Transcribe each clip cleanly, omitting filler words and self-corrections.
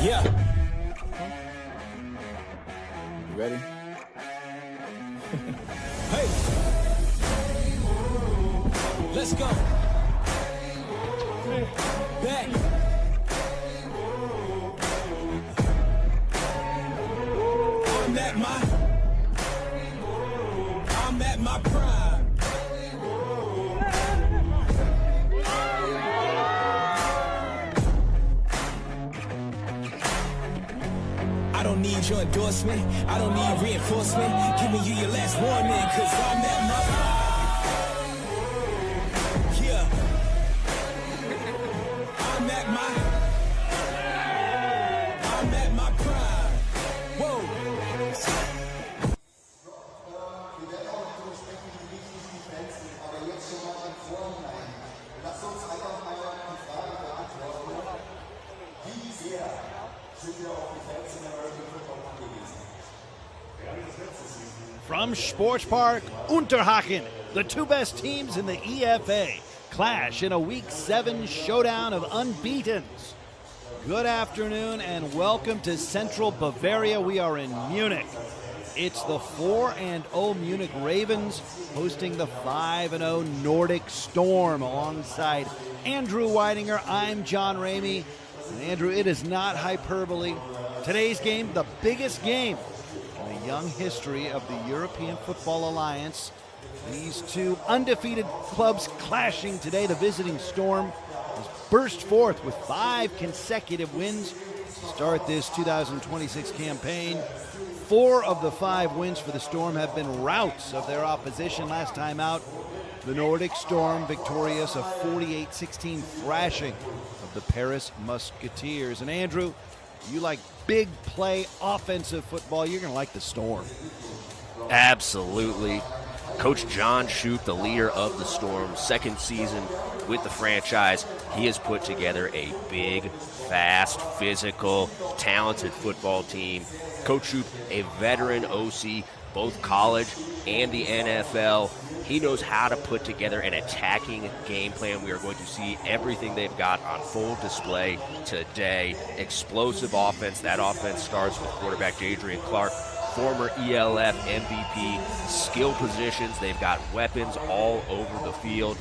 Yeah. You ready? Hey. Let's go. Back. I'm at my prime. I don't need your endorsement. I don't need reinforcement. Giving you your last warning, cause I'm at my prime. Yeah. I'm at my prime. Whoa. Lass uns einfach mal die Frage beantworten. Wie sehr sind wir auf die Fans in American Football angewiesen? From Sports Park Unterhaching, the two best teams in the EFA clash in a Week 7 showdown of unbeatens. Good afternoon and welcome to Central Bavaria. We are in Munich. It's the 4-0 Munich Ravens hosting the 5-0 Nordic Storm alongside Andrew Weidinger. I'm John Ramey. And Andrew, it is not hyperbole. Today's game, the biggest game in the young history of the European Football Alliance. These two undefeated clubs clashing today. The visiting Storm has burst forth with 5 consecutive wins to start this 2026 campaign. 4 of the 5 wins for the Storm have been routs of their opposition. Last time out, the Nordic Storm victorious, a 48-16 thrashing of the Paris Musketeers. And Andrew, you like big play offensive football, you're going to like the Storm. Absolutely. Coach John Shoup, the leader of the Storm, second season with the franchise, he has put together a big, fast, physical, talented football team. Coach Shoup, a veteran OC, both college and the NFL. He knows how to put together an attacking game plan. We are going to see everything they've got on full display today. Explosive offense. That offense starts with quarterback Jadrian Clark, former ELF MVP. Skill positions. They've got weapons all over the field.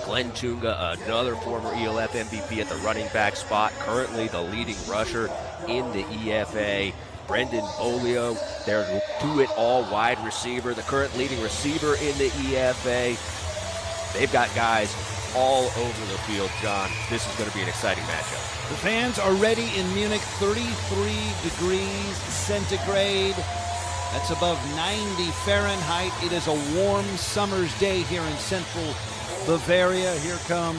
Glenn Tunga, another former ELF MVP at the running back spot, currently the leading rusher in the EFA. Brendan Bolio, their do-it-all wide receiver, the current leading receiver in the EFA. They've got guys all over the field, John. This is going to be an exciting matchup. The fans are ready in Munich, 33 degrees centigrade. That's above 90 Fahrenheit. It is a warm summer's day here in central Bavaria. Here come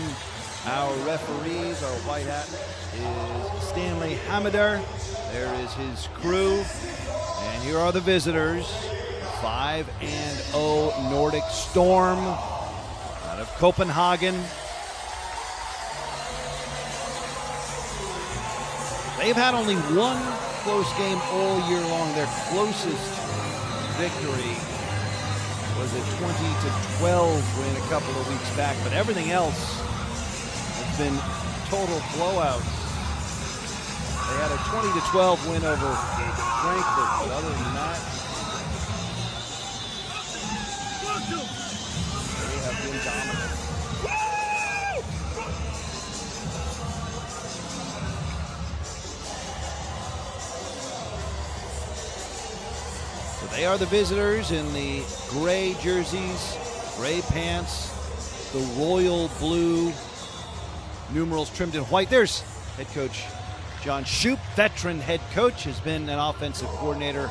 our referees. Our white hat is Stanley Hamader. There is his crew. And here are the visitors. 5-0 Nordic Storm out of Copenhagen. They've had only one close game all year long. Their closest victory was a 20-12 win a couple of weeks back, but everything else has been total blowouts. They had a 20-12 win over Frankfurt, but other than that, they have been dominant. So they are the visitors in the gray jerseys, gray pants, the royal blue numerals trimmed in white. There's head coach John Shoup, veteran head coach, has been an offensive coordinator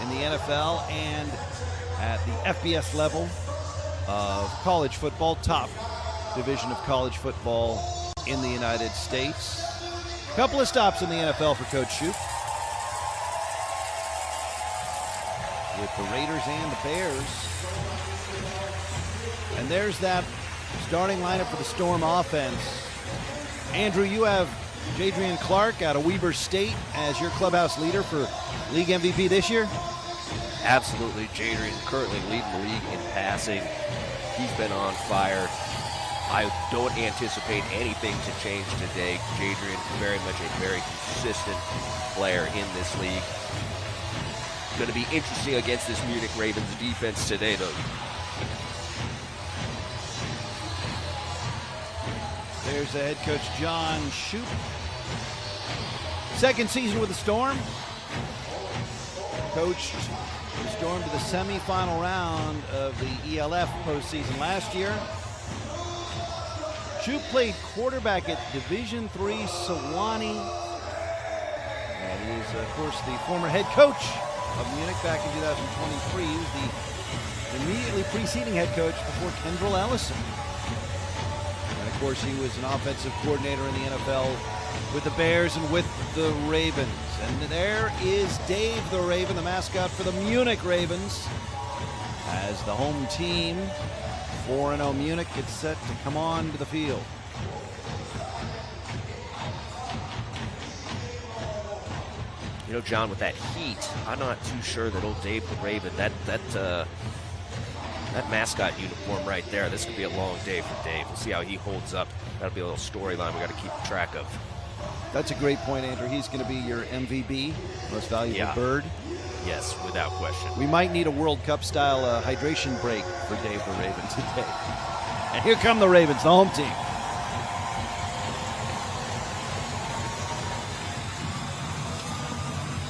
in the NFL and at the FBS level of college football, top division of college football in the United States. A couple of stops in the NFL for Coach Shoup, with the Raiders and the Bears. And there's that starting lineup for the Storm offense. Andrew, you have Jadrian Clark out of Weber State as your clubhouse leader for league MVP this year? Absolutely. Jadrian currently leading the league in passing. He's been on fire. I don't anticipate anything to change today. Jadrian, very much a very consistent player in this league. Going to be interesting against this Munich Ravens defense today, though. There's the head coach, John Shoup. Second season with the Storm. Coached the Storm to the semifinal round of the ELF postseason last year. Shoup played quarterback at Division III Sewanee. And he is, of course, the former head coach of Munich back in 2023. He was the immediately preceding head coach before Kendrell Ellison. And, of course, he was an offensive coordinator in the NFL with the Bears and with the Ravens. And there is Dave the Raven, the mascot for the Munich Ravens, as the home team, 4-0 Munich, gets set to come on to the field. You know, John, with that heat, I'm not too sure that old Dave the Raven, that mascot uniform right there, this could be a long day for Dave. We'll see how he holds up. That'll be a little storyline we got to keep track of. That's a great point, Andrew. He's going to be your MVP, most valuable bird. Yes, without question. We might need a World Cup-style hydration break for Dave the Raven today. And here come the Ravens, the home team.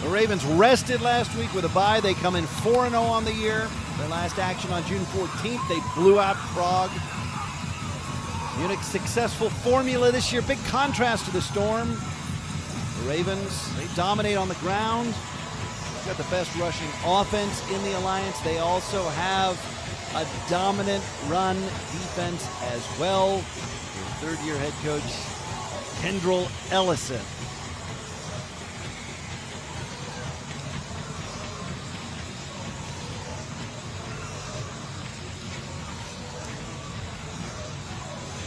The Ravens rested last week with a bye. They come in 4-0 on the year. Their last action on June 14th, they blew out Prague. Munich's successful formula this year, big contrast to the Storm. The Ravens, they dominate on the ground. They've got the best rushing offense in the alliance. They also have a dominant run defense as well. Your third-year head coach, Kendrell Ellison.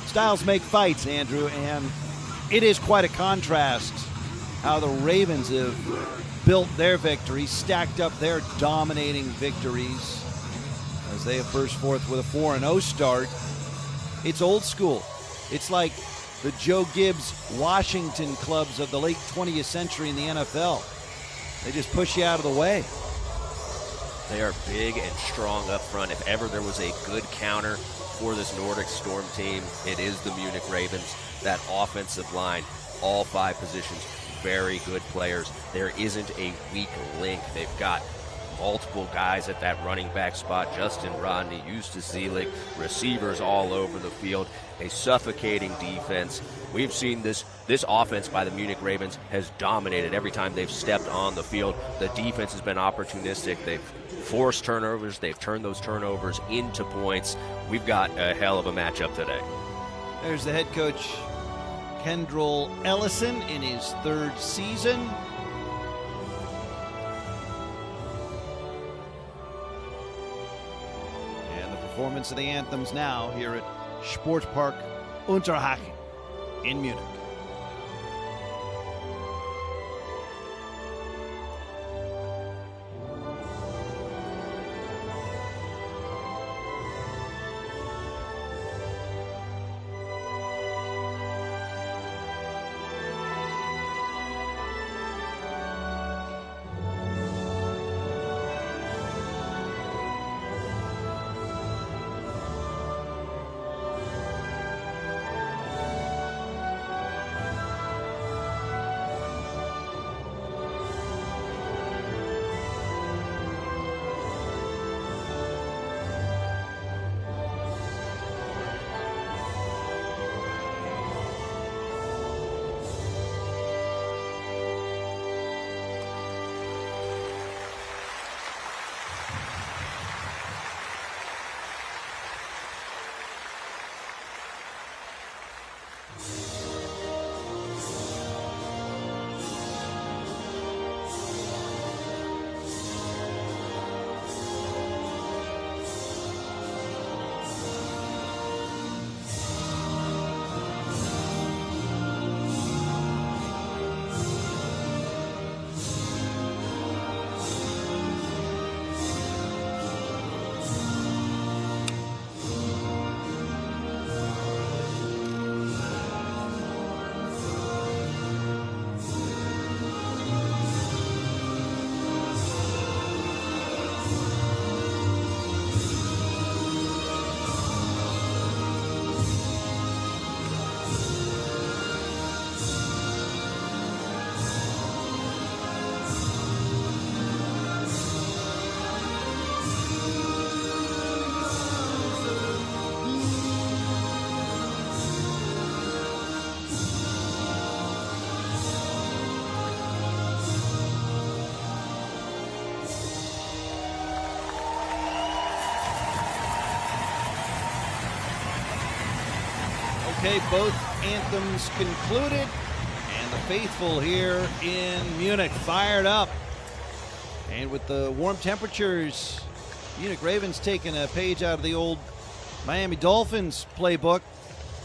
Styles make fights, Andrew, and it is quite a contrast how the Ravens have built their victories, stacked up their dominating victories as they have burst forth with a 4-0 start. It's old school. It's like the Joe Gibbs Washington clubs of the late 20th century in the NFL. They just push you out of the way. They are big and strong up front. If ever there was a good counter for this Nordic Storm team, it is the Munich Ravens. That offensive line, all 5 positions, very good players. There isn't a weak link. They've got multiple guys at that running back spot. Justin Rodney, Eustace Zelig, receivers all over the field. A suffocating defense. We've seen this offense by the Munich Ravens has dominated every time they've stepped on the field. The defense has been opportunistic. They've forced turnovers. They've turned those turnovers into points. We've got a hell of a matchup today. There's the head coach, Kendrell Ellison, in his 3rd season. And the performance of the anthems now here at Sportpark Unterhaching in Munich. Okay, both anthems concluded, and the faithful here in Munich fired up. And with the warm temperatures, Munich Ravens taking a page out of the old Miami Dolphins playbook,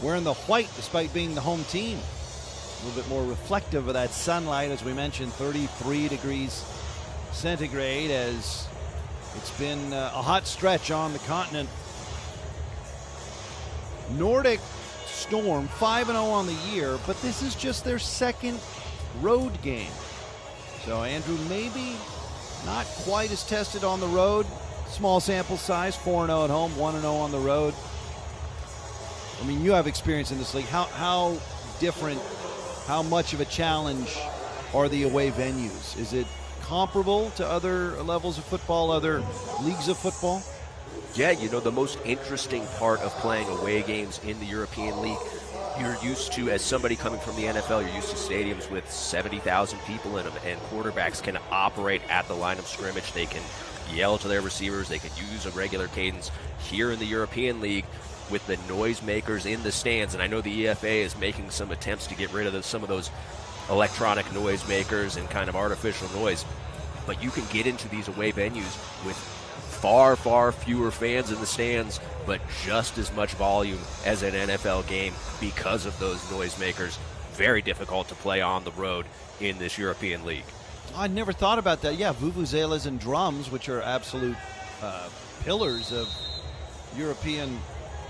wearing the white despite being the home team. A little bit more reflective of that sunlight, as we mentioned, 33 degrees centigrade, as it's been a hot stretch on the continent. Nordic Storm 5-0 on the year, but this is just their second road game. So Andrew, maybe not quite as tested on the road. Small sample size, 4-0 at home, 1-0 on the road. I mean, you have experience in this league. How different, how much of a challenge are the away venues? Is it comparable to other levels of football, other leagues of football? Yeah, you know, the most interesting part of playing away games in the European League, you're used to, as somebody coming from the NFL, you're used to stadiums with 70,000 people in them, and quarterbacks can operate at the line of scrimmage. They can yell to their receivers. They can use a regular cadence. Here in the European League, with the noisemakers in the stands, and I know the EFA is making some attempts to get rid of some of those electronic noisemakers and kind of artificial noise, but you can get into these away venues with far, far fewer fans in the stands, but just as much volume as an NFL game because of those noisemakers. Very difficult to play on the road in this European League. I never thought about that. Yeah, vuvuzelas and drums, which are absolute pillars of European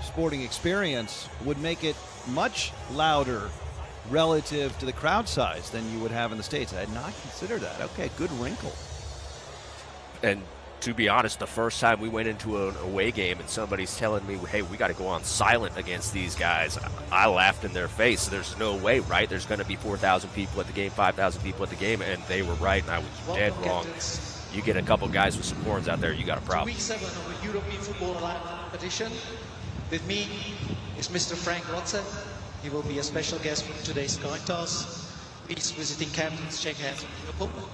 sporting experience, would make it much louder relative to the crowd size than you would have in the States. I had not considered that. Okay, good wrinkle. And to be honest, the first time we went into an away game and somebody's telling me, hey, we got to go on silent against these guys, I laughed in their face. There's no way, right? There's going to be 4,000 people at the game, 5,000 people at the game, and they were right, and I was dead wrong. You get a couple guys with some horns out there, you got a problem. Week 7 of the European Football Competition. With me is Mr. Frank Rotze. He will be a special guest for today's coin toss. Please, visiting captains, shake hands with your opponent.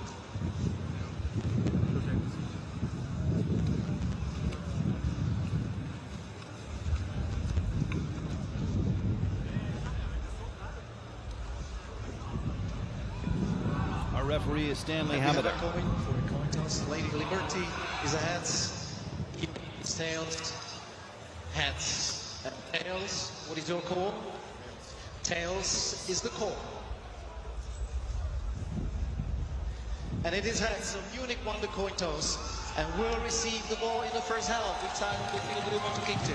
Our referee is Stanley Hamada. For the coin toss, Lady Liberty is a heads, is tails, heads. And tails, what is your call? Tails is the call. And it is heads, so Munich won the coin toss and will receive the ball in the first half. Which side of the field do you want to kick to?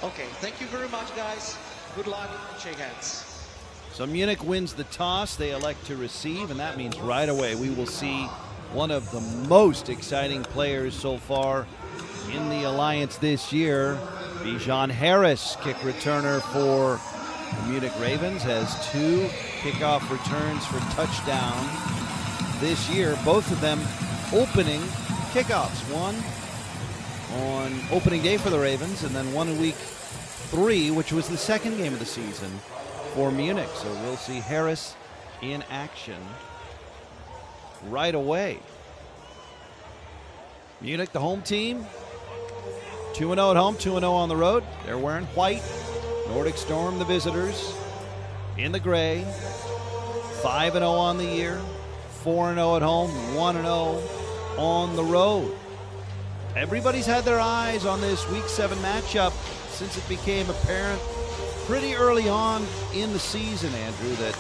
Okay, thank you very much, guys. Good luck and shake hands. So Munich wins the toss. They elect to receive, and that means right away we will see one of the most exciting players so far in the Alliance this year. Bijan Harris, kick returner for the Munich Ravens, has 2 kickoff returns for touchdown this year. Both of them opening kickoffs. One on opening day for the Ravens, and then one in week 3, which was the second game of the season for Munich. So we'll see Harris in action right away. Munich, the home team, 2-0 at home, 2-0 on the road. They're wearing white. Nordic Storm, the visitors, in the gray. 5-0 on the year, 4-0 at home, 1-0 on the road. Everybody's had their eyes on this Week 7 matchup since it became apparent pretty early on in the season, Andrew, that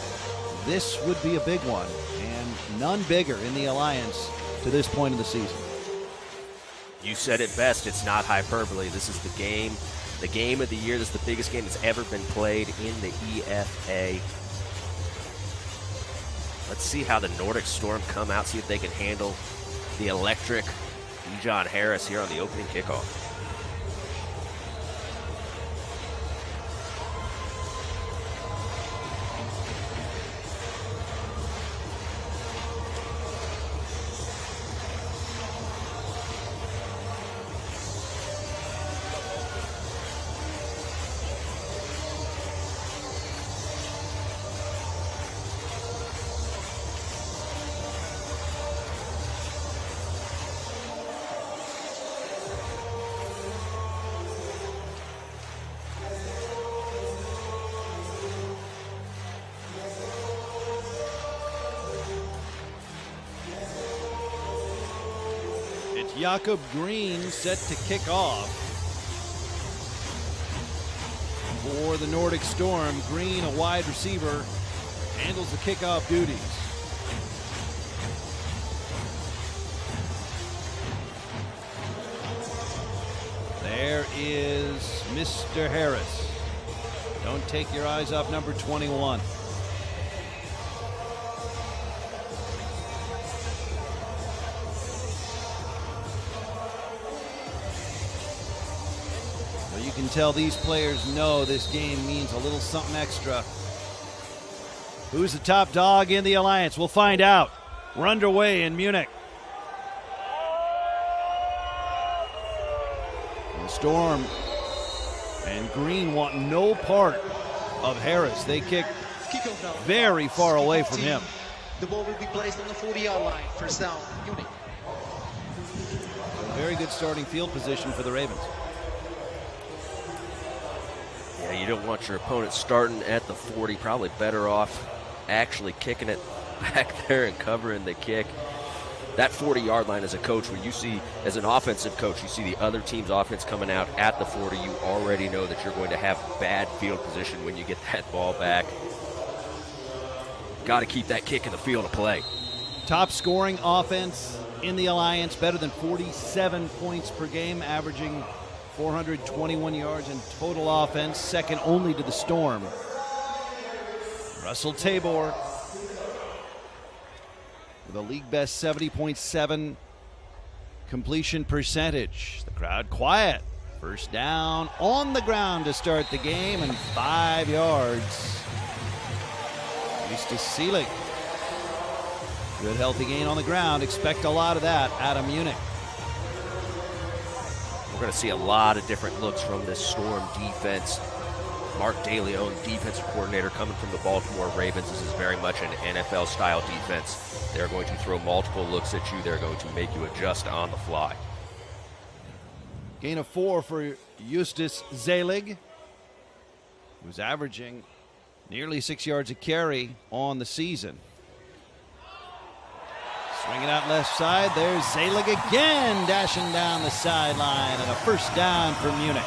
this would be a big one, and none bigger in the Alliance to this point of the season. You said it best. It's not hyperbole. This is the game of the year. This is the biggest game that's ever been played in the EFA. Let's see how the Nordic Storm come out, see if they can handle the electric Bijan Harris here on the opening kickoff. Jakob Green set to kick off for the Nordic Storm. Green, a wide receiver, handles the kickoff duties. There is Mr. Harris. Don't take your eyes off number 21. Well, you can tell these players know this game means a little something extra. Who's the top dog in the alliance? We'll find out. We're underway in Munich. Storm and Green want no part of Harris. They kick very far away from him. The ball will be placed on the 40-yard line. First down, Munich. A very good starting field position for the Ravens. Yeah, you don't want your opponent starting at the 40. Probably better off actually kicking it back there and covering the kick. That 40-yard line as a coach, when you see, as an offensive coach, you see the other team's offense coming out at the 40, you already know that you're going to have bad field position when you get that ball back. Got to keep that kick in the field of play. Top scoring offense in the alliance, better than 47 points per game, averaging 421 yards in total offense, second only to the Storm. Russell Tabor with a league best 70.7 completion percentage. The crowd quiet. First down on the ground to start the game, and 5 yards. Justus Seelig. Good healthy gain on the ground. Expect a lot of that out of Munich. We're going to see a lot of different looks from this Storm defense. Mark DeLeon, defensive coordinator, coming from the Baltimore Ravens. This is very much an NFL-style defense. They're going to throw multiple looks at you. They're going to make you adjust on the fly. Gain of 4 for Justus Seelig, who's averaging nearly 6 yards a carry on the season. Swinging out left side. There's Seelig again, dashing down the sideline, and a first down for Munich.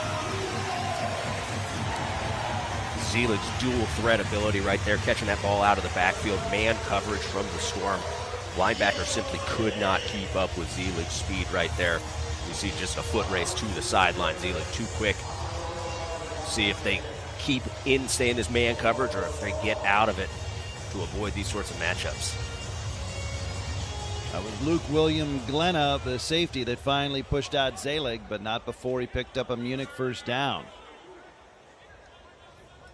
Seelig's dual threat ability right there, catching that ball out of the backfield, man coverage from the Storm. Linebacker simply could not keep up with Seelig's speed right there. You see just a foot race to the sideline. Seelig too quick. See if they stay in this man coverage, or if they get out of it to avoid these sorts of matchups. That was Luke William Glenna, the safety, that finally pushed out Seelig, but not before he picked up a Munich first down.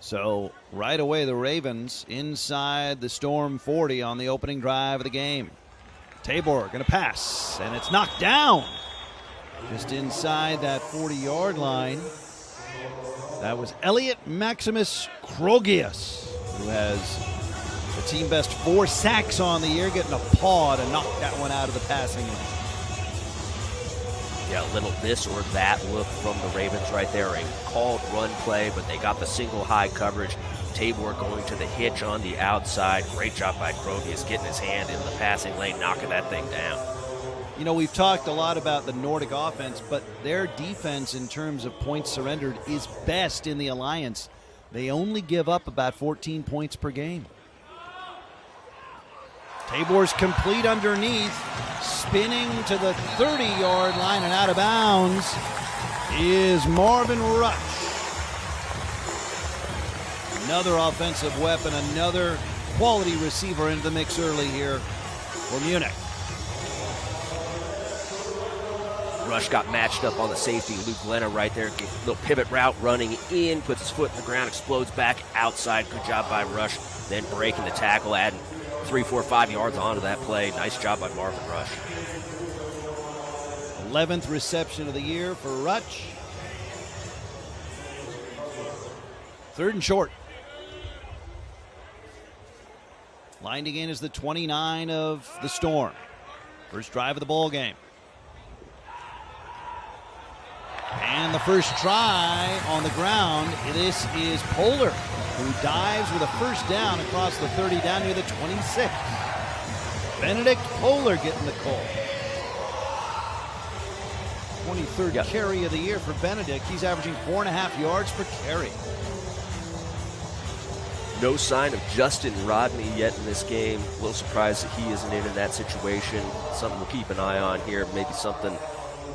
So right away, the Ravens inside the Storm 40 on the opening drive of the game. Tabor going to pass, and it's knocked down just inside that 40-yard line. That was Elliot Maximus Krogius, who has the team best 4 sacks on the year, getting a paw to knock that one out of the passing lane. Yeah, a little this or that look from the Ravens right there. A called run play, but they got the single high coverage. Tabor going to the hitch on the outside. Great job by Krogius getting his hand in the passing lane, knocking that thing down. You know, we've talked a lot about the Nordic offense, but their defense in terms of points surrendered is best in the alliance. They only give up about 14 points per game. Tabor's complete underneath, spinning to the 30-yard line and out of bounds is Marvin Rush. Another offensive weapon, another quality receiver into the mix early here for Munich. Rush got matched up on the safety. Luke Glenna right there. Little pivot route running in, puts his foot in the ground, explodes back outside. Good job by Rush. Then breaking the tackle, adding 3, 4, 5 yards onto that play. Nice job by Marvin Rush. 11th reception of the year for Rush. 3rd and short. Lined again is the 29 of the Storm. First drive of the ball game. And the first try on the ground, this is Polar, who dives with a first down across the 30 down near the 26. Benedict Polar getting the call. 23rd carry of the year for Benedict. He's averaging 4.5 yards per carry. No sign of Justin Rodney yet in this game. A little surprised that he isn't in that situation. Something we'll keep an eye on here.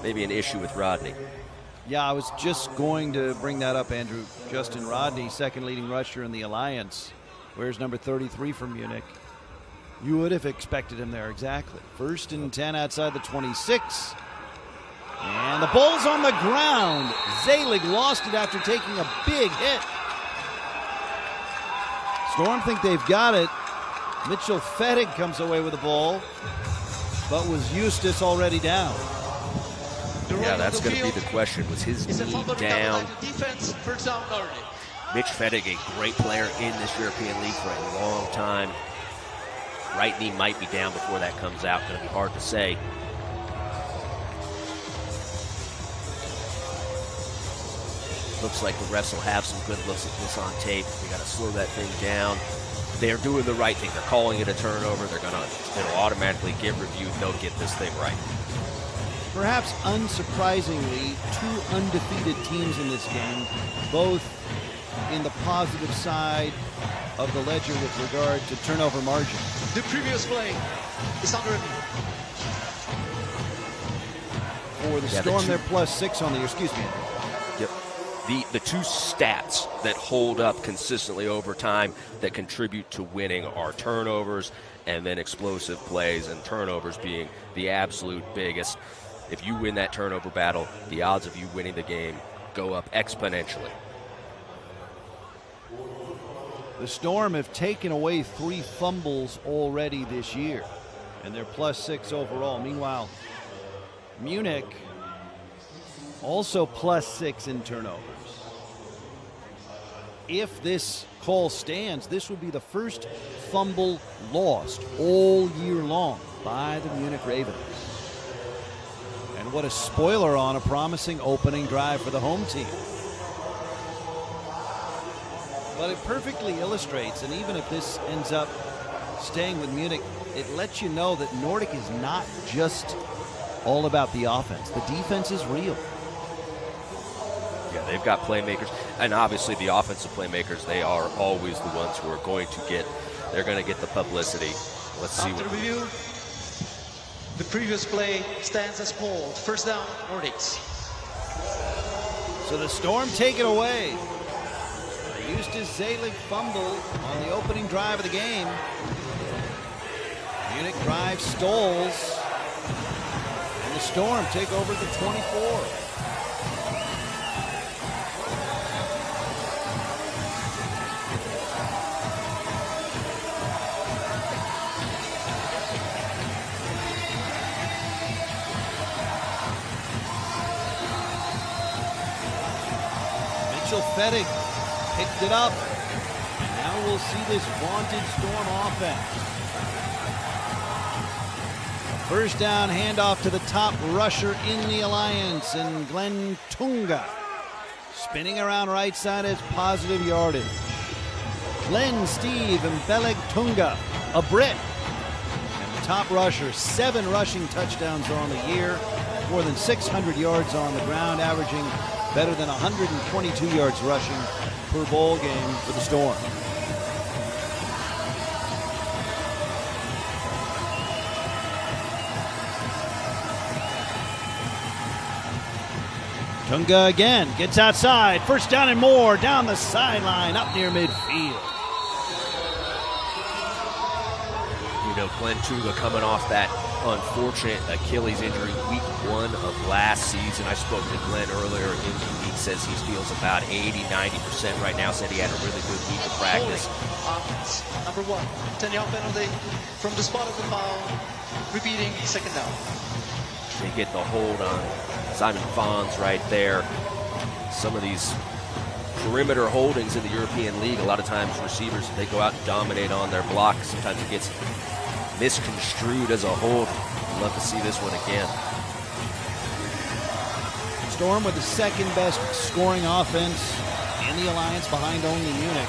Maybe an issue with Rodney. Yeah, I was just going to bring that up, Andrew. Justin Rodney, second leading rusher in the Alliance. Where's number 33 from Munich? You would have expected him there, exactly. 1st and 10 outside the 26. And the ball's on the ground. Zelig lost it after taking a big hit. Storm think they've got it. Mitchell Fettig comes away with the ball, but was Eustace already down? Yeah, that's going to be the question. Was his knee down? Mitch Fettig, a great player in this European League for a long time. Right knee might be down before that comes out. Going to be hard to say. Looks like the refs will have some good looks at this on tape. We got to slow that thing down. They're doing the right thing. They're calling it a turnover. It'll automatically get reviewed. They'll get this thing right. Perhaps unsurprisingly, 2 undefeated teams in this game, both in the positive side of the ledger with regard to turnover margin. The previous play is under review. For the Storm, they're +6 on the year. Excuse me. Yep. The two stats that hold up consistently over time that contribute to winning are turnovers and then explosive plays, and turnovers being the absolute biggest. If you win that turnover battle, the odds of you winning the game go up exponentially. The Storm have taken away 3 fumbles already this year, and they're +6 overall. Meanwhile, Munich also +6 in turnovers. If this call stands, this would be the first fumble lost all year long by the Munich Ravens. And what a spoiler on a promising opening drive for the home team. But it perfectly illustrates, and even if this ends up staying with Munich, it lets you know that Nordic is not just all about the offense. The defense is real. Yeah, they've got playmakers, and obviously the offensive playmakers, they are always the ones who are going to get the publicity. Let's see. After review, the previous play stands as called. First down, Nordics. So the Storm take it away. A Eustace Zelig fumble on the opening drive of the game. Munich drive stalls, and the Storm take over the 24. Fettig picked it up, and now we'll see this vaunted Storm offense. First down handoff to the top rusher in the Alliance, and Glenn Tunga spinning around right side as positive yardage. Glenn Steve and Beleg Tunga, a Brit, and the top rusher, 7 rushing touchdowns on the year, more than 600 yards on the ground, averaging better than 122 yards rushing per ball game for the Storm. Tunga again gets outside. First down and more down the sideline up near midfield. You know, Glenn Tunga coming off that unfortunate Achilles injury week 1 of last season. I spoke to Glenn earlier in the week, says he feels about 80-90% right now, said he had a really good week of practice. Number 1, 10-yard penalty from the spot of the foul, repeating second down. They get the hold on Simon Fons right there. Some of these perimeter holdings in the European League, a lot of times receivers, they go out and dominate on their block. Sometimes it gets misconstrued as a hold. Love to see this one again. Storm with the second best scoring offense in the Alliance behind only Munich.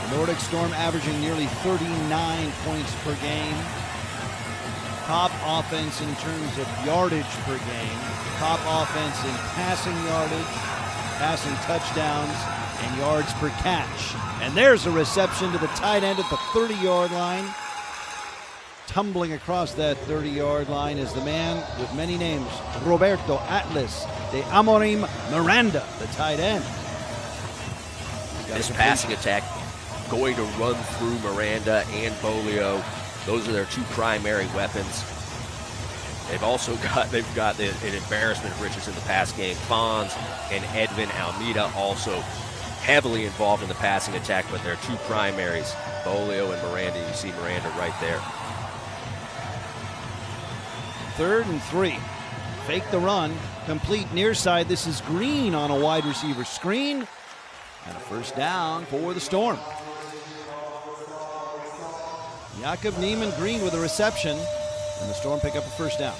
The Nordic Storm averaging nearly 39 points per game. top offense in terms of yardage per game, top offense in passing yardage, passing touchdowns, and yards per catch. And there's a reception to the tight end at the 30-yard line. Tumbling across that 30-yard line is the man with many names, Roberto Atlas de Amorim Miranda, the tight end. This passing attack going to run through Miranda and Bolio. Those are their two primary weapons. They've got an embarrassment of riches in the pass game. Fons and Edwin Almeida also heavily involved in the passing attack, but their two primaries, Bolio and Miranda. You see Miranda right there. 3rd and 3. Fake the run. Complete near side. This is Green on a wide receiver screen. And a first down for the Storm. Jakob Niemann-Green with a reception. And the Storm pick up a first down,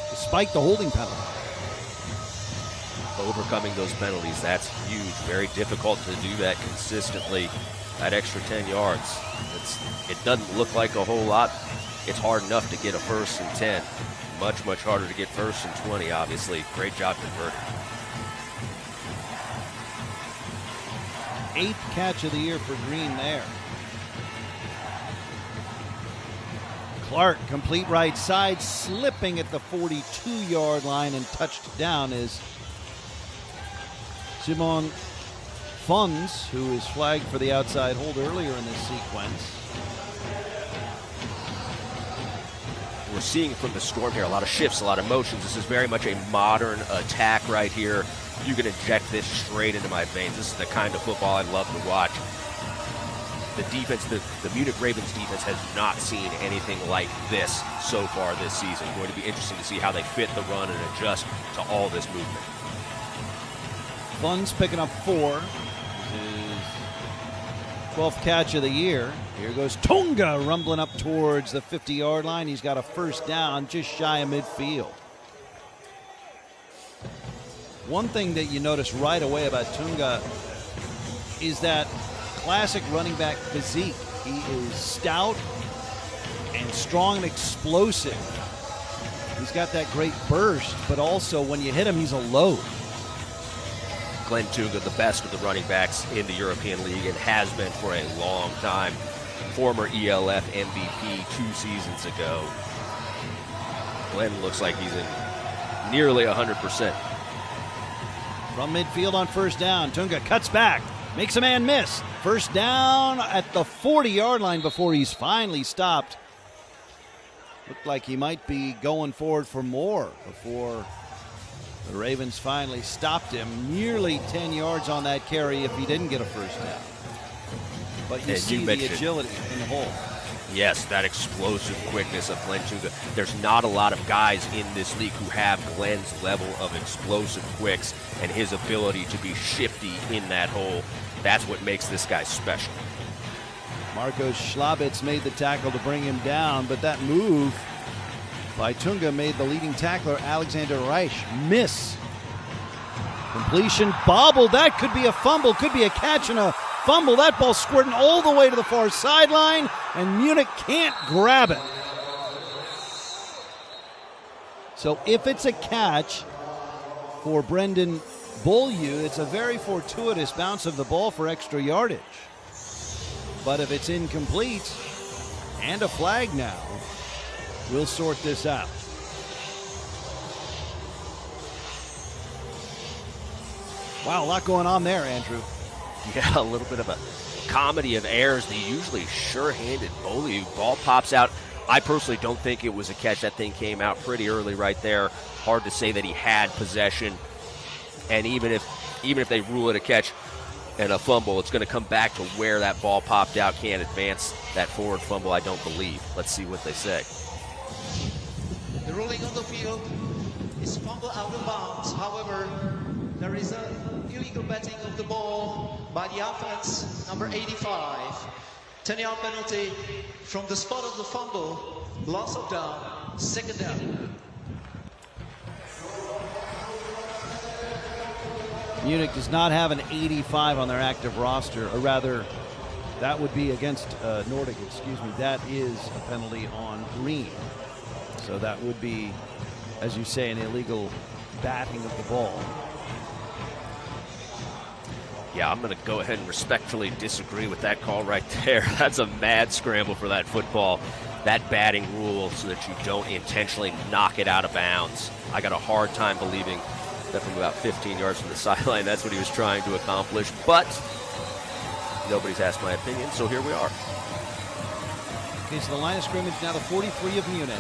despite the holding penalty. Overcoming those penalties, that's huge. Very difficult to do that consistently. That extra 10 yards. It doesn't look like a whole lot. It's hard enough to get a 1st and 10. Much, much harder to get 1st and 20, obviously. Great job converting. 8th catch of the year for Green there. Clark, complete right side, slipping at the 42-yard line, and touched down is Simon Fons, who is flagged for the outside hold earlier in this sequence. We're seeing from the Storm here a lot of shifts, a lot of motions. This is very much a modern attack right here. You can inject this straight into my veins. This is the kind of football I love to watch. The defense, the Munich Ravens defense has not seen anything like this so far this season. It's going to be interesting to see how they fit the run and adjust to all this movement. Funds picking up 4. His 12th catch of the year. Here goes Tunga rumbling up towards the 50-yard line. He's got a first down just shy of midfield. One thing that you notice right away about Tunga is that classic running back physique. He is stout and strong and explosive. He's got that great burst, but also when you hit him, he's a load. Glenn Tunga, the best of the running backs in the European League, and has been for a long time. Former ELF MVP 2 seasons ago. Glenn looks like he's in nearly 100%. From midfield on first down, Tunga cuts back, makes a man miss. First down at the 40-yard line before he's finally stopped. Looked like he might be going forward for more before the Ravens finally stopped him. Nearly 10 yards on that carry if he didn't get a first down. But you see the agility in the hole. Yes, that explosive quickness of Glenn Tunga. There's not a lot of guys in this league who have Glenn's level of explosive quicks and his ability to be shifty in that hole. That's what makes this guy special. Marcos Schlabitz made the tackle to bring him down, but that move by Tunga made the leading tackler, Alexander Reich, miss. Completion bobbled. That could be a fumble, could be a catch and a fumble. That ball squirting all the way to the far sideline, and Munich can't grab it. So if it's a catch for Brendan Beaulieu, it's a very fortuitous bounce of the ball for extra yardage. But if it's incomplete and a flag now, we'll sort this out. Wow, a lot going on there, Andrew. Yeah, a little bit of a comedy of errors. The usually sure-handed Beaulieu. Ball pops out. I personally don't think it was a catch. That thing came out pretty early right there. Hard to say that he had possession. And even if they rule it a catch and a fumble, it's going to come back to where that ball popped out. Can't advance that forward fumble, I don't believe. Let's see what they say. The ruling on the field is fumble out of bounds. However, there is an illegal batting of the ball by the offense, number 85. 10-yard penalty from the spot of the fumble. Loss of down, second down. Munich does not have an 85 on their active roster, or rather, that would be against Nordic, excuse me. That is a penalty on Green. So that would be, as you say, an illegal batting of the ball. Yeah, I'm going to go ahead and respectfully disagree with that call right there. That's a mad scramble for that football. That batting rule so that you don't intentionally knock it out of bounds. I got a hard time believing that from about 15 yards from the sideline, that's what he was trying to accomplish. But nobody's asked my opinion, so here we are. Okay, so the line of scrimmage now the 43 of Munich.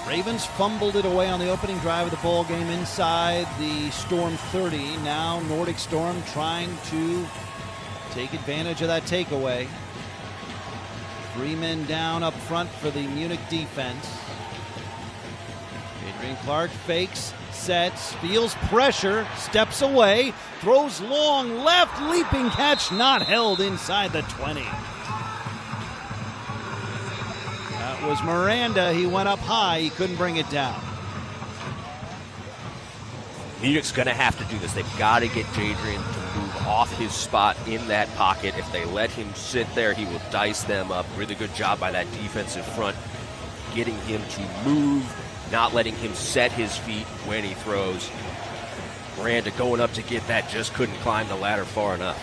Ravens fumbled it away on the opening drive of the ball game inside the Storm 30. Now Nordic Storm trying to take advantage of that takeaway. 3 men down up front for the Munich defense. Adrian Clark fakes, sets, feels pressure, steps away, throws long left, leaping catch, not held inside the 20. That was Miranda. He went up high. He couldn't bring it down. Munich's going to have to do this. They've got to get Jadrian to move off his spot in that pocket. If they let him sit there, he will dice them up. Really good job by that defensive front, getting him to move, not letting him set his feet when he throws. Miranda going up to get that, just couldn't climb the ladder far enough.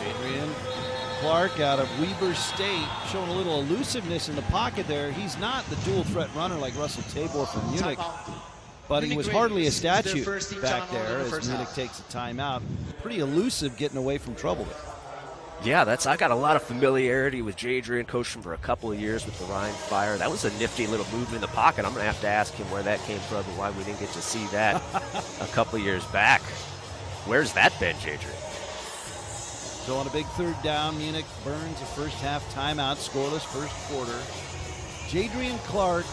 Adrian Clark out of Weber State showing a little elusiveness in the pocket there. He's not the dual threat runner like Russell Tabor from Munich, but he was hardly a statue back there as Munich takes a timeout. Pretty elusive getting away from trouble there. Yeah, I got a lot of familiarity with Jadrian, coached him for a couple of years with the Rhine Fire. That was a nifty little movement in the pocket. I'm going to have to ask him where that came from and why we didn't get to see that a couple of years back. Where's that been, Jadrian? So on a big third down, Munich burns a first half timeout, scoreless first quarter. Jadrian Clark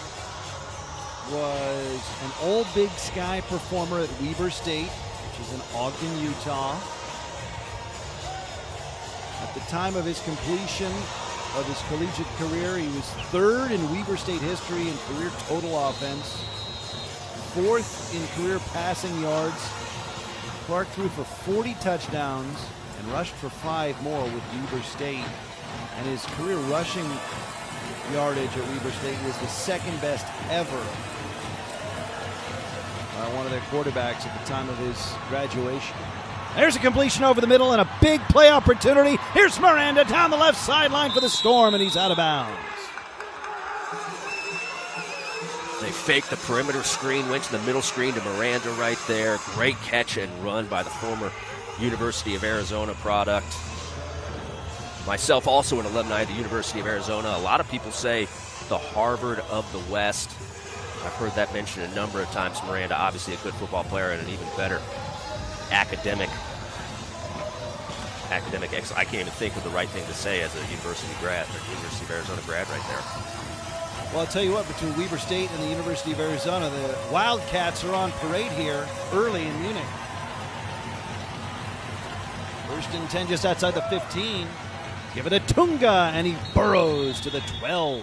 was an All Big Sky performer at Weber State, which is in Ogden, Utah. At the time of his completion of his collegiate career, he was third in Weber State history in career total offense, fourth in career passing yards. Clark threw for 40 touchdowns and rushed for 5 more with Weber State. And his career rushing yardage at Weber State was the second best ever by one of their quarterbacks at the time of his graduation. There's a completion over the middle and a big play opportunity. Here's Miranda down the left sideline for the Storm, and he's out of bounds. They faked the perimeter screen, went to the middle screen to Miranda right there. Great catch and run by the former University of Arizona product. Myself also an alumni of the University of Arizona. A lot of people say the Harvard of the West. I've heard that mentioned a number of times. Miranda, obviously a good football player and an even better academic I can't even think of the right thing to say as a University of Arizona grad right there. Well, I'll tell you what, between Weber State and the University of Arizona, the Wildcats are on parade here early in Munich. First and 10 just outside the 15. Give it a Tunga, and he burrows to the 12.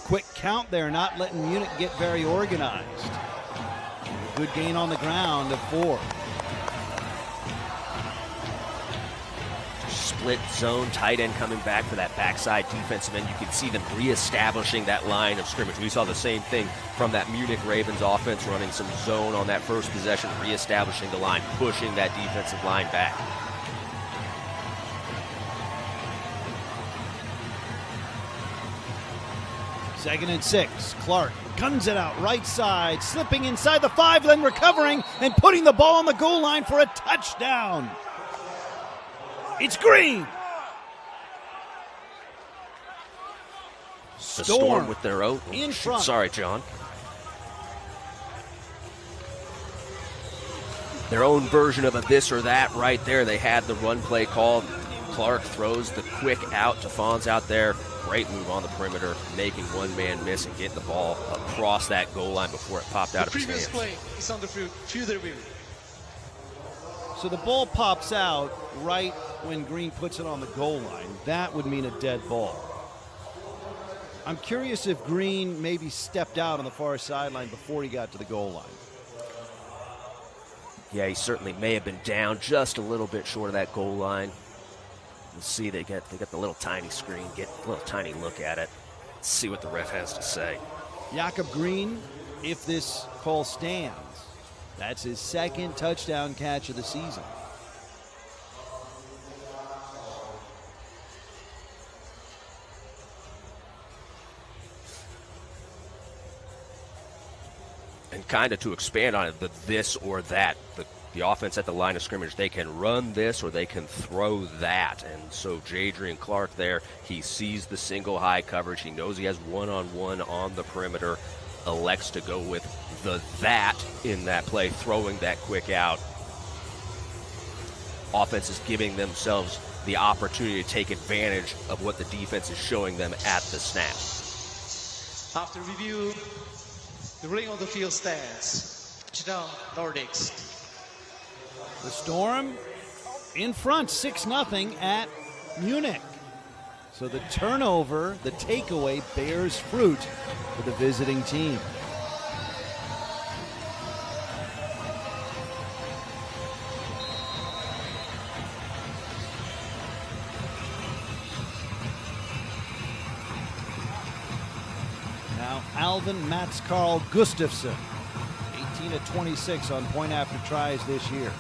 Quick count there, not letting Munich get very organized. Good gain on the ground of 4. Split zone, tight end coming back for that backside defensive end. You can see them reestablishing that line of scrimmage. We saw the same thing from that Munich Ravens offense, running some zone on that first possession, reestablishing the line, pushing that defensive line back. Second and 6. Clark guns it out right side, slipping inside the 5, then recovering and putting the ball on the goal line for a touchdown. It's Green. The Storm with their own. In front. Sorry, John. Their own version of a this or that right there. They had the run play called. Clark throws the quick out to Fons out there. Great move on the perimeter, making one man miss and getting the ball across that goal line before it popped out of his hands. The previous play is on the field review. So the ball pops out right when Green puts it on the goal line. That would mean a dead ball. I'm curious if Green maybe stepped out on the far sideline before he got to the goal line. Yeah, he certainly may have been down just a little bit short of that goal line. You'll see they got the little tiny screen, get a little tiny look at it. Let's see what the ref has to say. Jakob Green, if this call stands, that's his second touchdown catch of the season. And kind of to expand on it, the this or that. The offense at the line of scrimmage, they can run this or they can throw that. And so Jadrian Clark there, he sees the single high coverage. He knows he has one-on-one on the perimeter, elects to go with the that in that play, throwing that quick out. Offense is giving themselves the opportunity to take advantage of what the defense is showing them at the snap. After review, the ruling on the field stands. Touchdown, Nordics. The Storm in front, 6-0 at Munich. So the turnover, the takeaway, bears fruit for the visiting team. Now Alvin Mats Carl Gustafsson, 18 of 26 on point after tries this year.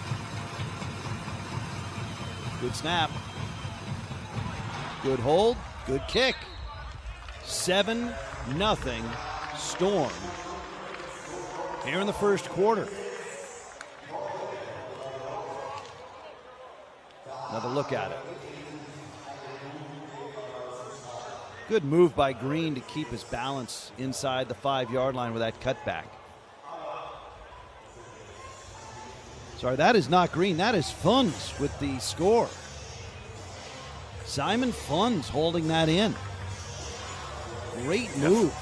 Good snap. Good hold. Good kick. 7-0 Storm here in the first quarter. Another look at it. Good move by Green to keep his balance inside the 5-yard line with that cutback. Sorry, that is not Green. That is Funds with the score. Simon Funds holding that in. Great move.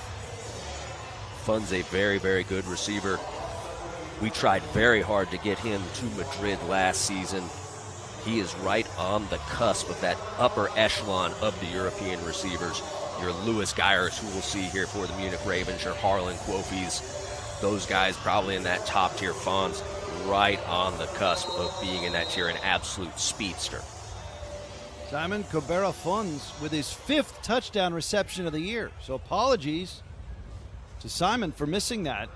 Funds a very, very good receiver. We tried very hard to get him to Madrid last season. He is right on the cusp of that upper echelon of the European receivers. Your Lewis Geyers, who we'll see here for the Munich Ravens, your Harlan Quofis, those guys probably in that top tier. Funds right on the cusp of being in that tier, an absolute speedster. Simon Cabrera Funds with his 5th touchdown reception of the year. So apologies to Simon for missing that.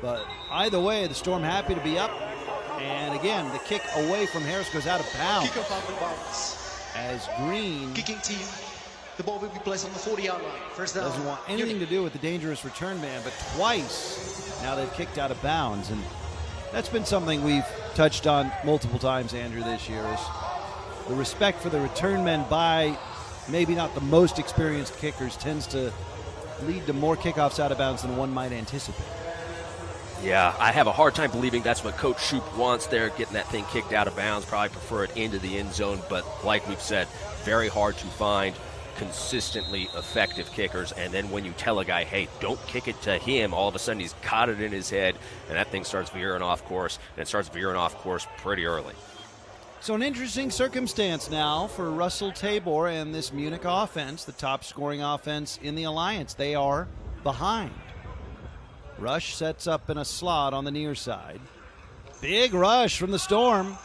But either way, the Storm happy to be up. And again, the kick away from Harris goes out of bounds. Kickoff out of bounds. As Green Kicking team, the ball will be placed on the 40-yard line. First down. doesn't want anything to do with the dangerous return man, but twice now they've kicked out of bounds. And that's been something we've touched on multiple times, Andrew, this year, is the respect for the return men by maybe not the most experienced kickers tends to lead to more kickoffs out of bounds than one might anticipate. Yeah, I have a hard time believing that's what Coach Shoup wants there, getting that thing kicked out of bounds. Probably prefer it into the end zone, but like we've said, very hard to find consistently effective kickers. And then when you tell a guy, hey, don't kick it to him, all of a sudden he's caught it in his head, and that thing starts veering off course, and it starts veering off course pretty early. So an interesting circumstance now for Russell Tabor and this Munich offense, the top scoring offense in the alliance. They are behind. Rush sets up in a slot on the near side. Big rush from the Storm.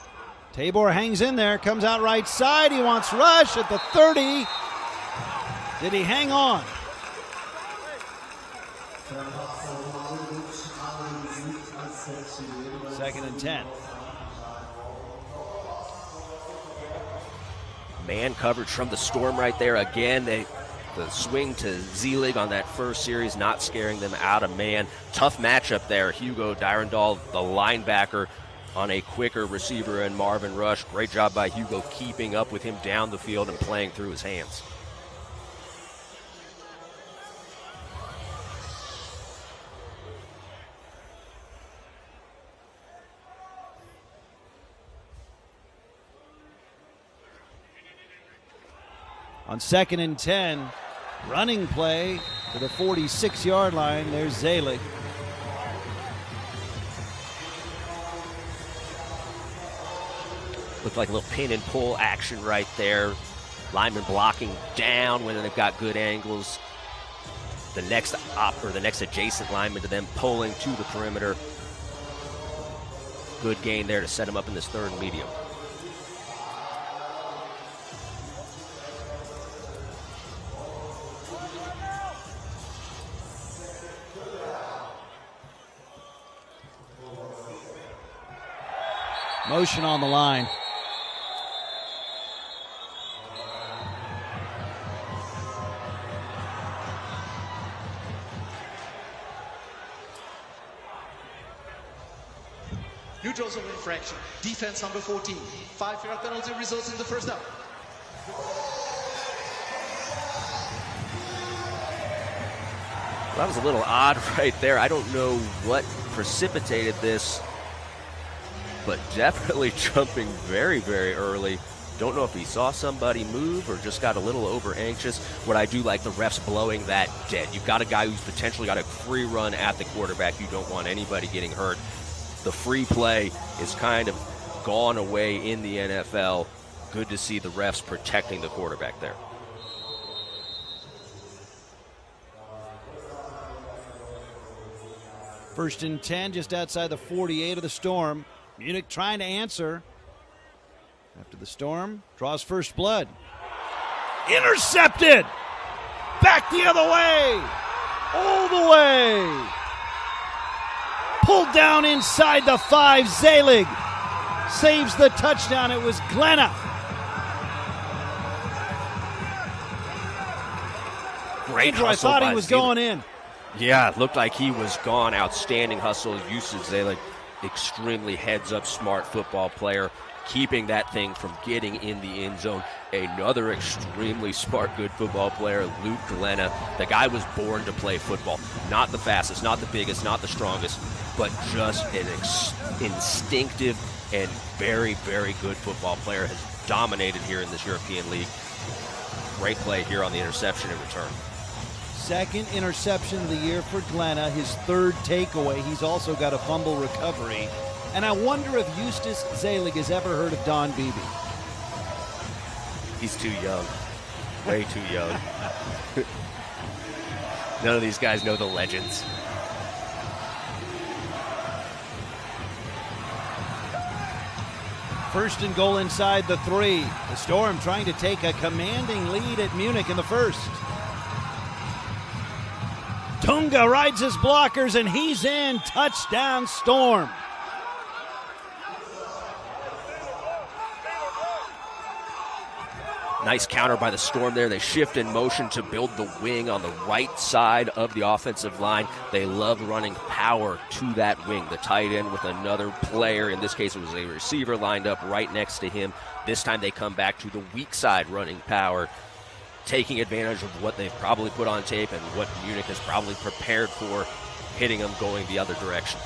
Tabor hangs in there, comes out right side. He wants Rush at the 30. Did he hang on? Second and 10. Man coverage from the Storm right there. Again, the swing to Zelig on that first series, not scaring them out of man. Tough matchup there. Hugo Dyrendal, the linebacker, on a quicker receiver, and Marvin Rush. Great job by Hugo keeping up with him down the field and playing through his hands. On second and 10, running play to the 46-yard line. There's Zelig. Looked like a little pin and pull action right there. Lineman blocking down when they've got good angles. The next adjacent lineman to them pulling to the perimeter. Good gain there to set him up in this third and medium. Motion on the line. New draws of infraction. Defense number 14. 5-yard penalty results in the first down. Well, that was a little odd right there. I don't know what precipitated this, but definitely jumping very, very early. Don't know if he saw somebody move or just got a little over anxious. What I do like, the refs blowing that dead. You've got a guy who's potentially got a free run at the quarterback. You don't want anybody getting hurt. The free play is kind of gone away in the NFL. Good to see the refs protecting the quarterback there. First and 10, just outside the 48 of the Storm. Munich trying to answer. After the Storm draws first blood. Intercepted! Back the other way! All the way! Pulled down inside the 5, Zelig. Saves the touchdown. It was Glenna. Great hustle. I thought by he was Zelig. going in. Yeah, it looked like he was gone. Outstanding hustle usage. Zelig, extremely heads-up, smart football player, keeping that thing from getting in the end zone. Another extremely smart, good football player, Luke Glenna. The guy was born to play football. Not the fastest, not the biggest, not the strongest, but just an instinctive and very, very good football player. Has dominated here in this European League. Great play here on the interception in return. Second interception of the year for Glenna, his third takeaway. He's also got a fumble recovery. And I wonder if Eustace Zelig has ever heard of Don Beebe. He's too young. Way too young. None of these guys know the legends. First and goal inside the 3. The Storm trying to take a commanding lead at Munich in the first. Tunga rides his blockers and he's in. Touchdown Storm. Nice counter by the Storm there. They shift in motion to build the wing on the right side of the offensive line. They love running power to that wing. The tight end with another player. In this case, it was a receiver lined up right next to him. This time they come back to the weak side running power, taking advantage of what they've probably put on tape and what Munich has probably prepared for, hitting them going the other direction.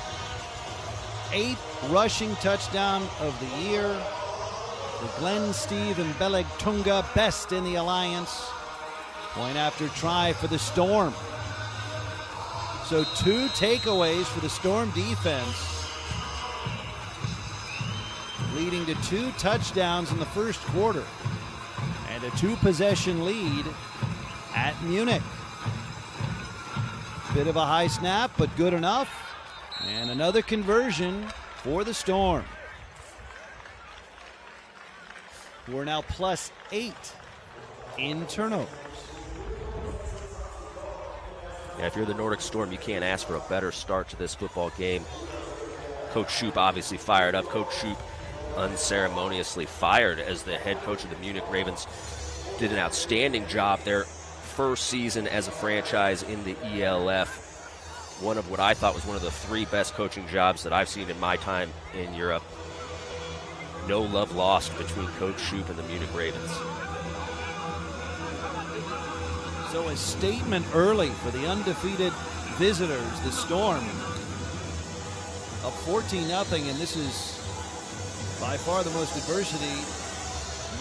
8th rushing touchdown of the year. The Glenn, Steve, and Beleg Tunga best in the alliance. Point after try for the Storm. So 2 takeaways for the Storm defense, leading to 2 touchdowns in the first quarter. And a 2-possession lead at Munich. Bit of a high snap, but good enough. And another conversion for the Storm. We're now +8 in turnovers. Yeah, if you're the Nordic Storm, you can't ask for a better start to this football game. Coach Schoop obviously fired up. Coach Schoop unceremoniously fired as the head coach of the Munich Ravens. Did an outstanding job their first season as a franchise in the ELF. One of what I thought was one of the 3 best coaching jobs that I've seen in my time in Europe. No love lost between Coach Schoop and the Munich Ravens. So a statement early for the undefeated visitors, the Storm. Up 14-0, and this is by far the most adversity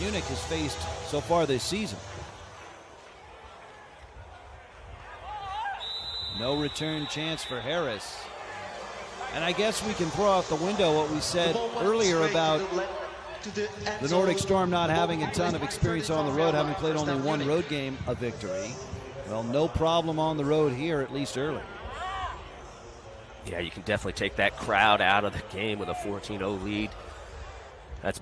Munich has faced so far this season. No return chance for Harris. And I guess we can throw out the window what we said earlier about the Nordic Storm not having a ton of experience on the road, having played only 1 road game, a victory. Well, no problem on the road here, at least early. Yeah, you can definitely take that crowd out of the game with a 14-0 lead. That's,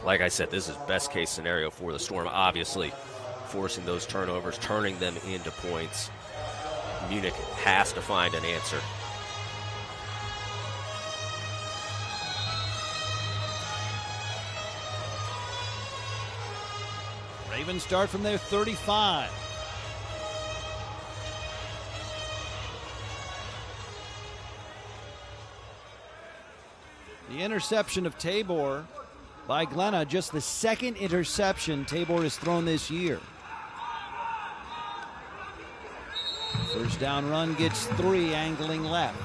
like I said, this is best case scenario for the Storm, obviously. Forcing those turnovers, turning them into points. Munich has to find an answer. Ravens start from their 35. The interception of Tabor by Glenna, just the second interception Tabor has thrown this year. First down run gets 3, angling left.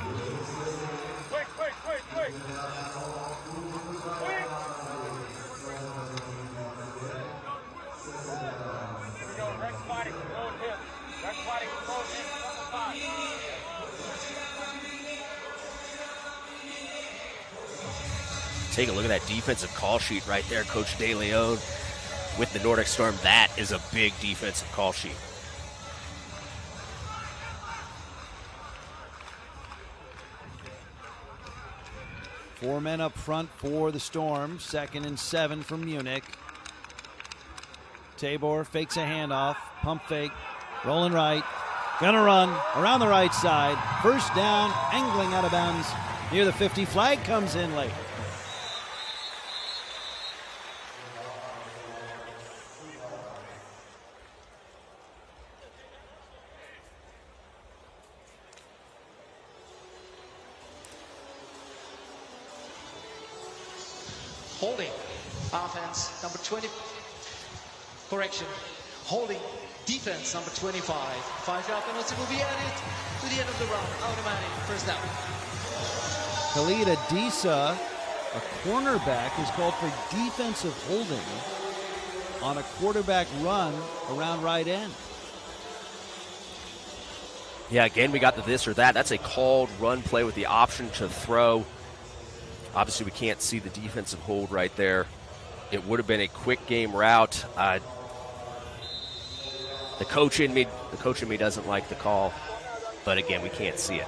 Quick. Take a look at that defensive call sheet right there, Coach De Leon with the Nordic Storm. That is a big defensive call sheet. Four men up front for the Storm. 2nd and 7 from Munich. Tabor fakes a handoff. Pump fake. Rolling right. Gonna run around the right side. First down, angling out of bounds near the 50. Flag comes in late. Holding, offense, number 20. Correction, holding, defense, number 25. 5-yard penalty will be added to the end of the round. Automatic, first down. Khalid Adisa, a cornerback, is called for defensive holding on a quarterback run around right end. Yeah, again, we got the this or that. That's a called run play with the option to throw. Obviously, we can't see the defensive hold right there. It would have been a quick game route. The coach in me doesn't like the call, but again, we can't see it.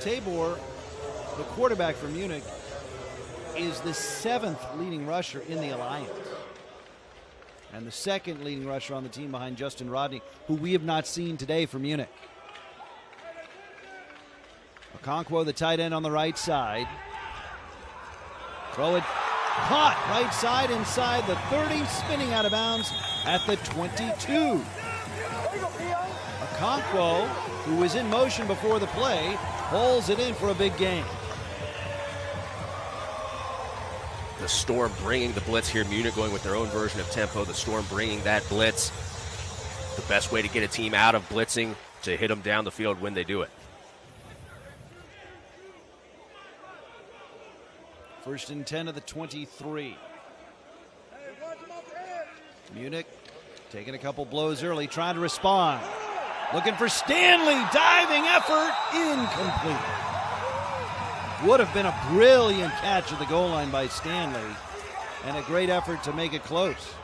Tabor, the quarterback for Munich, is the 7th leading rusher in the alliance, and the 2nd leading rusher on the team behind Justin Rodney, who we have not seen today for Munich. Okonkwo, the tight end, on the right side. Throw it caught right side inside the 30, spinning out of bounds at the 22. Okonkwo, who was in motion before the play, pulls it in for a big gain. The Storm bringing the blitz here. Munich going with their own version of tempo. The Storm bringing that blitz. The best way to get a team out of blitzing, to hit them down the field when they do it. 1st and 10 of the 23. Munich taking a couple blows early, trying to respond. Looking for Stanley, diving effort, incomplete. Would have been a brilliant catch at the goal line by Stanley, and a great effort to make it close.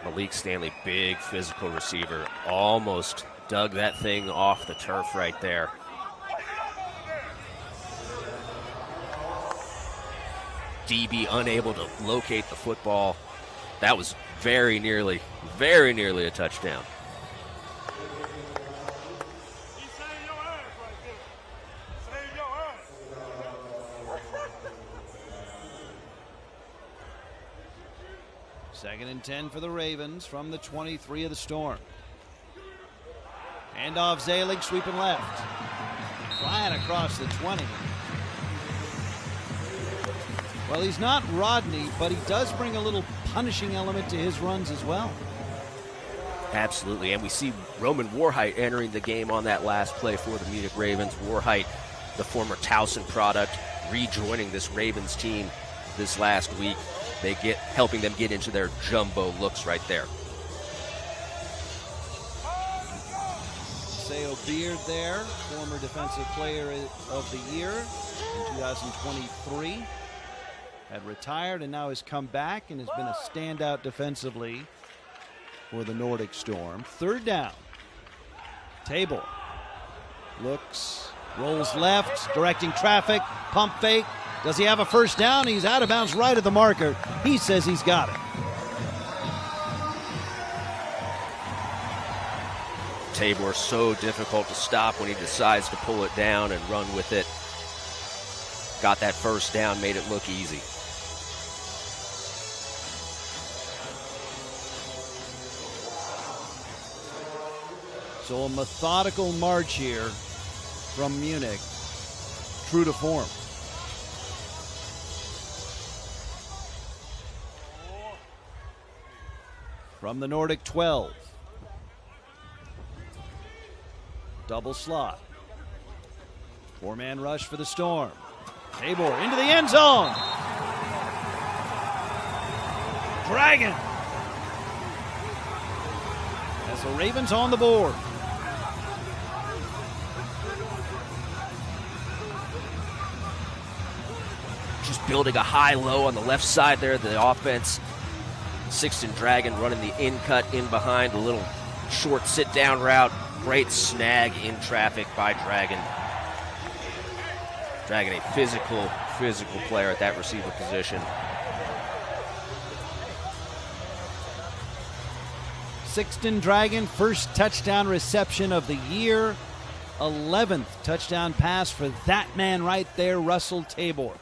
Malik Stanley, big physical receiver, almost dug that thing off the turf right there. DB unable to locate the football. That was very nearly a touchdown. Second and 10 for the Ravens from the 23 of the Storm. Handoff, Zelig sweeping left. Flying across the 20. Well, he's not Rodney, but he does bring a little punishing element to his runs as well. Absolutely, and we see Roman Warheit entering the game on that last play for the Munich Ravens. Warheit, the former Towson product, rejoining this Ravens team this last week. Helping them get into their jumbo looks right there. Seo Beard there, former Defensive Player of the Year in 2023. Had retired and now has come back and has been a standout defensively for the Nordic Storm. Third down. Tabor looks, rolls left, directing traffic, pump fake. Does he have a first down? He's out of bounds right at the marker. He says he's got it. Tabor so difficult to stop when he decides to pull it down and run with it. Got that first down, made it look easy. So a methodical march here from Munich, true to form. From the Nordic 12. Double slot. Four-man rush for the Storm. Tabor into the end zone. Dragon. As the Ravens on the board. Just building a high-low on the left side there, the offense. Sixth and Dragon running the in-cut in behind, a little short sit-down route. Great snag in traffic by Dragon. Dragon, a physical player at that receiver position. Sixth and Dragon, first touchdown reception of the year. 11th touchdown pass for that man right there, Russell Tabor,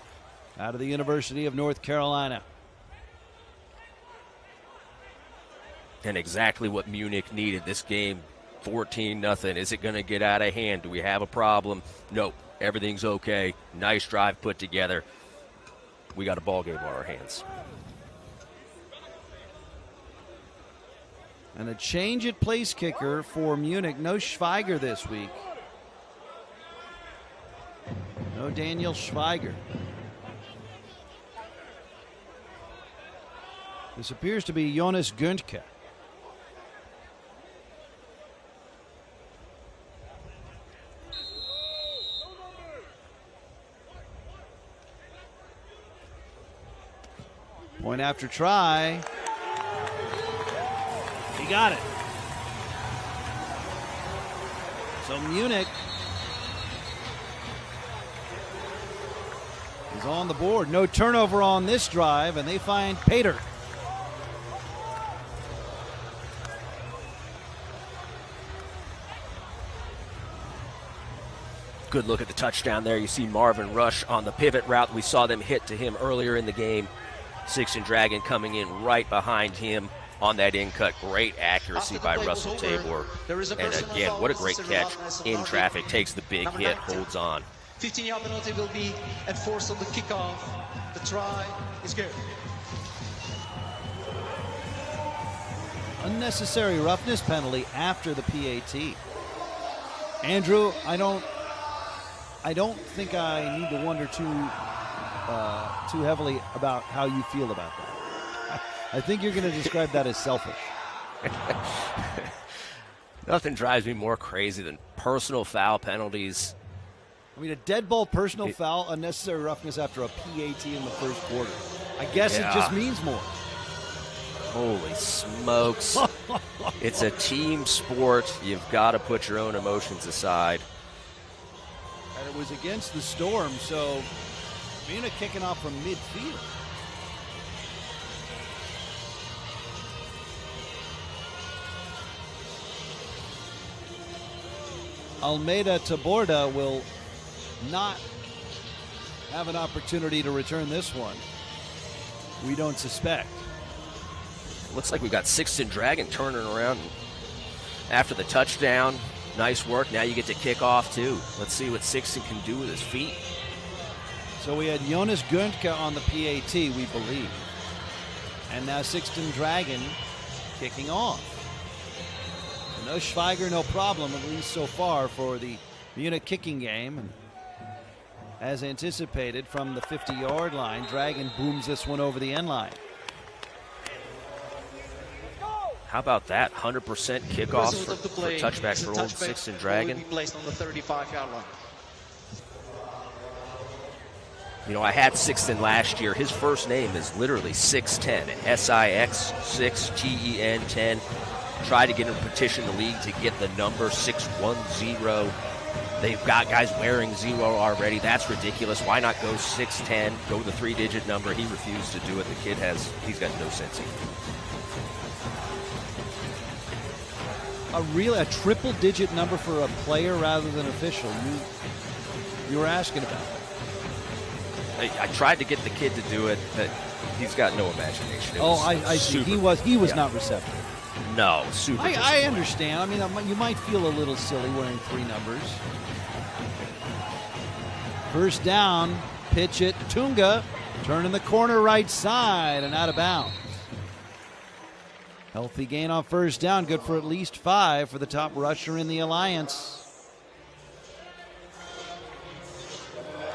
out of the University of North Carolina. And exactly what Munich needed this game. 14-0. Is it going to get out of hand? Do we have a problem? Nope. Everything's okay. Nice drive put together. We got a ball game on our hands. And a change at place kicker for Munich. No Schweiger this week. No Daniel Schweiger. This appears to be Jonas Güntke. Point after try. He got it. So Munich is on the board. No turnover on this drive, and they find Pater. Good look at the touchdown there. You see Marvin Rush on the pivot route. We saw them hit to him earlier in the game. Sixth and Dragon coming in right behind him on that in-cut. Great accuracy by Russell Tabor. And again, what a great catch in traffic. Takes the big hit, holds on. 15-yard penalty will be enforced on the kickoff. The try is good. Unnecessary roughness penalty after the PAT. Andrew, I don't think I need to wonder too heavily about how you feel about that. I think you're going to describe that as selfish. Nothing drives me more crazy than personal foul penalties. I mean, a dead ball personal foul, unnecessary roughness after a PAT in the first quarter. I guess it just means more. Holy smokes. It's a team sport. You've got to put your own emotions aside. And it was against the Storm, so Munich kicking off from midfield. Almeida Taborda will not have an opportunity to return this one. We don't suspect. Looks like we got Sixth and Dragon turning around after the touchdown. Nice work. Now you get to kick off too. Let's see what Sixton can do with his feet. So we had Jonas Güntke on the PAT, we believe. And now Sixth and Dragon kicking off. No Schweiger, no problem, at least so far for the Munich kicking game. And as anticipated from the 50-yard line, Dragon booms this one over the end line. How about that? 100% kickoff for touchback for old Sixth and Dragon. Will be placed on the 35-yard line. You know, I had Sixton last year. His first name is literally 6'10", S-I-X, 6, G-E-N, 10. try to get him to petition the league to get the number 610. They've got guys wearing 0 already. That's ridiculous. Why not go 610, go with the 3-digit number? He refused to do it. The kid he's got no sense of humor. A triple-digit number for a player rather than official. You were asking about it. I tried to get the kid to do it, but he's got no imagination. I see. He was not receptive. No, super. I understand. I mean, you might feel a little silly wearing 3 numbers. First down, pitch it. Tunga turning the corner right side and out of bounds. Healthy gain on first down, good for at least 5 for the top rusher in the alliance.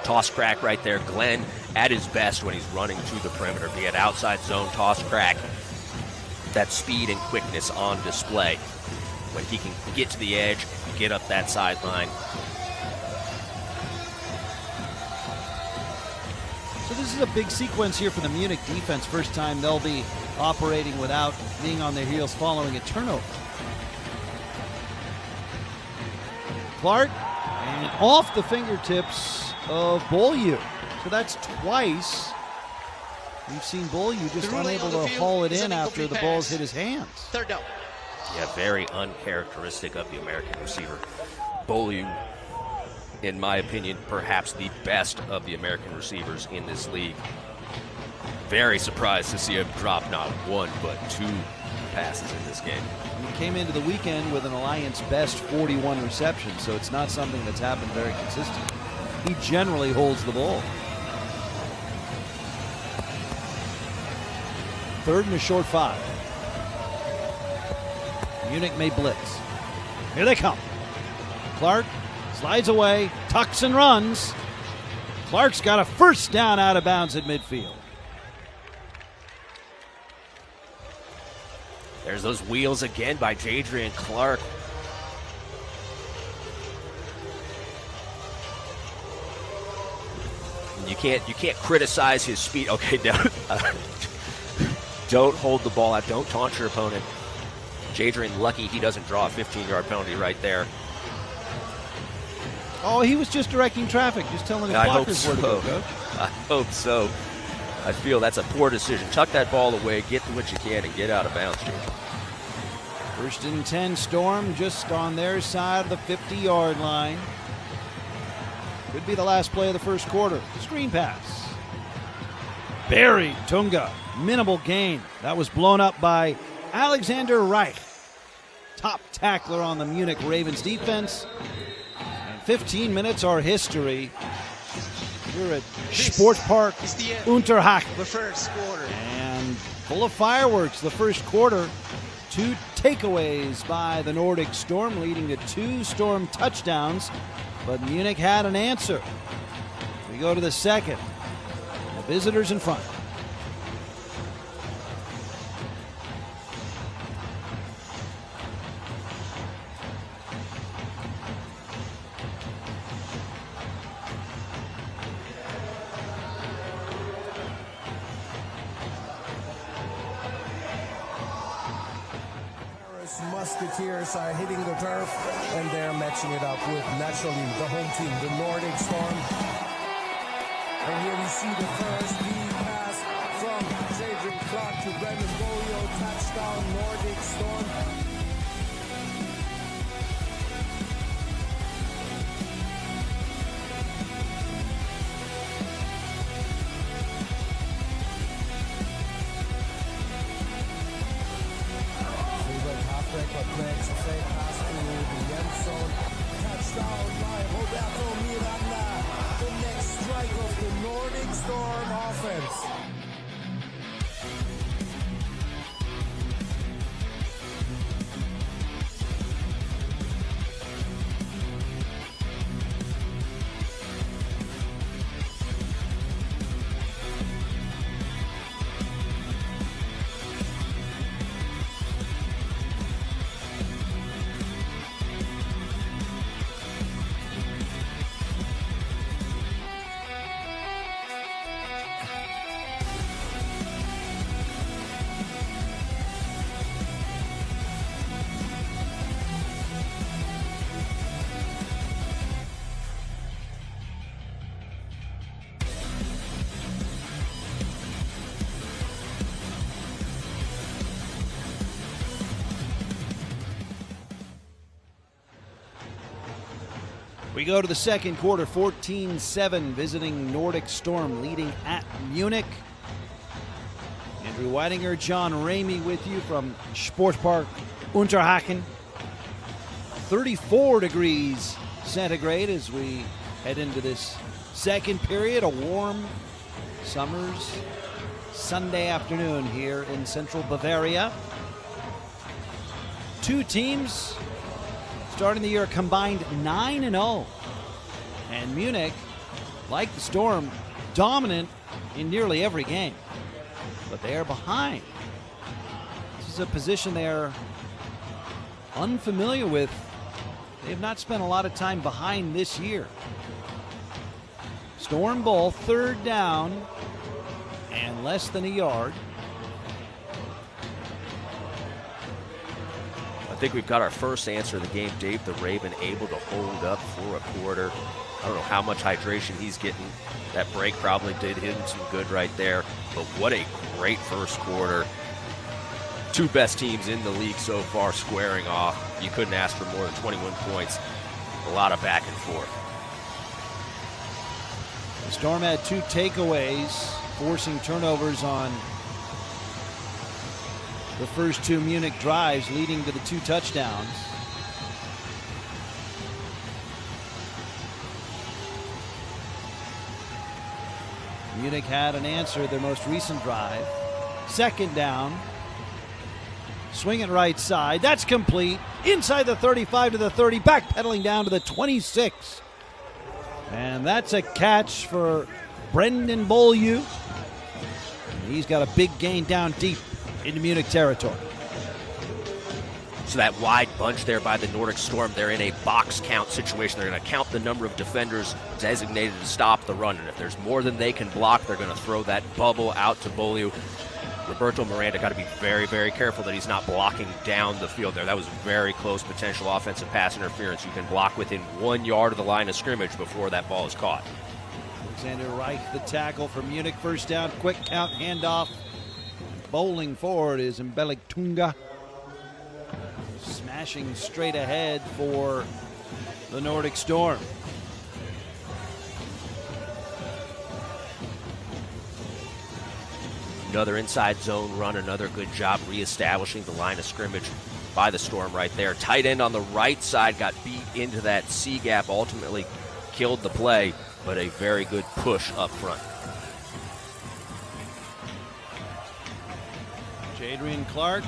Toss crack right there. Glenn at his best when he's running to the perimeter, be it outside zone, toss crack. That speed and quickness on display when he can get to the edge, get up that sideline. So this is a big sequence here for the Munich defense. First time they'll be operating without being on their heels following a turnover. Clark, and off the fingertips of Beaulieu. So that's twice we've seen Beaulieu just unable to haul it in after the ball's hit his hands. Third down. Yeah, very uncharacteristic of the American receiver. Beaulieu, in my opinion, perhaps the best of the American receivers in this league. Very surprised to see him drop not 1 but 2 passes in this game. He came into the weekend with an Alliance best 41 receptions, so it's not something that's happened very consistently. He generally holds the ball. 3rd and a short 5. Munich may blitz. Here they come. Clark slides away, tucks and runs. Clark's got a first down out of bounds at midfield. There's those wheels again by Jadrian Clark. You can't criticize his speed. Okay, don't hold the ball out. Don't taunt your opponent. Jadrian lucky he doesn't draw a 15-yard penalty right there. Oh, he was just directing traffic, just telling his blockers where to go, Coach. I hope so. I feel that's a poor decision. Tuck that ball away, get what you can, and get out of bounds, Jadrian. 1st and 10, Storm just on their side of the 50-yard line. Could be the last play of the first quarter. Screen pass. Buried. Tunga. Minimal gain. That was blown up by Alexander Reich. Top tackler on the Munich Ravens defense. And 15 minutes are history. We're at Sports Park Unterhaching. The first quarter. And full of fireworks the first quarter. 2 takeaways by the Nordic Storm, leading to 2 Storm touchdowns. But Munich had an answer. We go to the second. The visitors in front. Musketeers are hitting the turf, and they're matching it up with, naturally, the home team, the Nordic Storm. And here we see the first lead pass from Jadrian Clark to Brendan Beaulieu. Touchdown, Nordic Storm. Makes a fake pass to the end zone. Touchdown by Roberto Miranda. The next strike of the Nordic Storm offense. We go to the second quarter, 14-7, visiting Nordic Storm, leading at Munich. Andrew Weidinger, John Ramey with you from Sportpark Unterhaching. 34 degrees centigrade as we head into this second period. A warm summer's Sunday afternoon here in central Bavaria. Two teams starting the year combined 9-0. And Munich, like the Storm, dominant in nearly every game. But they are behind. This is a position they are unfamiliar with. They have not spent a lot of time behind this year. Storm ball, third down and less than a yard. I think we've got our first answer of the game. Dave the Raven able to hold up for a quarter. I don't know how much hydration he's getting. That break probably did him some good right there. But what a great first quarter. Two best teams in the league so far squaring off. You couldn't ask for more than 21 points. A lot of back and forth. The Storm had two takeaways, forcing turnovers on the first two Munich drives, leading to the two touchdowns. Munich had an answer their most recent drive. Second down. Swing it right side. That's complete. Inside the 35 to the 30. Backpedaling down to the 26. And that's a catch for Brendan Beaulieu. He's got a big gain down deep into Munich territory. So that wide bunch there by the Nordic Storm, they're in a box count situation. They're going to count the number of defenders designated to stop the run. And if there's more than they can block, they're going to throw that bubble out to Beaulieu. Roberto Miranda got to be very, very careful that he's not blocking down the field there. That was very close potential offensive pass interference. You can block within 1 yard of the line of scrimmage before that ball is caught. Alexander Reich, the tackle for Munich. First down, quick count, handoff. Bowling forward is Mbelik Tunga. Smashing straight ahead for the Nordic Storm. Another inside zone run, another good job reestablishing the line of scrimmage by the Storm right there. Tight end on the right side got beat into that C gap, ultimately killed the play, but a very good push up front. Jadrian Clark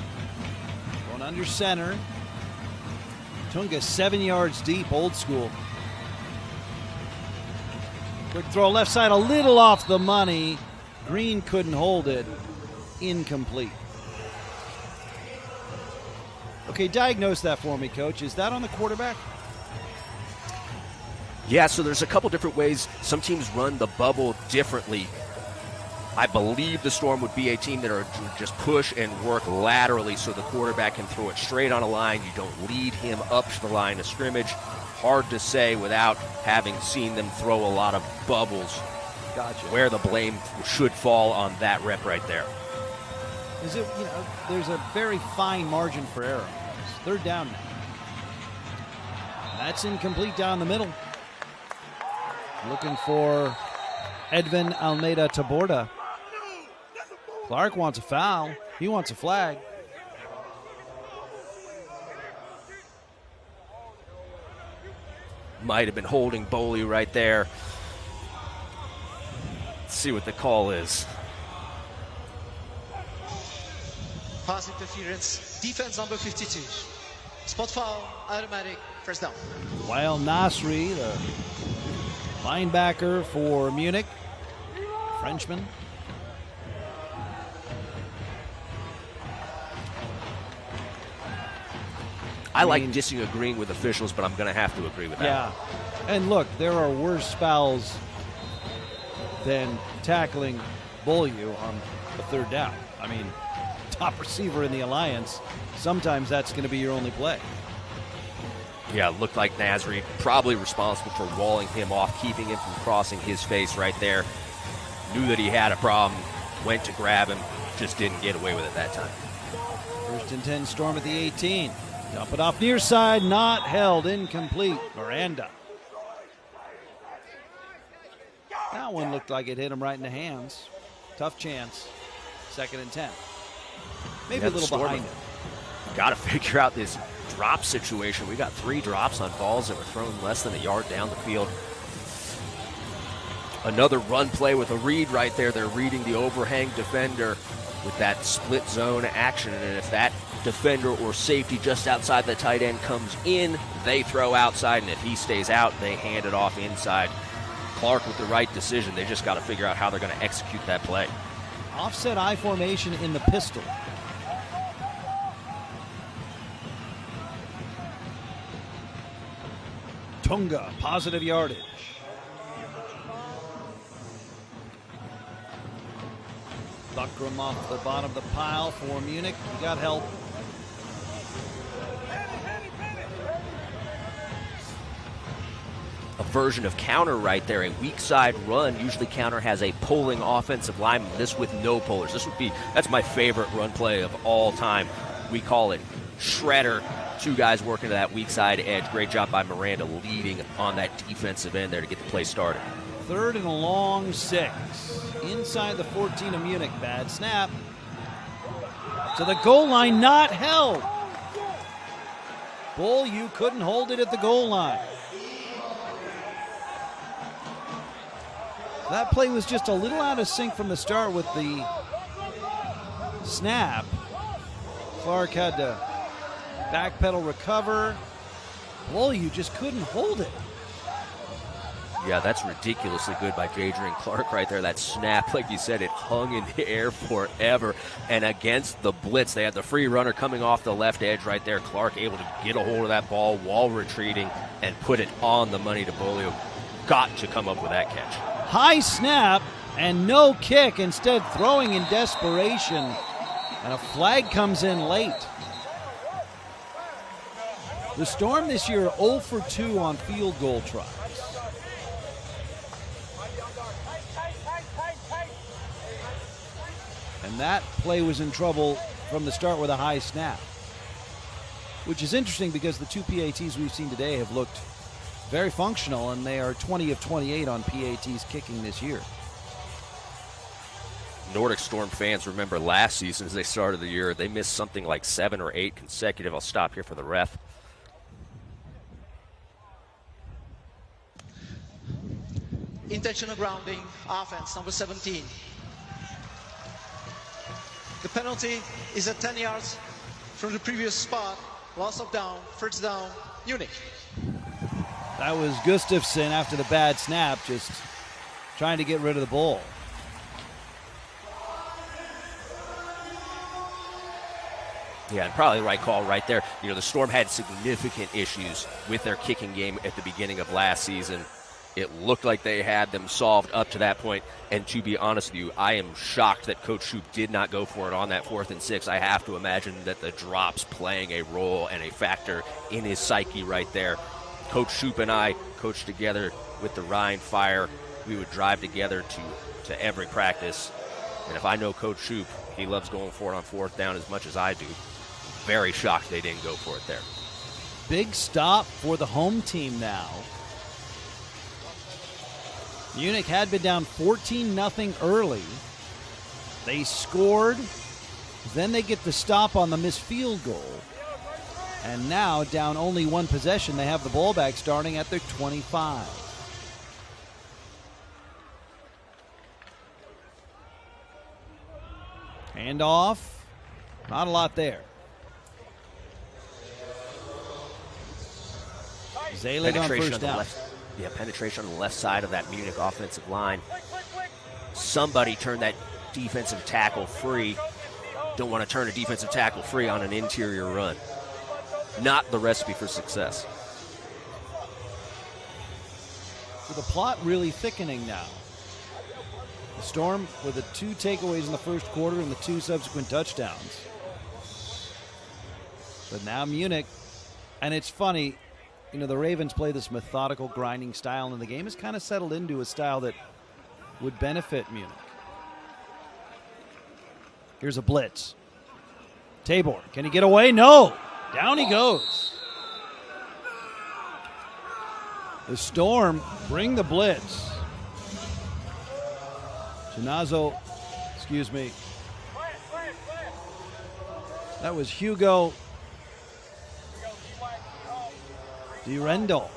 going under center. Tunga 7 yards deep, old school. Quick throw left side, a little off the money. Green couldn't hold it. Incomplete. Okay, diagnose that for me, Coach. Is that on the quarterback? Yeah, so there's a couple different ways some teams run the bubble differently. I believe the Storm would be a team that are just push and work laterally so the quarterback can throw it straight on a line. You don't lead him up to the line of scrimmage. Hard to say without having seen them throw a lot of bubbles. Gotcha. Where the blame should fall on that rep right there. Is it, there's a very fine margin for error. Third down now. That's incomplete down the middle. Looking for Edvin Almeida Taborda. Clark wants a foul. He wants a flag. Might have been holding Beaulieu right there. Let's see what the call is. Pass interference, defense number 52. Spot foul, automatic, first down. Wael Nasri, the linebacker for Munich, Frenchman. I like disagreeing with officials, but I'm going to have to agree with that. Yeah, and look, there are worse fouls than tackling Beaulieu on the third down. I mean, top receiver in the alliance, sometimes that's going to be your only play. Yeah, it looked like Nasri probably responsible for walling him off, keeping him from crossing his face right there. Knew that he had a problem, went to grab him, just didn't get away with it that time. First and 10, Storm at the 18. Dump it off near side, not held, incomplete. Miranda. That one looked like it hit him right in the hands. Tough chance. 2nd and 10. Maybe a little behind it. Got to figure out this drop situation. We got 3 drops on balls that were thrown less than a yard down the field. Another run play with a read right there. They're reading the overhang defender with that split zone action. And if that defender or safety just outside the tight end comes in, they throw outside. And if he stays out, they hand it off inside. Clark with the right decision. They just got to figure out how they're going to execute that play. Offset I formation in the pistol. Tunga, positive yardage. Buckram off the bottom of the pile for Munich. He got help. A version of counter right there, a weak side run. Usually counter has a pulling offensive lineman. This with no pullers. That's my favorite run play of all time. We call it shredder. 2 guys working to that weak side edge. Great job by Miranda leading on that defensive end there to get the play started. 3rd and a long 6. Inside the 14 of Munich. Bad snap. To the goal line, not held. Bull, you couldn't hold it at the goal line. That play was just a little out of sync from the start with the snap. Clark had to backpedal, recover. Bull, you just couldn't hold it. Yeah, that's ridiculously good by Jadrian Clark right there. That snap, like you said, it hung in the air forever. And against the blitz, they had the free runner coming off the left edge right there. Clark able to get a hold of that ball while retreating and put it on the money to Bolio. Got to come up with that catch. High snap and no kick, instead throwing in desperation. And a flag comes in late. The Storm this year 0 for 2 on field goal tries. And that play was in trouble from the start with a high snap. Which is interesting because the 2 PATs we've seen today have looked very functional, and they are 20 of 28 on PATs kicking this year. Nordic Storm fans remember last season as they started the year, they missed something like 7 or 8 consecutive. I'll stop here for the ref. Intentional grounding, offense, number 17. The penalty is at 10 yards from the previous spot. Loss of down, 1st down, Munich. That was Gustafsson after the bad snap, just trying to get rid of the ball. Yeah, and probably the right call right there. You know, the Storm had significant issues with their kicking game at the beginning of last season. It looked like they had them solved up to that point. And to be honest with you, I am shocked that Coach Shoup did not go for it on that 4th and 6. I have to imagine that the drops playing a role and a factor in his psyche right there. Coach Shoup and I coached together with the Rhine Fire. We would drive together to every practice. And if I know Coach Shoup, he loves going for it on 4th down as much as I do. Very shocked they didn't go for it there. Big stop for the home team now. Munich had been down 14-0 early. They scored. Then they get the stop on the missed field goal. And now, down only 1 possession, they have the ball back starting at their 25. Handoff. Not a lot there. Zelig on first down. Penetration on the left side of that Munich offensive line. Somebody turn that defensive tackle free. Don't want to turn a defensive tackle free on an interior run. Not the recipe for success. So the plot really thickening now. The Storm with the 2 takeaways in the first quarter and the 2 subsequent touchdowns. But now Munich, and it's funny, you know, the Ravens play this methodical grinding style, and the game has kind of settled into a style that would benefit Munich. Here's a blitz. Tabor, can he get away? No! Down he goes. The Storm bring the blitz. Tunazo, excuse me. That was Hugo DiRendo.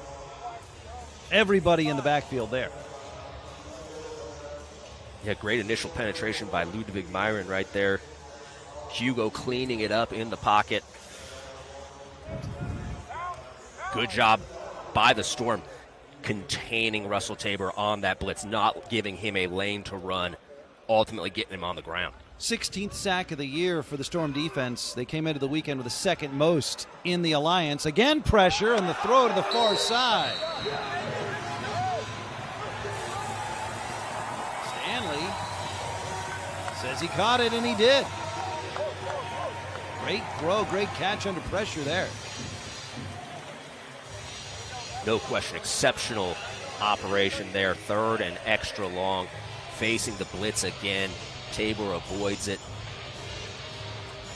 Everybody in the backfield there. Yeah, great initial penetration by Ludwig Myron right there. Hugo cleaning it up in the pocket. Good job by the Storm containing Russell Tabor on that blitz, not giving him a lane to run, ultimately getting him on the ground. 16th sack of the year for the Storm defense. They came into the weekend with the second most in the Alliance. Again, pressure and the throw to the far side. Stanley says he caught it, and he did. Great throw, great catch under pressure there. No question, exceptional operation there. Third and extra long, facing the blitz again. Tabor avoids it.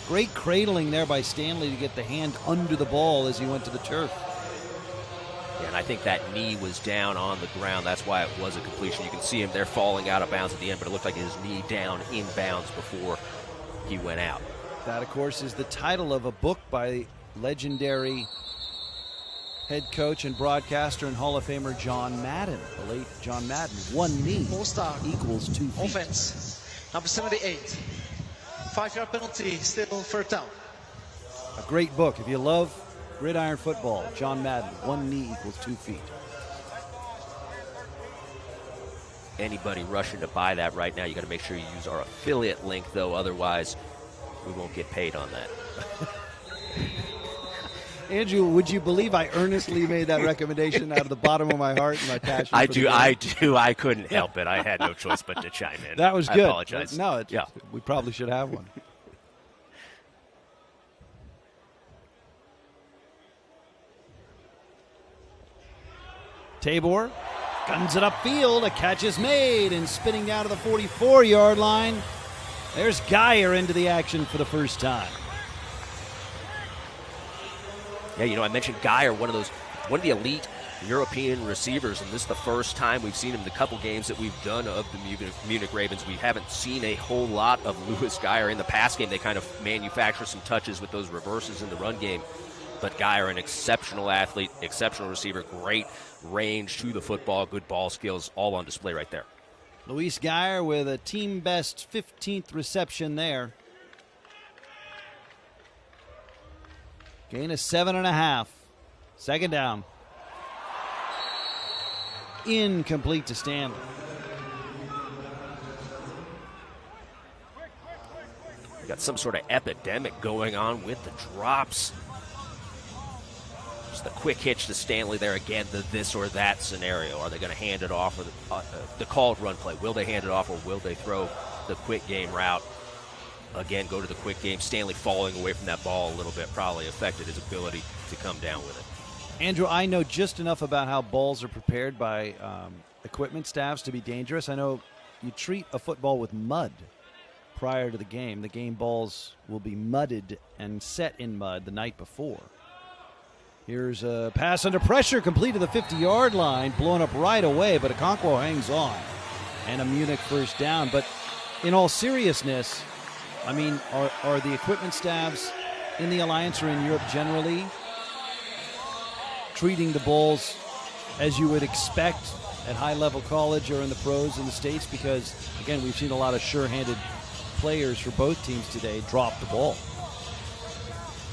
Great cradling there by Stanley to get the hand under the ball as he went to the turf. Yeah, and I think that knee was down on the ground. That's why it was a completion. You can see him there falling out of bounds at the end, but it looked like his knee down in bounds before he went out. That, of course, is the title of a book by legendary head coach and broadcaster and Hall of Famer John Madden, the late John Madden. One knee equals 2 feet. Offense. Number 78. 5-yard penalty, still third down. A great book. If you love gridiron football, John Madden, one knee equals 2 feet. Anybody rushing to buy that right now, you got to make sure you use our affiliate link, though. Otherwise, we won't get paid on that. Andrew, would you believe I earnestly made that recommendation out of the bottom of my heart and my passion? I do. I couldn't help it. I had no choice but to chime in. That was good. I apologize. No, we probably should have one. Tabor guns it upfield. A catch is made, and spinning down to the 44-yard line. There's Geyer into the action for the first time. Yeah, I mentioned Geyer, one of the elite European receivers, and this is the first time we've seen him in the couple games that we've done of the Munich Ravens. We haven't seen a whole lot of Louis Geyer in the pass game. They kind of manufacture some touches with those reverses in the run game. But Geyer, an exceptional athlete, exceptional receiver, great range to the football, good ball skills, all on display right there. Luis Geyer with a team best 15th reception there. Gain of 7.5. Second down. Incomplete to Stanley. We got some sort of epidemic going on with the drops. Just a quick hitch to Stanley there again, the this or that scenario. Are they going to hand it off, or the called run play? Will they hand it off, or will they throw the quick game route? Again, go to the quick game. Stanley falling away from that ball a little bit probably affected his ability to come down with it. Andrew, I know just enough about how balls are prepared by equipment staffs to be dangerous. I know you treat a football with mud prior to the game. The game balls will be mudded and set in mud the night before. Here's a pass under pressure, complete to the 50-yard line, blown up right away, but Okonkwo hangs on. And a Munich first down. But in all seriousness, I mean, are the equipment staffs in the Alliance or in Europe generally treating the balls as you would expect at high-level college or in the pros in the States? Because, again, we've seen a lot of sure-handed players for both teams today drop the ball.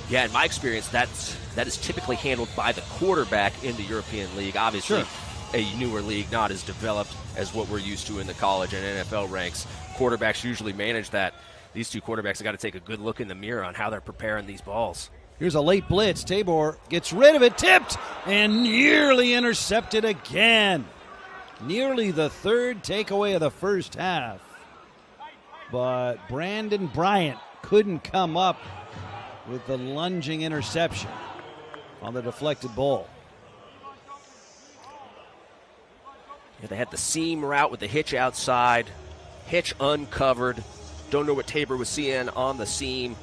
Yeah, in my experience, that is typically handled by the quarterback in the European League. Obviously, Sure. A newer league, not as developed as what we're used to in the college and NFL ranks. Quarterbacks usually manage that. These two quarterbacks have got to take a good look in the mirror on how they're preparing these balls. Here's a late blitz. Tabor gets rid of it, tipped, and nearly intercepted again. Nearly the third takeaway of the first half. But Brandon Bryant couldn't come up with the lunging interception on the deflected ball. Yeah, they had the seam route with the hitch outside. Hitch uncovered. Don't know what Tabor was seeing on the seam.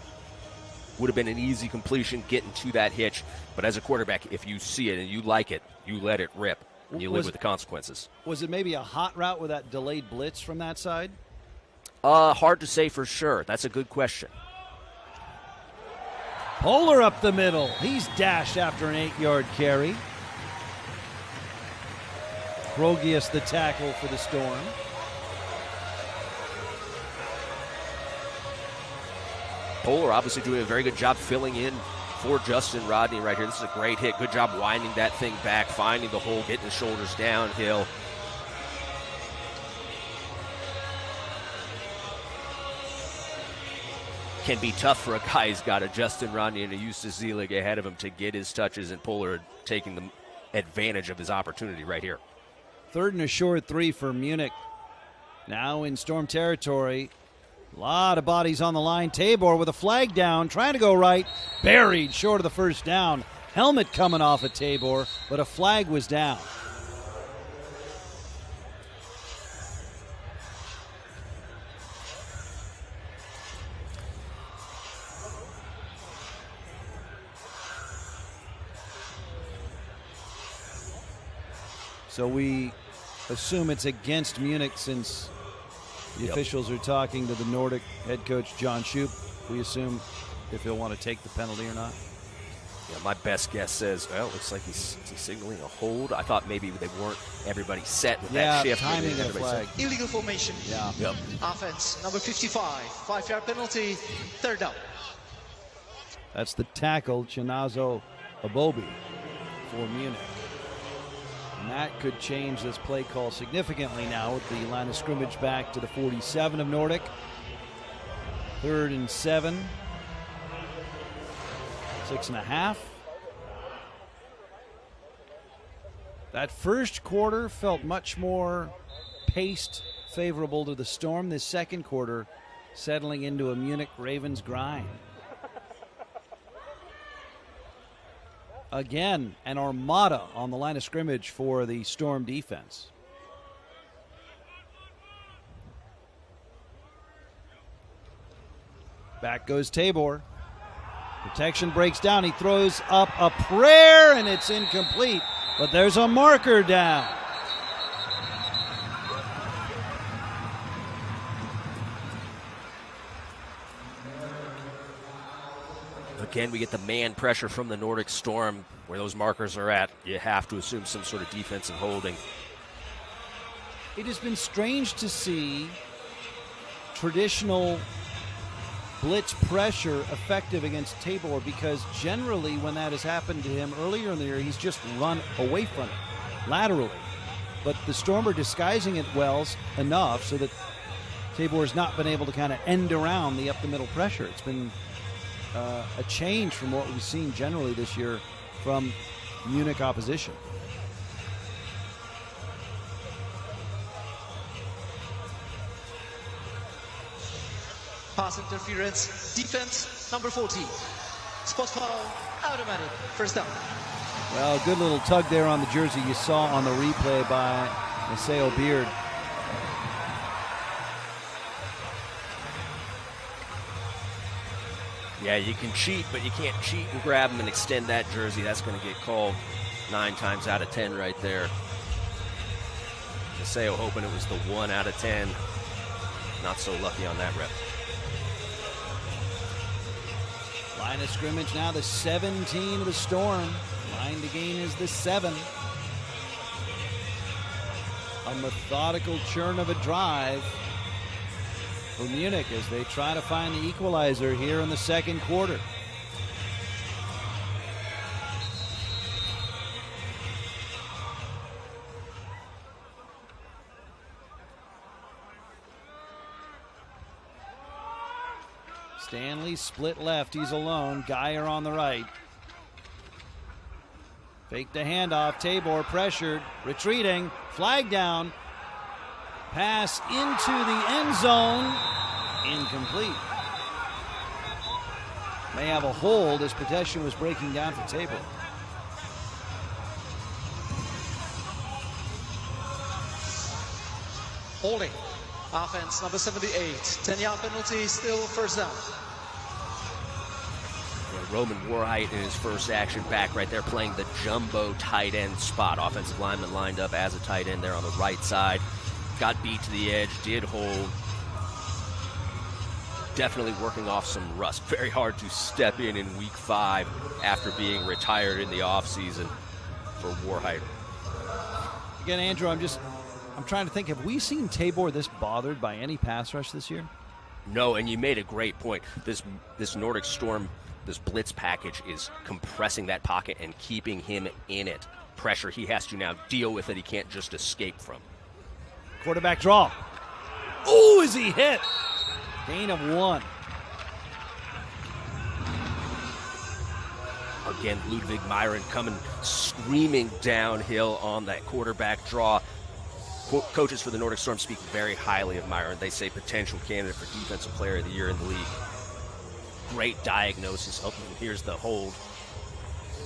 Would have been an easy completion getting to that hitch. But as a quarterback, if you see it and you like it, you let it rip. And you live with the consequences. Was it maybe a hot route with that delayed blitz from that side? Hard to say for sure. That's a good question. Polar up the middle. He's dashed after an 8-yard carry. Grogius the tackle for the Storm. Polar obviously doing a very good job filling in for Justin Rodney right here. This is a great hit. Good job winding that thing back, finding the hole, getting the shoulders downhill. Can be tough for a guy who's got a Justin Rodney and a Eustace Zelig ahead of him to get his touches, and Polar taking the advantage of his opportunity right here. 3rd and a short 3 for Munich. Now in Storm territory. A lot of bodies on the line. Tabor with a flag down, trying to go right. Buried short of the first down. Helmet coming off of Tabor, but a flag was down. So we assume it's against Munich since the officials are talking to the Nordic head coach, John Shoup. We assume if he'll want to take the penalty or not. Yeah, my best guess says, well, it looks like he's signaling a hold. I thought maybe they weren't everybody set with that shift. Timing of the flag. Illegal formation. Yeah. Yep. Offense, number 55. 5-yard penalty, 3rd down. That's the tackle, Chinazo Abobi for Munich. And that could change this play call significantly now with the line of scrimmage back to the 47 of Nordic. 3rd and 7. 6.5. That first quarter felt much more paced, favorable to the Storm. This second quarter settling into a Munich Ravens grind. Again, an armada on the line of scrimmage for the Storm defense. Back goes Tabor. Protection breaks down. He throws up a prayer, and it's incomplete. But there's a marker down. Again, we get the man pressure from the Nordic Storm. Where those markers are at, you have to assume some sort of defensive holding. It has been strange to see traditional blitz pressure effective against Tabor, because generally when that has happened to him earlier in the year, he's just run away from it laterally. But the Storm are disguising it well enough so that Tabor has not been able to kind of end around the up-the-middle pressure. It's been a change from what we've seen generally this year from Munich opposition. Pass interference, defense, number 14. Spot foul, automatic, 1st down. Well, good little tug there on the jersey you saw on the replay by Maceo Beard. Yeah, you can cheat, but you can't cheat and grab him and extend that jersey. That's going to get called 9 times out of 10 right there. Maceo hoping it was the 1 out of 10. Not so lucky on that rep. Line of scrimmage now, the 17 of the Storm. Line to gain is the 7. A methodical churn of a drive for Munich as they try to find the equalizer here in the second quarter. Stanley split left, he's alone. Geyer on the right. Fake the handoff, Tabor pressured, retreating, flag down. Pass into the end zone, incomplete. May have a hold as possession was breaking down for Tabor. Holding. Offense, number 78. 10-yard penalty, still 1st down. Yeah, Roman Warheit in his first action back right there, playing the jumbo tight end spot. Offensive lineman lined up as a tight end there on the right side. Got beat to the edge, did hold. definitely working off some rust. Very hard to step in week 5 after being retired in the offseason for Warheit. Again, Andrew, I'm trying to think, have we seen Tabor this bothered by any pass rush this year? No, and you made a great point. This Nordic Storm, this blitz package is compressing that pocket and keeping him in it. Pressure he has to now deal with that he can't just escape from. Quarterback draw. Ooh, is he hit? Gain of 1. Again, Ludwig Myron coming screaming downhill on that quarterback draw. Coaches for the Nordic Storm speak very highly of Myron. They say potential candidate for Defensive Player of the Year in the league. Great diagnosis. Oh, and here's the hold.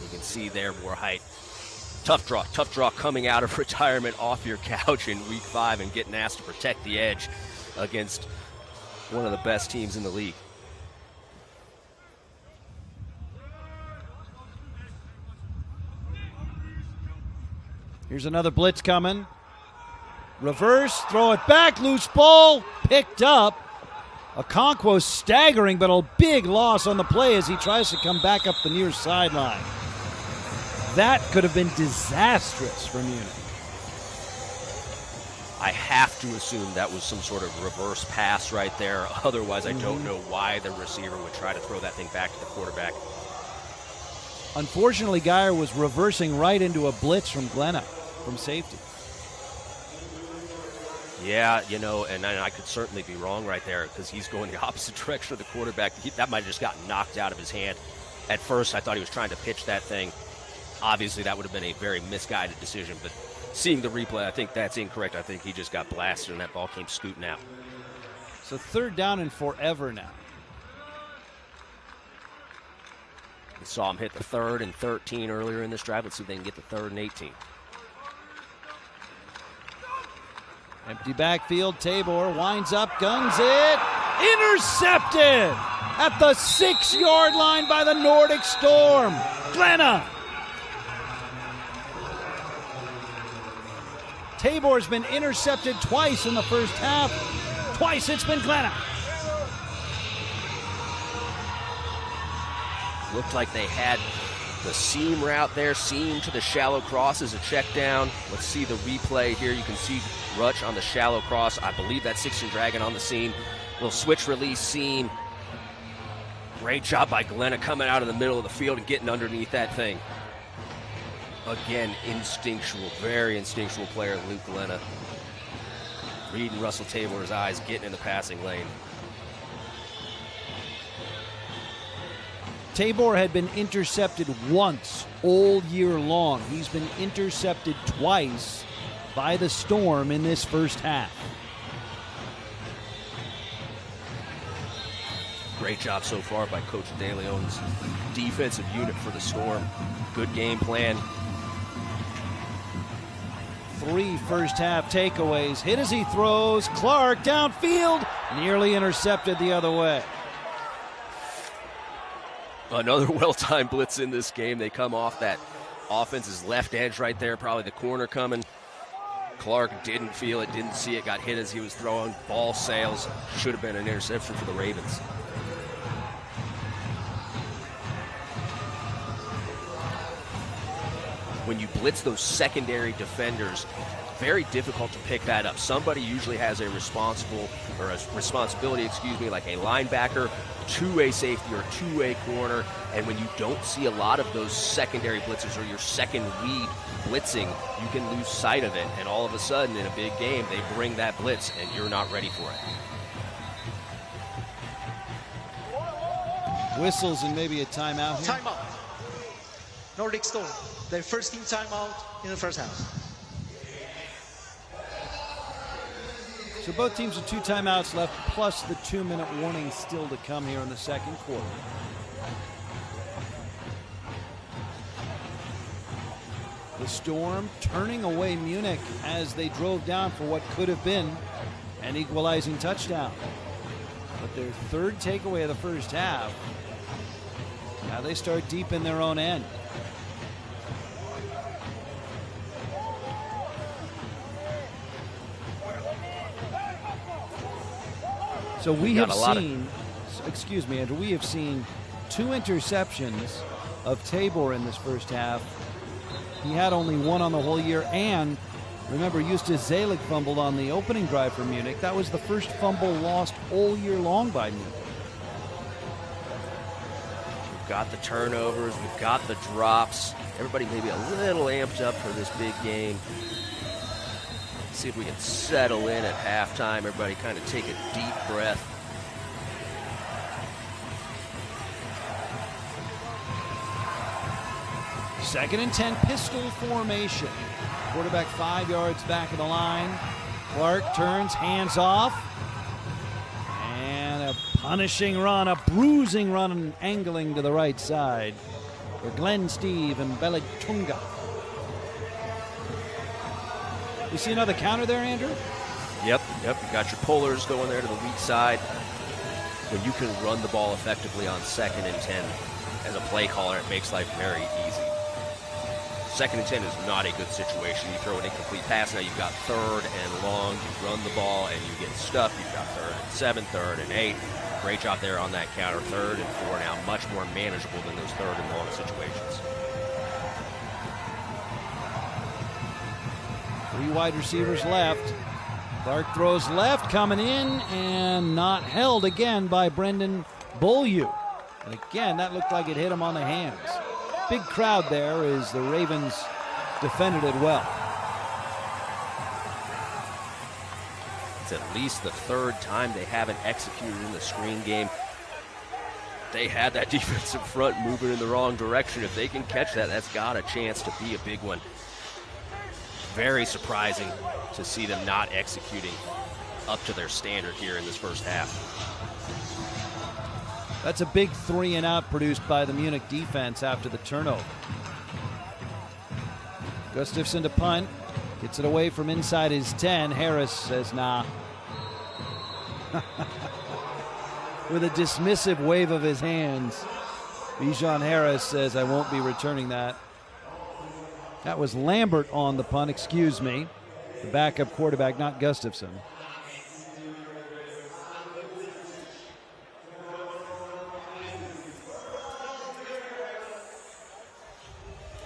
You can see there, Warheit. Tough draw coming out of retirement off your couch in week 5 and getting asked to protect the edge against one of the best teams in the league. Here's another blitz coming. Reverse, throw it back, loose ball, picked up. Okonkwo staggering, but a big loss on the play as he tries to come back up the near sideline. That could have been disastrous for Munich. I have to assume that was some sort of reverse pass right there. Otherwise, I don't know why the receiver would try to throw that thing back to the quarterback. Unfortunately, Geyer was reversing right into a blitz from Glenna from safety. Yeah, you know, and I could certainly be wrong right there because he's going the opposite direction of the quarterback. That might have just gotten knocked out of his hand. At first, I thought he was trying to pitch that thing. Obviously, that would have been a very misguided decision, but seeing the replay, I think that's incorrect. I think he just got blasted and that ball came scooting out. So 3rd down and forever now. We saw him hit the 3rd and 13 earlier in this drive. Let's see if they can get the 3rd and 18. Empty backfield, Tabor winds up, guns it, intercepted at the 6-yard line by the Nordic Storm. Glenna. Tabor's been intercepted twice in the first half. Twice it's been Glenna. Looked like they had the seam route there, seam to the shallow cross as a check down. Let's see the replay here. You can see Rutsch on the shallow cross. I believe that's 16 Dragon on the seam. Little switch release seam. Great job by Glenna coming out of the middle of the field and getting underneath that thing. Again, instinctual, very instinctual player, Luke Glenna. Reading Russell Tabor's eyes, getting in the passing lane. Tabor had been intercepted once all year long. He's been intercepted twice by the Storm in this first half. Great job so far by Coach DeLeon's defensive unit for the Storm. Good game plan. 3 first-half takeaways. Hit as he throws. Clark downfield. Nearly intercepted the other way. Another well-timed blitz in this game. They come off that offense's left edge right there. Probably the corner coming. Clark didn't feel it, didn't see it. Got hit as he was throwing. Ball sails. Should have been an interception for the Ravens. When you blitz those secondary defenders, very difficult to pick that up. Somebody usually has a responsibility, like a linebacker, two-way safety, or two-way corner. And when you don't see a lot of those secondary blitzes or your second read blitzing, you can lose sight of it. And all of a sudden, in a big game, they bring that blitz, and you're not ready for it. Whistles and maybe a timeout here. Timeout. Nordic Storm, their first team timeout in the first half. So both teams with 2 timeouts left, plus the 2-minute warning still to come here in the second quarter. The Storm turning away Munich as they drove down for what could have been an equalizing touchdown. But their 3rd takeaway of the first half, now they start deep in their own end. So we have seen excuse me, Andrew, we have seen 2 interceptions of Tabor in this first half. He had only 1 on the whole year, and remember, Justus Zelig fumbled on the opening drive for Munich. That was the first fumble lost all year long by Munich. We've got the turnovers, we've got the drops. Everybody maybe a little amped up for this big game. See if we can settle in at halftime. Everybody kind of take a deep breath. Second and 10, pistol formation. Quarterback 5 yards back of the line. Clark turns, hands off. And a punishing run, a bruising run, angling to the right side for Glenn Steve and Belitunga. You see another counter there, Andrew? Yep. You got your pullers going there to the weak side. When you can run the ball effectively on 2nd and 10, as a play caller, it makes life very easy. 2nd and 10 is not a good situation. You throw an incomplete pass, now you've got 3rd and long. You run the ball and you get stuffed. You've got 3rd and 7, 3rd and 8. Great job there on that counter. 3rd and 4 now, much more manageable than those 3rd and long situations. 3 wide receivers left. Clark throws left, coming in, and not held again by Brendan Beaulieu. And again, that looked like it hit him on the hands. Big crowd there as the Ravens defended it well. It's at least the 3rd time they haven't executed in the screen game. They had that defensive front moving in the wrong direction. If they can catch that, that's got a chance to be a big one. Very surprising to see them not executing up to their standard here in this first half. That's a big 3 and out produced by the Munich defense after the turnover. Gustafson to punt. Gets it away from inside his 10. Harris says nah. With a dismissive wave of his hands, Bijan Harris says, I won't be returning that. That was Lambert on the punt, excuse me. The backup quarterback, not Gustafson.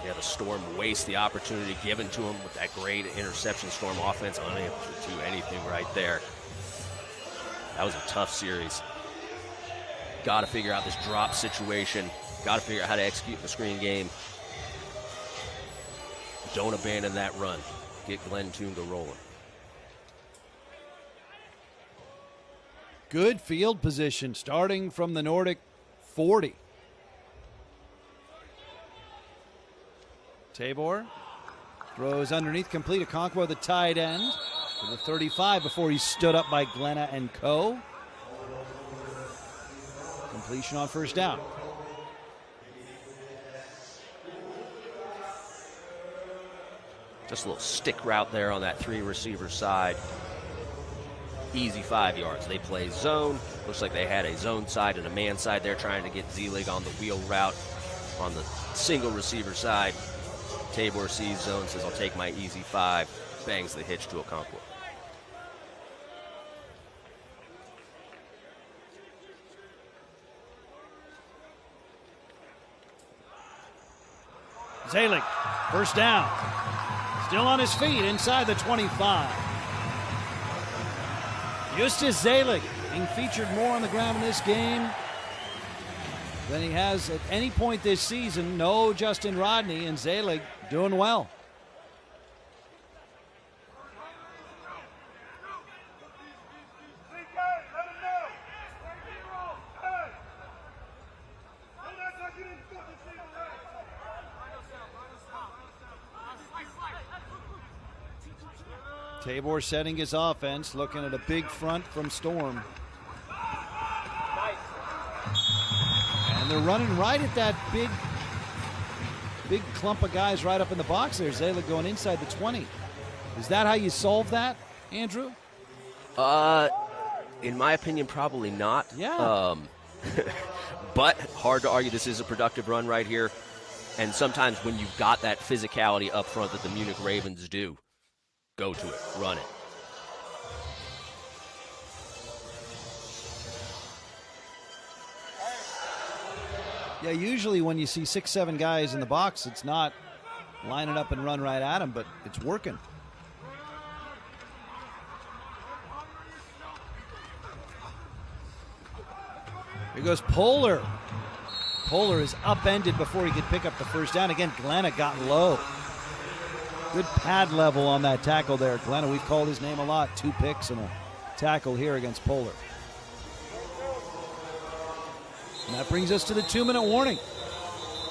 Yeah, the Storm waste the opportunity given to them with that great interception. Storm offense unable to do anything right there. That was a tough series. Got to figure out this drop situation. Got to figure out how to execute the screen game. Don't abandon that run. Get Glenn Tunga rolling. Good field position starting from the Nordic 40. Tabor throws underneath, complete. Okonkwo, the tight end, to the 35 before he stood up by Glenna and Co. Completion on first down. Just a little stick route there on that 3 receiver side. Easy 5 yards. They play zone. Looks like they had a zone side and a man side there trying to get Z-Lig on the wheel route. On the single receiver side, Tabor sees zone, says, I'll take my easy 5. Bangs the hitch to Okonkwo. Zelig, first down. Still on his feet inside the 25. Justus Zelig being featured more on the ground in this game than he has at any point this season. No Justin Rodney, and Zelig doing well. Tabor setting his offense, looking at a big front from Storm. And they're running right at that big clump of guys right up in the box there. Zayla going inside the 20. Is that how you solve that, Andrew? In my opinion, probably not. Yeah. But hard to argue this is a productive run right here. And sometimes when you've got that physicality up front that the Munich Ravens do, go to it, run it. Yeah, usually when you see 6-7 guys in the box, it's not line it up and run right at him, but it's working. Here goes Poehler. Poehler is upended before he could pick up the first down. Again, Glenna got low. Good pad level on that tackle there. Glenna, we've called his name a lot. 2 picks and a tackle here against Poehler. And that brings us to the 2-minute warning.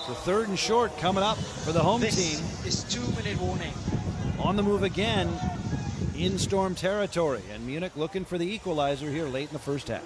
So 3rd and short coming up for the home team. This is 2-minute warning. On the move again in Storm territory. And Munich looking for the equalizer here late in the first half.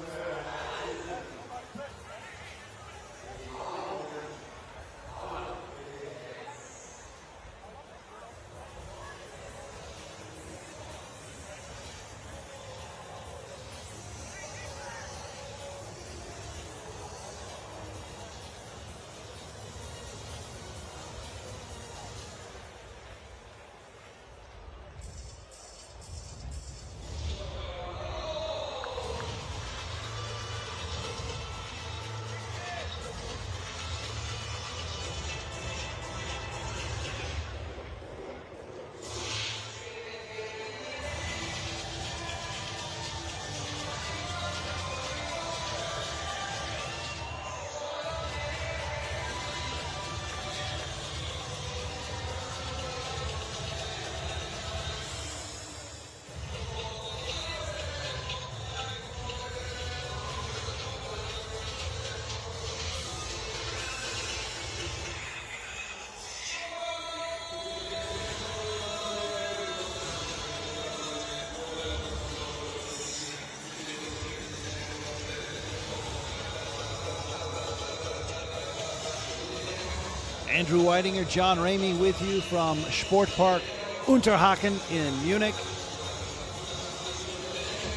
Andrew Whitinger, John Ramey with you from Sportpark Unterhaching in Munich.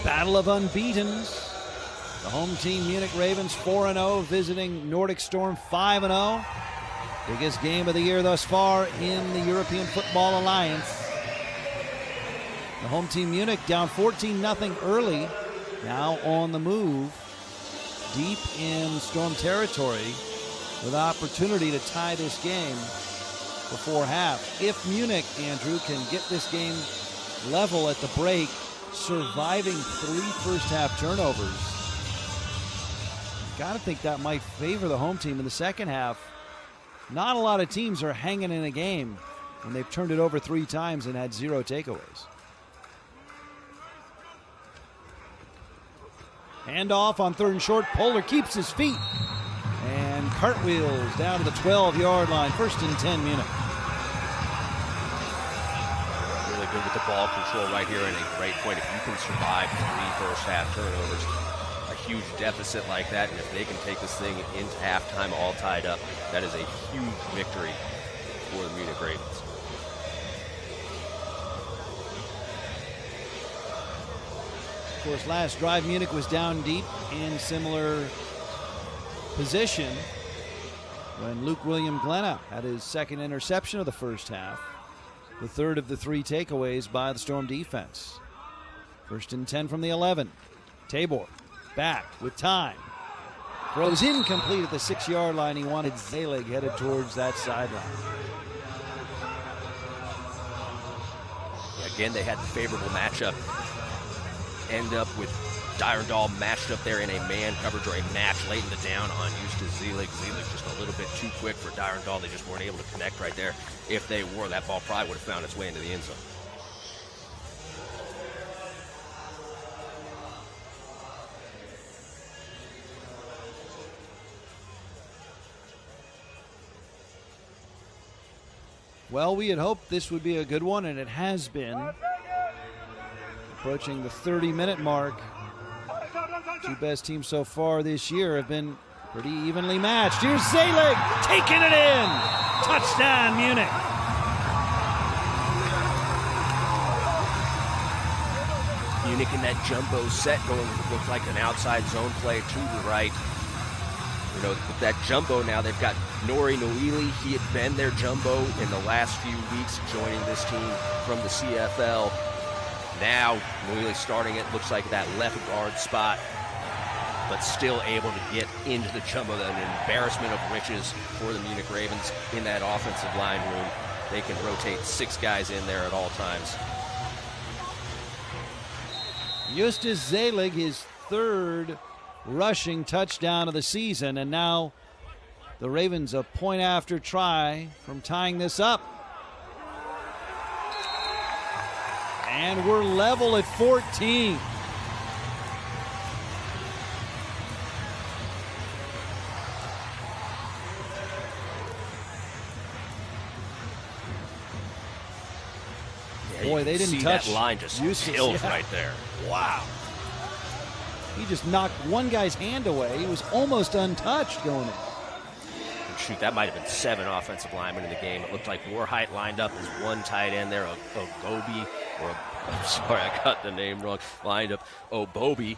Battle of unbeatens. The home team, Munich Ravens, 4-0, visiting Nordic Storm, 5-0. Biggest game of the year thus far in the European Football Alliance. The home team, Munich, down 14-0 early. Now on the move, deep in Storm territory, with opportunity to tie this game before half. If Munich, Andrew, can get this game level at the break, surviving 3 first-half turnovers, got to think that might favor the home team in the second half. Not a lot of teams are hanging in a game when they've turned it over 3 times and had 0 takeaways. Handoff on 3rd and short. Poehler keeps his feet and cartwheels down to the 12-yard line. 1st and 10, Munich. Really good with the ball control right here and a great point. If you can survive 3 first-half turnovers, a huge deficit like that, and if they can take this thing into halftime all tied up, that is a huge victory for the Munich Ravens. Of course, last drive, Munich was down deep in similar position when Luke William Glenna had his 2nd interception of the first half, the 3rd of the 3 takeaways by the Storm defense. 1st and 10 from the 11. Tabor back with time. Throws incomplete at the 6-yard line. He wanted Zelig headed towards that sideline. Again, they had the favorable matchup. End up with Dyrendal matched up there in a man coverage or a match late in the down on Justus Zelig. Zelig just a little bit too quick for Dyrendal. They just weren't able to connect right there. If they were, that ball probably would have found its way into the end zone. Well, we had hoped this would be a good one, and it has been. Approaching the 30-minute mark. 2 best teams so far this year have been pretty evenly matched. Here's Zelig taking it in. Touchdown, Munich. Munich in that jumbo set going, looks like an outside zone play to the right. You know, with that jumbo now, they've got Nori Noili. He had been their jumbo in the last few weeks, joining this team from the CFL. Now, Noili starting it, looks like that left guard spot. but still able to get into the jumbo, an embarrassment of riches for the Munich Ravens in that offensive line room. They can rotate 6 guys in there at all times. Justus Zelig, his 3rd rushing touchdown of the season, and now the Ravens a point after try from tying this up. And we're level at 14. Yeah, boy, they didn't see touch that line just Justus, killed yeah. right there. Wow. He just knocked one guy's hand away. He was almost untouched going in. And shoot, that might have been 7 offensive linemen in the game. It looked like Warheit lined up as one tight end there, Ogobi, or I'm sorry, I got the name wrong. Lined up Ogobi,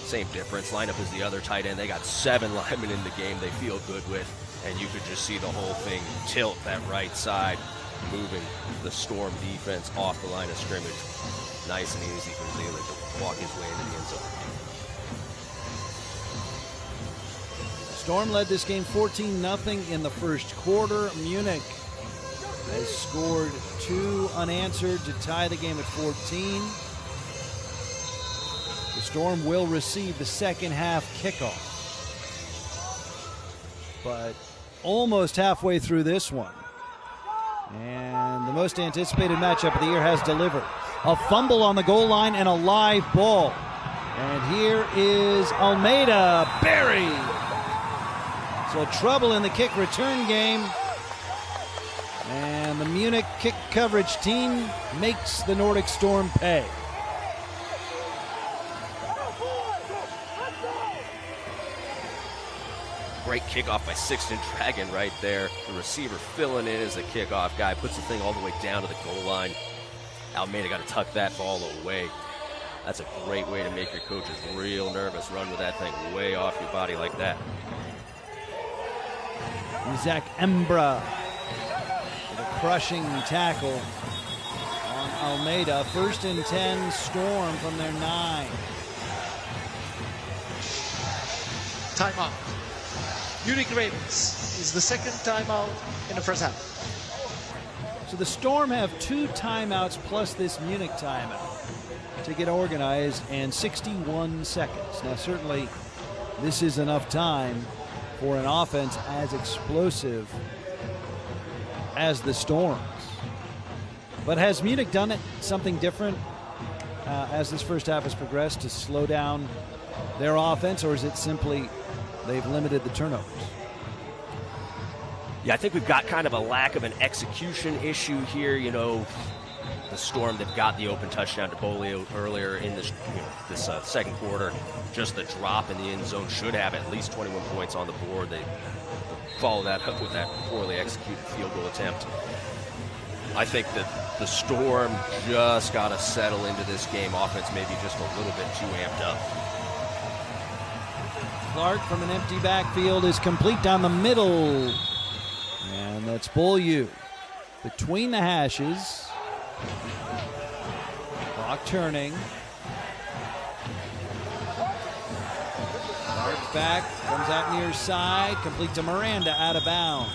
same difference. Lined up as the other tight end. They got 7 linemen in the game they feel good with, and you could just see the whole thing tilt that right side, moving the Storm defense off the line of scrimmage. Nice and easy for Zelig to walk his way into the end zone. Storm led this game 14-0 in the first quarter. Munich has scored 2 unanswered to tie the game at 14. The Storm will receive the second half kickoff. But almost halfway through this one. And the most anticipated matchup of the year has delivered. A fumble on the goal line and a live ball. And here is Almeida buried. So trouble in the kick return game. And the Munich kick coverage team makes the Nordic Storm pay. Great kickoff by Sixten Dragon right there. The receiver filling in as the kickoff guy, puts the thing all the way down to the goal line. Almeida got to tuck that ball away. That's a great way to make your coaches real nervous. Run with that thing way off your body like that. Zach Embra with a crushing tackle on Almeida. 1st and 10, Storm from their 9. Timeout. Munich Ravens is the 2nd timeout in the first half. So the Storm have 2 timeouts plus this Munich timeout to get organized, and 61 seconds. Now certainly this is enough time for an offense as explosive as the Storm's. But has Munich done something different as this first half has progressed to slow down their offense, or is it simply they've limited the turnovers? Yeah, I think we've got kind of a lack of an execution issue here. You know, the Storm, they've got the open touchdown to Bolio earlier in this second quarter. Just the drop in the end zone should have at least 21 points on the board. They follow that up with that poorly executed field goal attempt. I think that the Storm just got to settle into this game. Offense maybe just a little bit too amped up. Clark from an empty backfield is complete down the middle. And that's Bolio between the hashes. Clock turning. Clark back, comes out near side, complete to Miranda, out of bounds.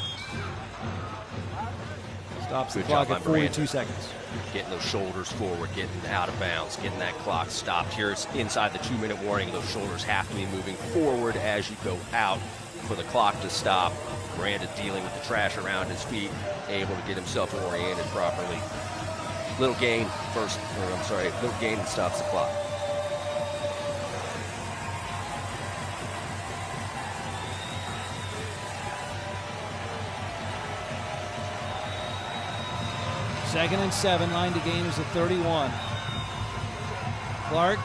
Stops the clock at 42 seconds. Getting those shoulders forward, getting out of bounds, getting that clock stopped. Here it's inside the 2-minute warning. Those shoulders have to be moving forward as you go out for the clock to stop. Miranda dealing with the trash around his feet, able to get himself oriented properly. Little gain and stops the clock. Second and 7, line to gain is at 31. Clark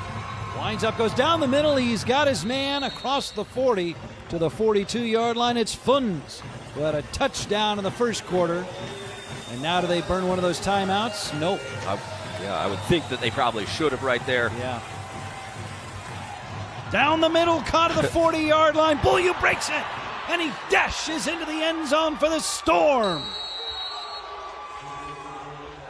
winds up, goes down the middle. He's got his man across the 40 to the 42-yard line. It's Funds who had a touchdown in the first quarter. And now do they burn one of those timeouts? Nope. I would think that they probably should have right there. Yeah. Down the middle, caught at the 40-yard line. Bolio breaks it, and he dashes into the end zone for the Storm.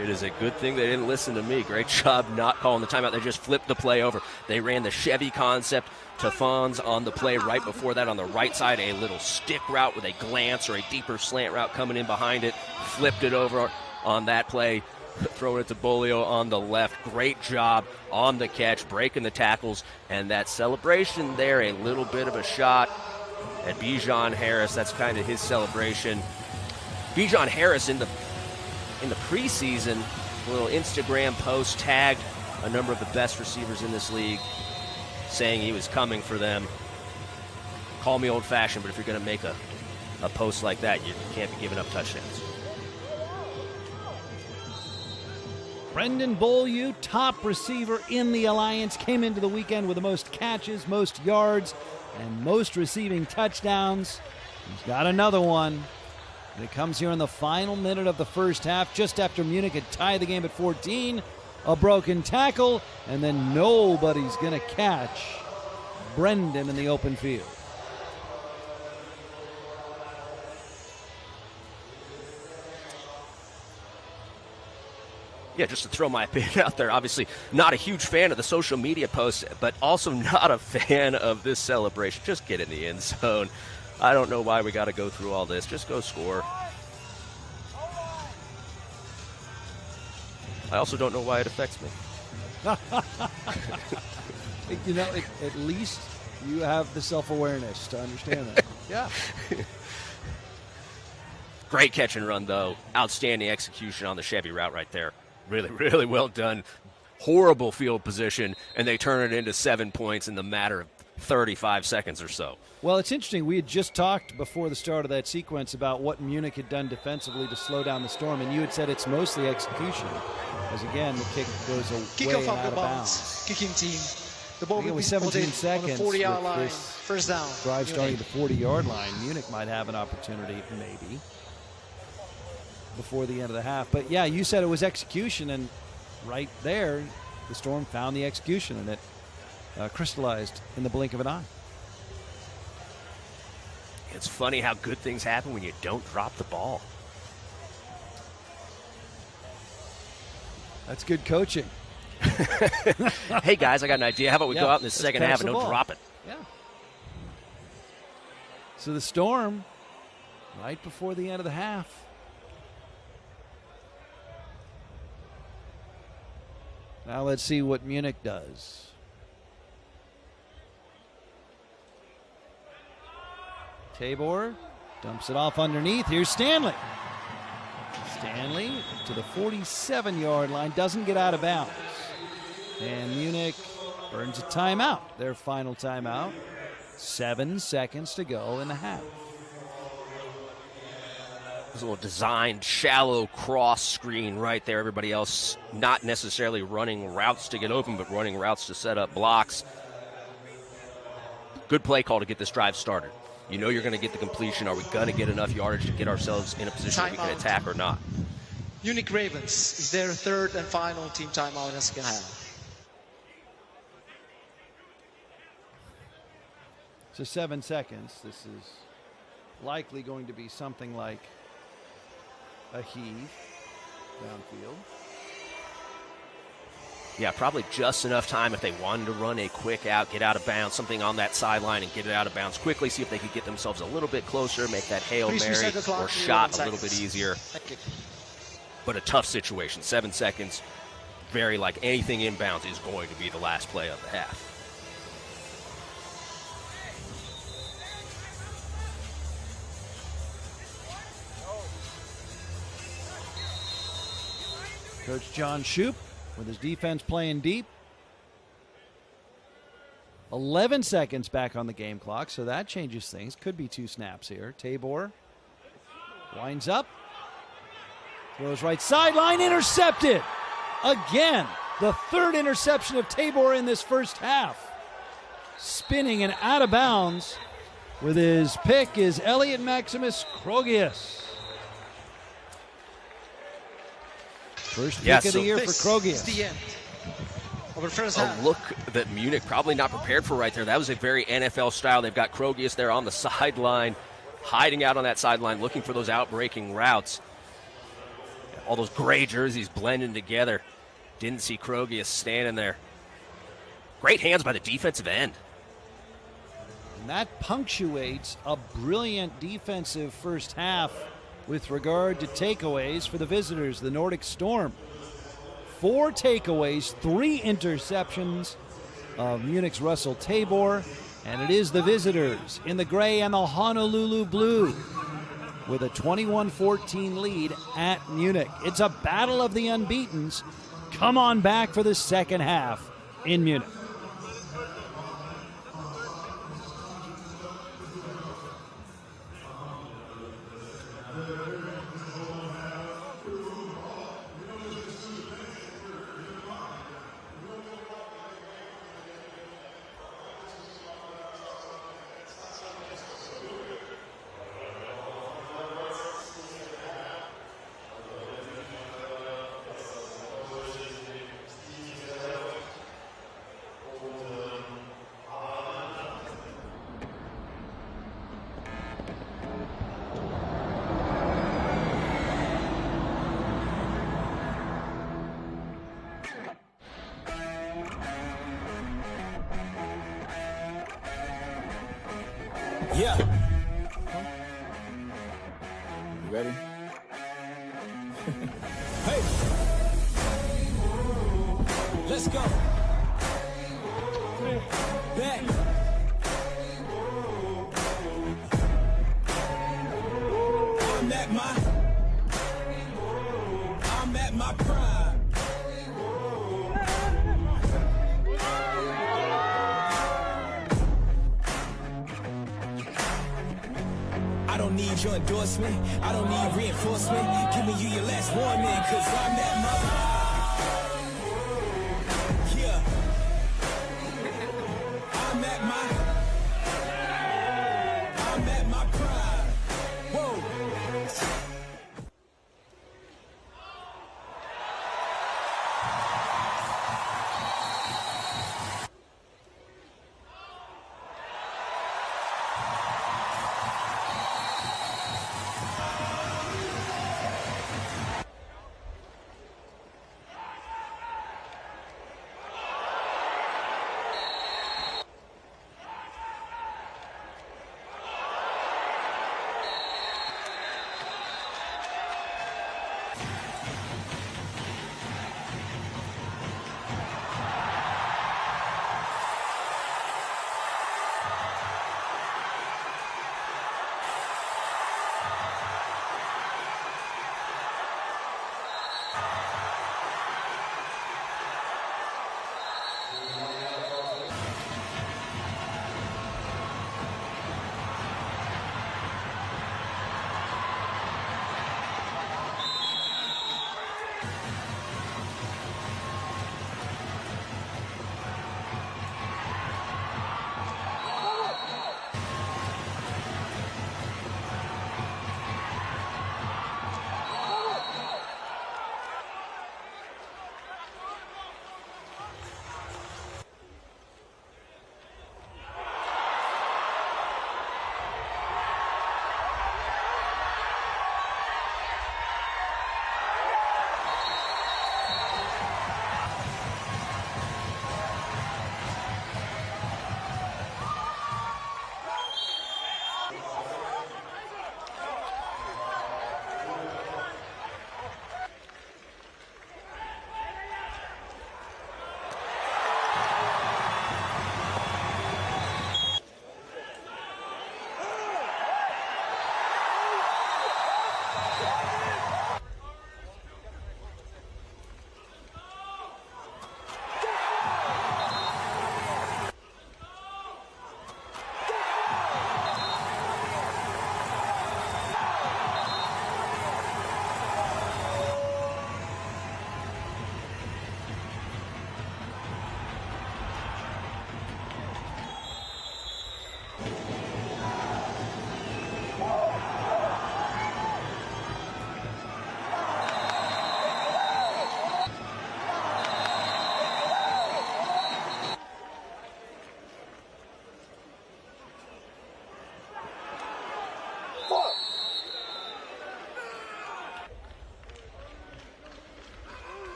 It is a good thing they didn't listen to me. Great job not calling the timeout. They just flipped the play over. They ran the Chevy concept to Fons on the play right before that on the right side, a little stick route with a glance or a deeper slant route coming in behind it. Flipped it over on that play, throwing it to Bolio on the left. Great job on the catch, breaking the tackles, and that celebration there, a little bit of a shot at Bijan Harris. That's kind of his celebration. Bijan Harris in the preseason, a little Instagram post, tagged a number of the best receivers in this league, saying he was coming for them. Call me old-fashioned, but if you're going to make a post like that, you can't be giving up touchdowns. Brendan Beaulieu, top receiver in the Alliance, came into the weekend with the most catches, most yards, and most receiving touchdowns. He's got another one. And it comes here in the final minute of the first half, just after Munich had tied the game at 14. A broken tackle, and then nobody's going to catch Brendan in the open field. Yeah, just to throw my opinion out there, obviously not a huge fan of the social media posts, but also not a fan of this celebration. Just get in the end zone. I don't know why we got to go through all this. Just go score. I also don't know why it affects me. You know, at least you have the self-awareness to understand that. Yeah. Great catch and run, though. Outstanding execution on the Chevy route right there. Really, really well done. Horrible field position, and they turn it into 7 points in the matter of 35 seconds or so. Well, it's interesting. We had just talked before the start of that sequence about what Munich had done defensively to slow down the Storm, and you had said it's mostly execution. As again, the kick goes away and out of bounds. Kicking team. The ball will be 17 seconds on the 40-yard with line. this First down. drive starting at the 40-yard line. Munich might have an opportunity, maybe, before the end of the half. But, yeah, you said it was execution, and right there, the Storm found the execution, and it crystallized in the blink of an eye. It's funny how good things happen when you don't drop the ball. That's good coaching. Hey, guys, I got an idea. How about we go out in the second half and don't drop it? Yeah. So the Storm, right before the end of the half, now let's see what Munich does. Tabor dumps it off underneath. Here's Stanley. Stanley to the 47-yard line, doesn't get out of bounds. And Munich earns a timeout, their final timeout. 7 seconds to go in the half. There's a little designed shallow cross screen right there. Everybody else not necessarily running routes to get open, but running routes to set up blocks. Good play call to get this drive started. You know you're going to get the completion. Are we going to get enough yardage to get ourselves in a position where we can attack or not? Munich Ravens is their third and final team timeout in the second half. So 7 seconds. This is likely going to be something like a heave downfield. Yeah, probably just enough time if they wanted to run a quick out, get out of bounds, something on that sideline and get it out of bounds quickly, see if they could get themselves a little bit closer, make that Hail Mary or shot a little bit easier. But a tough situation. 7 seconds, very like anything inbounds is going to be the last play of the half. Coach John Shoup with his defense playing deep. 11 seconds back on the game clock, so that changes things. Could be 2 snaps here. Tabor winds up. Throws right sideline, intercepted. Again, the third interception of Tabor in this first half. Spinning and out of bounds with his pick is Elliot Maximus Krogius. First pick of the year for Krogius. The end of the first A half. look that Munich probably not prepared for right there. That was a very NFL style. They've got Krogius there on the sideline, hiding out on that sideline, looking for those out-breaking routes. All those gray jerseys blending together. Didn't see Krogius standing there. Great hands by the defensive end. And that punctuates a brilliant defensive first half with regard to takeaways for the visitors, the Nordic Storm. 4 takeaways, 3 interceptions of Munich's Russell Tabor, and it is the visitors in the gray and the Honolulu blue with a 21-14 lead at Munich. It's a battle of the unbeatens. Come on back for the second half in Munich. Yeah. You ready? Hey. Let's go. Back. I'm at my prime. I don't need your endorsement. I don't need reinforcement. Giving you your last warning, cause I'm at my prime. Yeah. I'm at my prime. Whoa.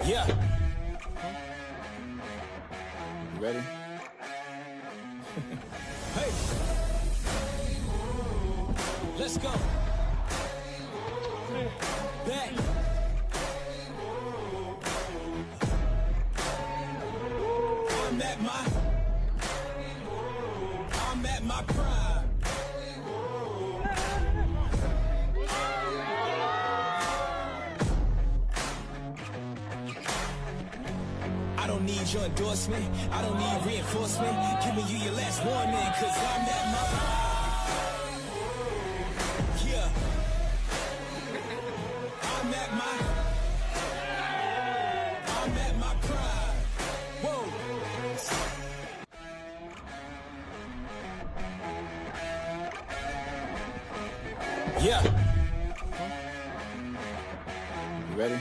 Yeah. You ready? Hey. Let's go. Back. I'm at my prime. I don't need your endorsement. I don't need reinforcement. Giving you your last warning, cause I'm at my prime. Yeah. I'm at my prime. Whoa. Yeah. You ready?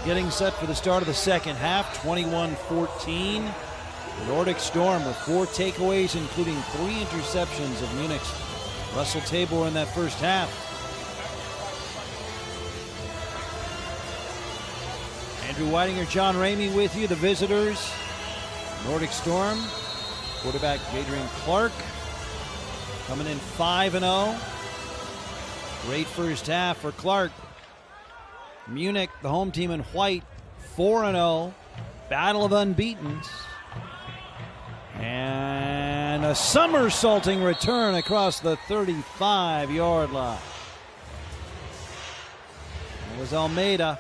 Getting set for the start of the second half, 21-14. Nordic Storm with 4 takeaways, including 3 interceptions of Munich's Russell Tabor in that first half. Andrew Whitinger, John Ramey with you, the visitors. Nordic Storm, quarterback Jadrian Clark, coming in 5-0. Great first half for Clark. Munich, the home team in white, 4-0. Battle of unbeatens. And a somersaulting return across the 35-yard line. It was Almeida.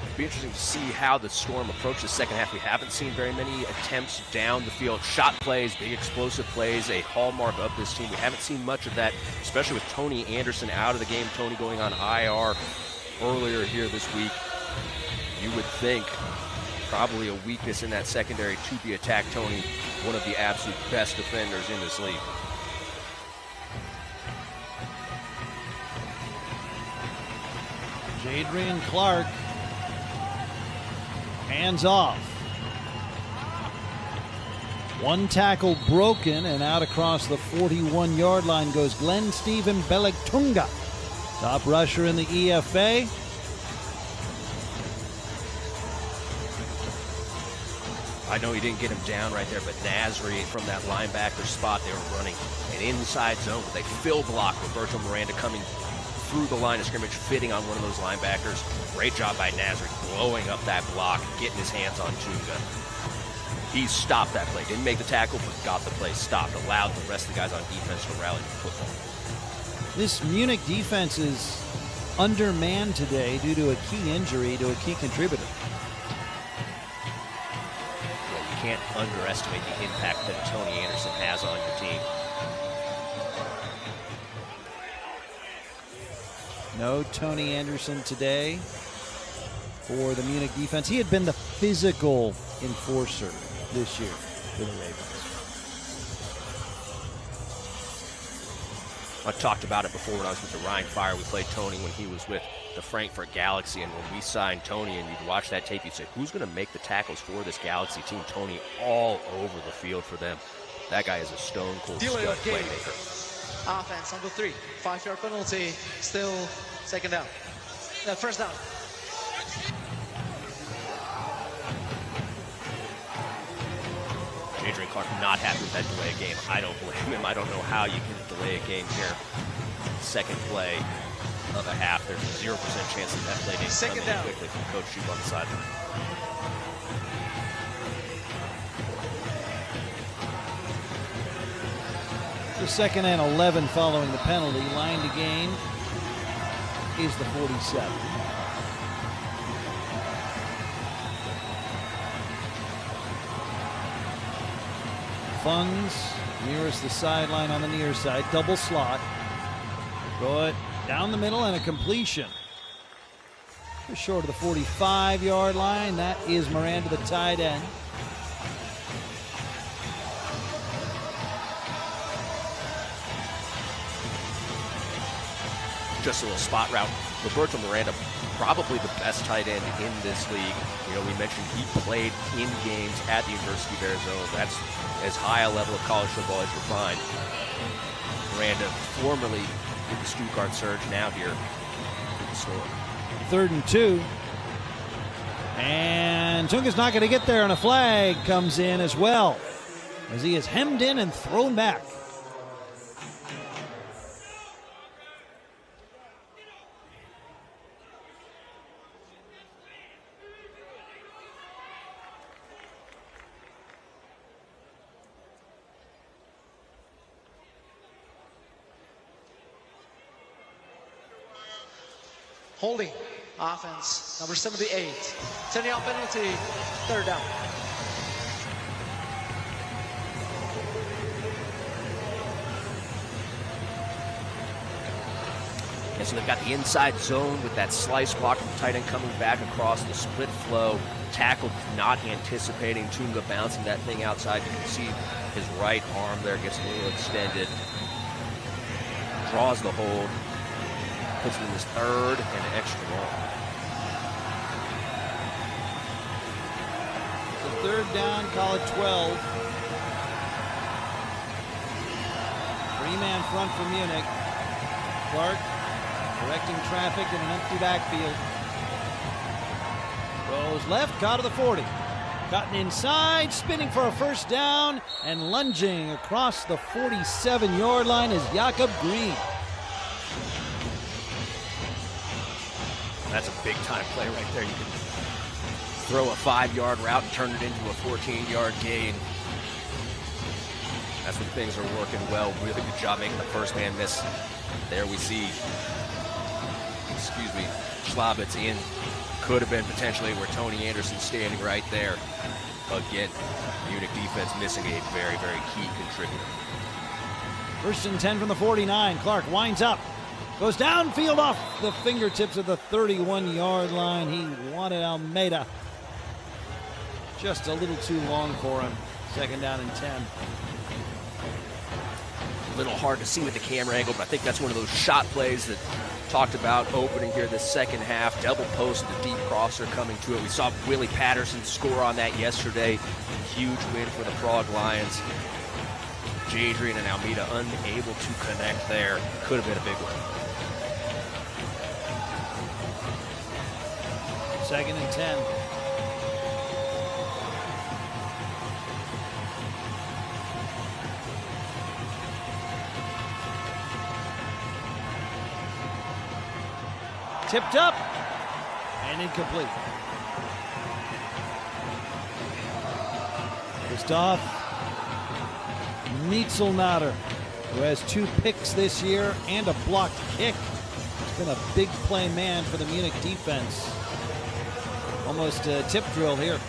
It'll be interesting to see how the Storm approach the second half. We haven't seen very many attempts down the field. Shot plays, big explosive plays, a hallmark of this team. We haven't seen much of that, especially with Tony Anderson out of the game. Tony going on IR earlier here this week. You would think probably a weakness in that secondary to be attacked. Tony, one of the absolute best defenders in this league. Jadrian Clark, hands off. 1 tackle broken, and out across the 41-yard line goes Glenn Steven Belegtunga, top rusher in the EFA. I know he didn't get him down right there, but Nasri from that linebacker spot, they were running an inside zone with a fill block. Roberto Miranda coming through the line of scrimmage, fitting on one of those linebackers. Great job by Nasri, blowing up that block, getting his hands on Tunga. He stopped that play. Didn't make the tackle, but got the play stopped. Allowed the rest of the guys on defense to rally the football. This Munich defense is undermanned today due to a key injury to a key contributor. Can't underestimate the impact that Tony Anderson has on your team. No Tony Anderson today for the Munich defense. He had been the physical enforcer this year for the Ravens. I talked about it before when I was with the Rhein Fire. We played Tony when he was with the Frankfurt Galaxy, and when we signed Tony and you'd watch that tape, you'd say, who's going to make the tackles for this Galaxy team? Tony all over the field for them. That guy is a stone-cold stud playmaker. Offense, number 3. 5-yard penalty, still second down. First down. Jadrian Clark not happy with that delay of game. I don't blame him. I don't know how you can delay a game here. Second play of a half. There's a 0% chance that play didn't come in quickly from Coach Shoup on the sideline. The 2nd and 11 following the penalty. Line to gain is the 47. Funds nearest the sideline on the near side. Double slot. Throw it down the middle and a completion. Just short of the 45-yard line. That is Miranda, the tight end. Just a little spot route. Roberto Miranda, probably the best tight end in this league. You know, we mentioned he played in games at the University of Arizona. That's as high a level of college football as you'll find. Miranda, formerly with the Stuttgart Surge, now here with the Storm. 3rd and 2. And Tunga's not going to get there, and a flag comes in as well as he is hemmed in and thrown back. Holding, offense, number 78. 10-yard penalty, 3rd down. And so they've got the inside zone with that slice block from the tight end coming back across the split flow. Tackle not anticipating Tunga bouncing that thing outside. You can see his right arm there gets a little extended. Draws the hold. Puts him in his third and extra long. So third down, call it 12. Three-man front for Munich. Clark directing traffic in an empty backfield. Goes left, caught to the 40. Gotten inside, spinning for a first down, and lunging across the 47-yard line is Jakob Green. That's a big-time play right there. You can throw a 5-yard route and turn it into a 14-yard gain. That's when things are working well. Really good job making the first man miss. There we see, Schlabitz in. Could have been potentially where Tony Anderson's standing right there. Again, Munich defense missing a very, very key contributor. First and 10 from the 49. Clark winds up. Goes downfield off the fingertips of the 31-yard line. He wanted Almeida. Just a little too long for him. Second down and 10. A little hard to see with the camera angle, but I think that's one of those shot plays that talked about opening here this second half. Double post and the deep crosser coming to it. We saw Willie Patterson score on that yesterday. Huge win for the Prague Lions. Jadrian and Almeida unable to connect there. Could have been a big one. Second and 10. Tipped up and incomplete. Christoph Mitzelnatter, who has 2 picks this year and a blocked kick. He's been a big play man for the Munich defense. Almost a tip drill here.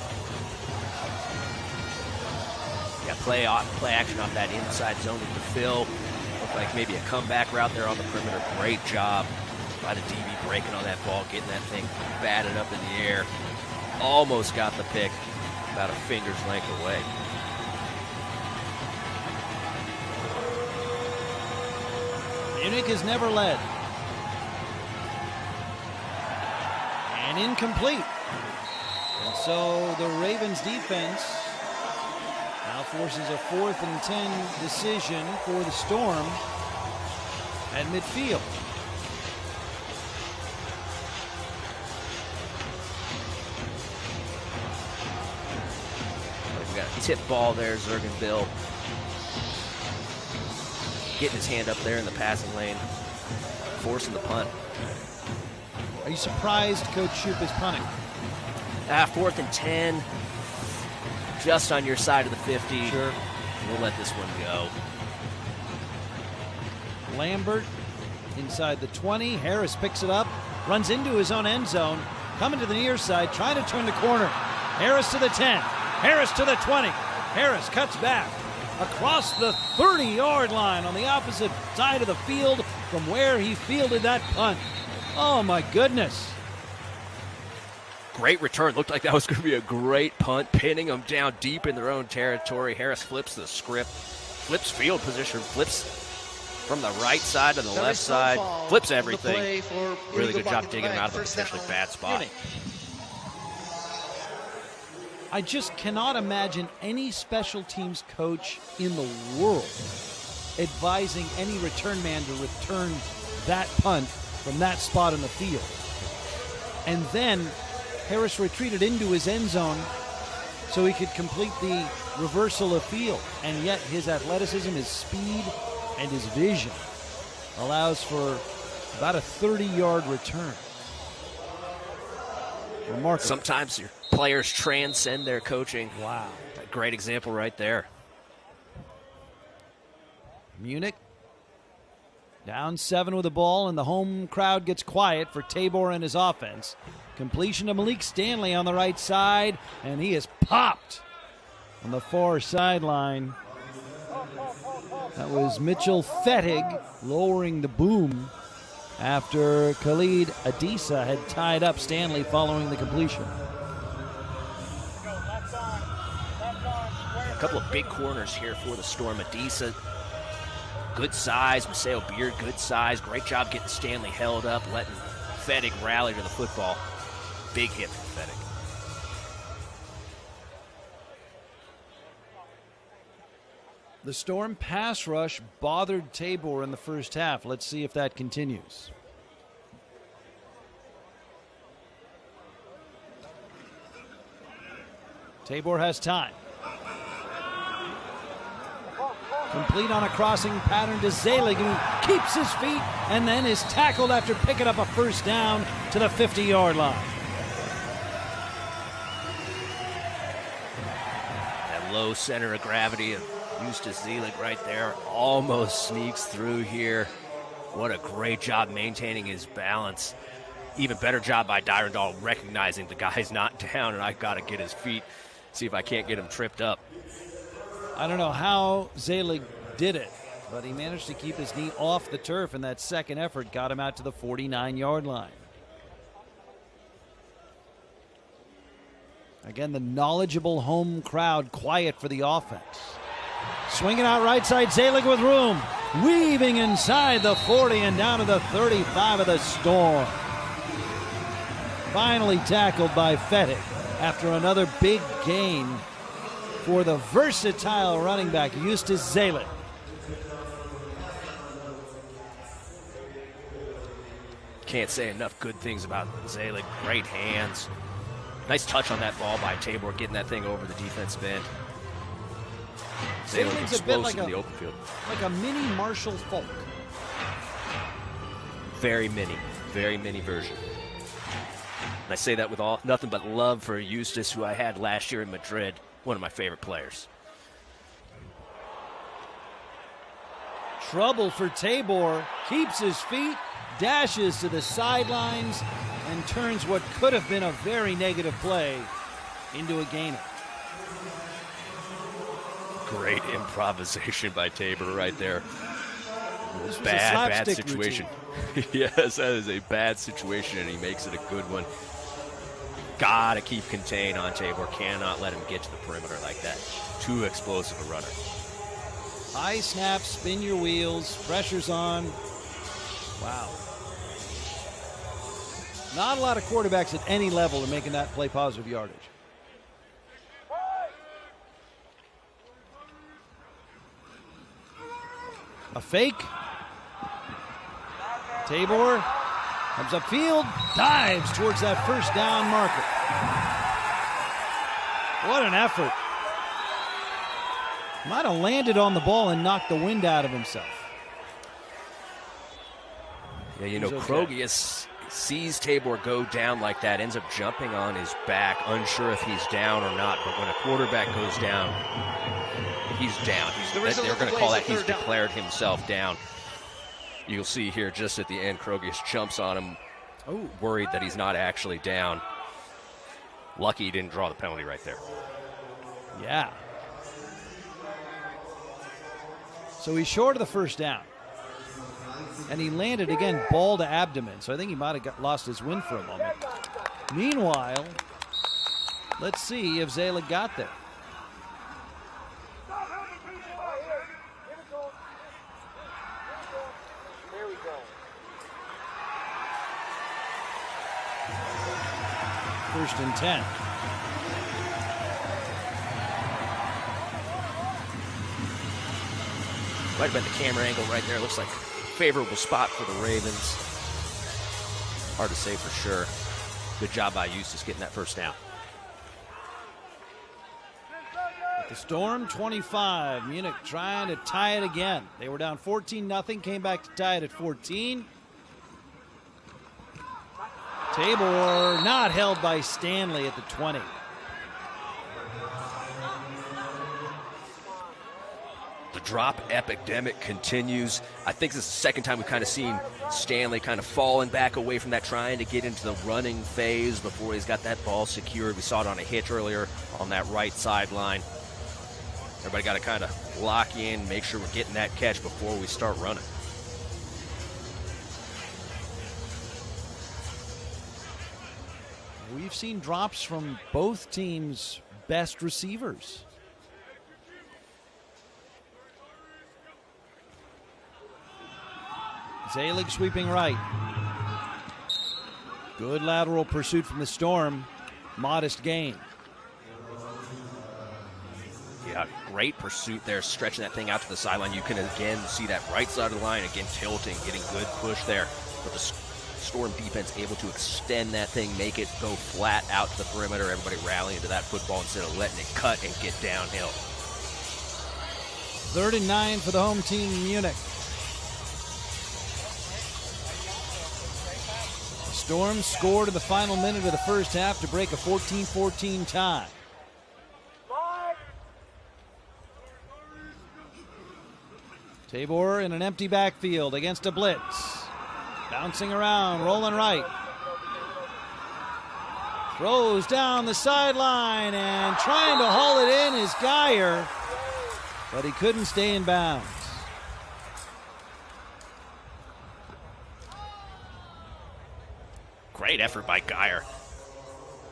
Yeah, play action off that inside zone with the fill. Looked like maybe a comeback route there on the perimeter. Great job by the DB breaking on that ball, getting that thing batted up in the air. Almost got the pick, about a finger's length away. Munich has never led. And incomplete. And so the Ravens defense now forces a 4th and 10 decision for the Storm at midfield. We got a tip ball there, Zergenbill. Getting his hand up there in the passing lane, forcing the punt. Are you surprised Coach Shoup is punting? 4th and 10, just on your side of the 50. Sure. We'll let this one go. Lambert inside the 20. Harris picks it up, runs into his own end zone, coming to the near side, trying to turn the corner. Harris to the 10. Harris to the 20. Harris cuts back across the 30-yard line on the opposite side of the field from where he fielded that punt. Oh, my goodness. Great return. Looked like that was going to be a great punt, pinning them down deep in their own territory. Harris flips the script, flips field position, flips from the right side to the left side, flips everything. Really good job digging him out of a potentially bad spot. I just cannot imagine any special teams coach in the world advising any return man to return that punt from that spot in the field. And then Harris retreated into his end zone so he could complete the reversal of field. And yet his athleticism, his speed, and his vision allows for about a 30-yard return. Remarkable. Sometimes your players transcend their coaching. Wow. A great example right there. Munich down 7 with the ball, and the home crowd gets quiet for Tabor and his offense. Completion to Malik Stanley on the right side, and he is popped on the far sideline. That was Mitchell Fettig lowering the boom after Khalid Adisa had tied up Stanley following the completion. A couple of big corners here for the Storm. Adisa Good size. Maceo Beard, good size. Great job getting Stanley held up, letting Fettig rally to the football. Big hit from Fettig. The Storm pass rush bothered Tabor in the first half. Let's see if that continues. Tabor has time. Complete on a crossing pattern to Zelig, who keeps his feet and then is tackled after picking up a first down to the 50-yard line. That low center of gravity of Eustace Zelig right there almost sneaks through here. What a great job maintaining his balance. Even better job by Dyrendal recognizing the guy's not down and I got to get his feet, see if I can't get him tripped up. I don't know how Zelig did it, but he managed to keep his knee off the turf, and that second effort got him out to the 49-yard line. Again, the knowledgeable home crowd quiet for the offense. Swinging out right side, Zelig with room. Weaving inside the 40 and down to the 35 of the Storm. Finally tackled by Fettig after another big gain for the versatile running back, Eustace Zelig. Can't say enough good things about Zelig. Great hands. Nice touch on that ball by Tabor, getting that thing over the defensive end. Zelig Zelig's a bit explosive in the open field. Like a mini Marshall Falk. Very mini version. And I say that with nothing but love for Eustace, who I had last year in Madrid. One of my favorite players. Trouble for Tabor. Keeps his feet, dashes to the sidelines, and turns what could have been a very negative play into a gainer. Great improvisation by Tabor right there. This was a bad slapstick situation. Yes, that is a bad situation, and he makes it a good one. Gotta keep contained on Tabor. Cannot let him get to the perimeter like that. Too explosive a runner. High snap, spin your wheels, pressure's on. Wow. Not a lot of quarterbacks at any level are making that play positive yardage. A fake. Tabor comes upfield, dives towards that first down marker. What an effort. Might have landed on the ball and knocked the wind out of himself. Yeah, you know, Krogius sees Tabor go down like that, ends up jumping on his back, unsure if he's down or not. But when a quarterback goes down, he's down. They're going to call that he's declared himself down. You'll see here just at the end, Krogius jumps on him, worried that he's not actually down. Lucky he didn't draw the penalty right there. Yeah. So he's short of the first down. And he landed again, ball to abdomen. So I think he might have lost his wind for a moment. Meanwhile, let's see if Zelig got there. First and 10. Might have been the camera angle right there. Looks like a favorable spot for the Ravens. Hard to say for sure. Good job by Eustace getting that first down. The Storm 25. Munich trying to tie it again. They were down 14-0, came back to tie it at 14. Tabor not held by Stanley at the 20. The drop epidemic continues. I think this is the second time we've kind of seen Stanley kind of falling back away from that, trying to get into the running phase before he's got that ball secured. We saw it on a hitch earlier on that right sideline. Everybody got to kind of lock in, make sure we're getting that catch before we start running. We've seen drops from both teams' best receivers. Zelig sweeping right. Good lateral pursuit from the Storm. Modest gain. Yeah, great pursuit there, stretching that thing out to the sideline. You can again see that right side of the line, again tilting, getting good push there. But the Storm defense able to extend that thing, make it go flat out to the perimeter. Everybody rallying to that football instead of letting it cut and get downhill. 3rd and 9 for the home team, Munich. The Storm scored in the final minute of the first half to break a 14-14 tie. Tabor in an empty backfield against a blitz. Bouncing around, rolling right. Throws down the sideline and trying to haul it in is Geyer, but he couldn't stay in bounds. Great effort by Geyer.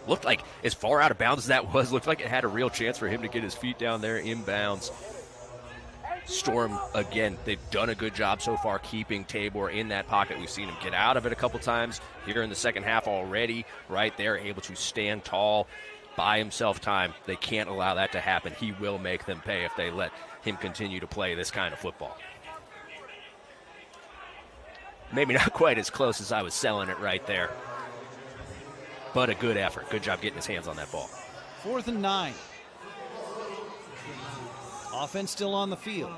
Looked like, as far out of bounds as that was, looked like it had a real chance for him to get his feet down there in bounds. Storm, again, they've done a good job so far keeping Tabor in that pocket. We've seen him get out of it a couple times here in the second half already, right there, able to stand tall, buy himself time. They can't allow that to happen. He will make them pay if they let him continue to play this kind of football. Maybe not quite as close as I was selling it right there, but a good effort. Good job getting his hands on that ball. 4th and 9. Offense still on the field.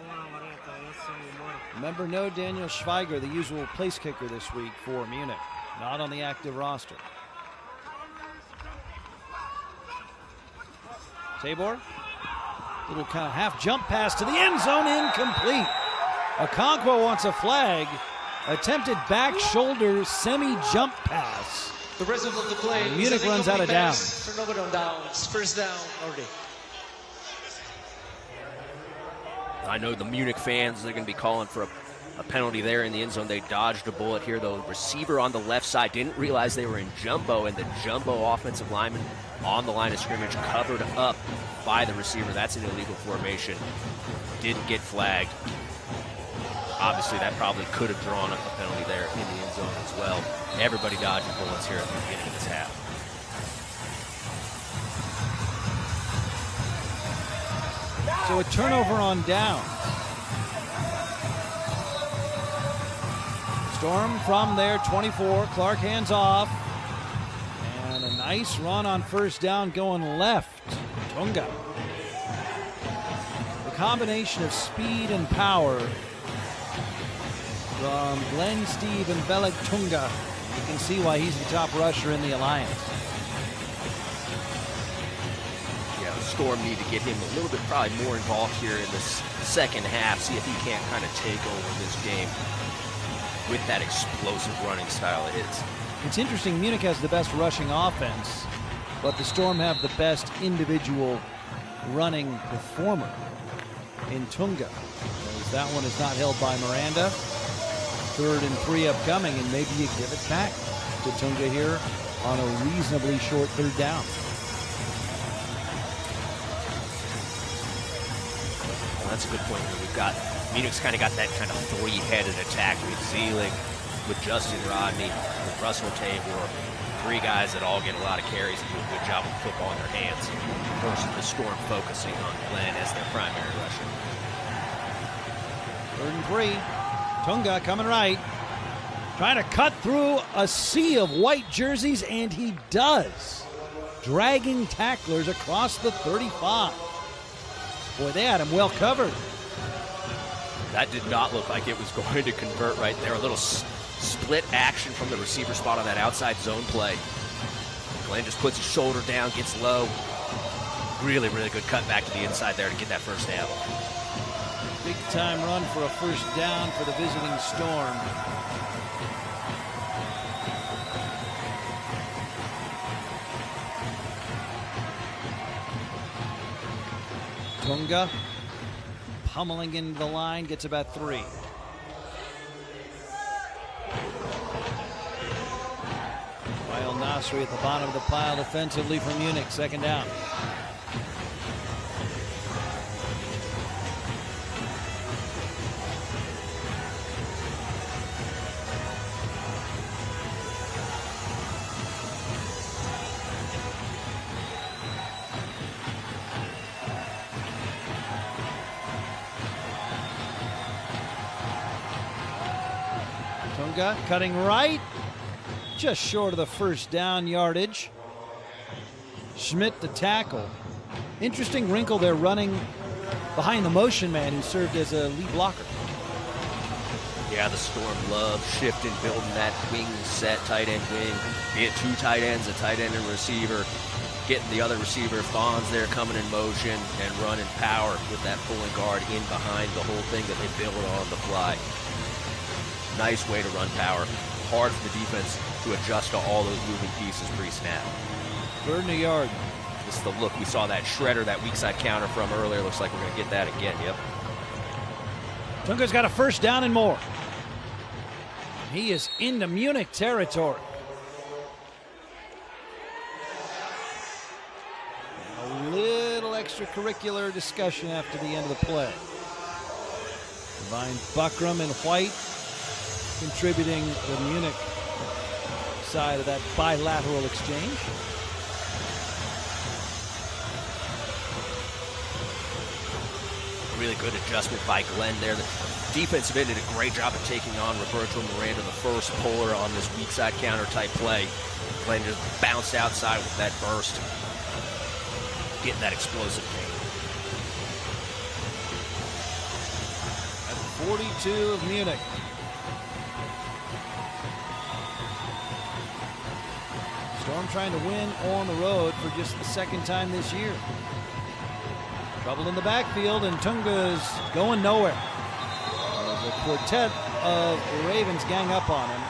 Remember, no Daniel Schweiger, the usual place kicker this week for Munich. Not on the active roster. Tabor. Little kind of half jump pass to the end zone, incomplete. Okonkwo wants a flag. Attempted back shoulder semi-jump pass. The result of the play. Munich runs out of downs. Turnover on downs. First down, Nordic. I know the Munich fans, they're going to be calling for a penalty there in the end zone. They dodged a bullet here, though. The receiver on the left side didn't realize they were in jumbo, and the jumbo offensive lineman on the line of scrimmage covered up by the receiver. That's an illegal formation. Didn't get flagged. Obviously, that probably could have drawn up a penalty there in the end zone as well. Everybody dodging bullets here at the beginning of this half. So a turnover on down. Storm from their 24. Clark hands off. And a nice run on first down going left. Tunga. The combination of speed and power from Glenn Steve and Beleg Tunga. You can see why he's the top rusher in the alliance. Storm need to get him a little bit probably more involved here in this second half, see if he can't kind of take over this game with that explosive running style it is. It's interesting, Munich has the best rushing offense, but the Storm have the best individual running performer in Tunga. As that one is not held by Miranda. 3rd and 3 upcoming, and maybe you give it back to Tunga here on a reasonably short 3rd down. That's a good point here. We've got, Munich's kind of got that kind of three-headed attack with Zelig, with Justin Rodney, with Russell Tabor. 3 guys that all get a lot of carries and do a good job with the football in their hands. Versus the Storm focusing on Glenn as their primary rusher. 3rd and 3. Tunga coming right. Trying to cut through a sea of white jerseys, and he does. Dragging tacklers across the 35. Boy, they had him well covered. That did not look like it was going to convert right there. A little split action from the receiver spot on that outside zone play. Glenn just puts his shoulder down, gets low. Really, really good cut back to the inside there to get that first down. Big time run for a first down for the visiting Storm. Tunga pummeling into the line, gets about 3. Wael Nasri at the bottom of the pile defensively for Munich, 2nd down. Tunga cutting right, just short of the first down yardage. Schmidt the tackle. Interesting wrinkle there, running behind the motion man who served as a lead blocker. Yeah, the Storm love shifting, building that wing set, tight end wing. Be it two tight ends, a tight end and receiver. Getting the other receiver, Fonz there coming in motion and running power with that pulling guard in behind the whole thing that they build on the fly. Nice way to run power. Hard for the defense to adjust to all those moving pieces pre-snap. 3rd and a yard. This is the look. We saw that shredder, that weak side counter from earlier. Looks like we're going to get that again. Yep. Tunga's got a first down and more. He is into Munich territory. A little extracurricular discussion after the end of the play. Combined Buckram and White contributing the Munich side of that bilateral exchange. Really good adjustment by Glenn there. The defensive end did a great job of taking on Roberto Miranda, the first puller on this weak side counter type play. Glenn just bounced outside with that burst, getting that explosive gain. At 42 of Munich. Storm trying to win on the road for just the 2nd time this year. Trouble in the backfield, and Tunga's going nowhere. The quartet of Ravens gang up on him.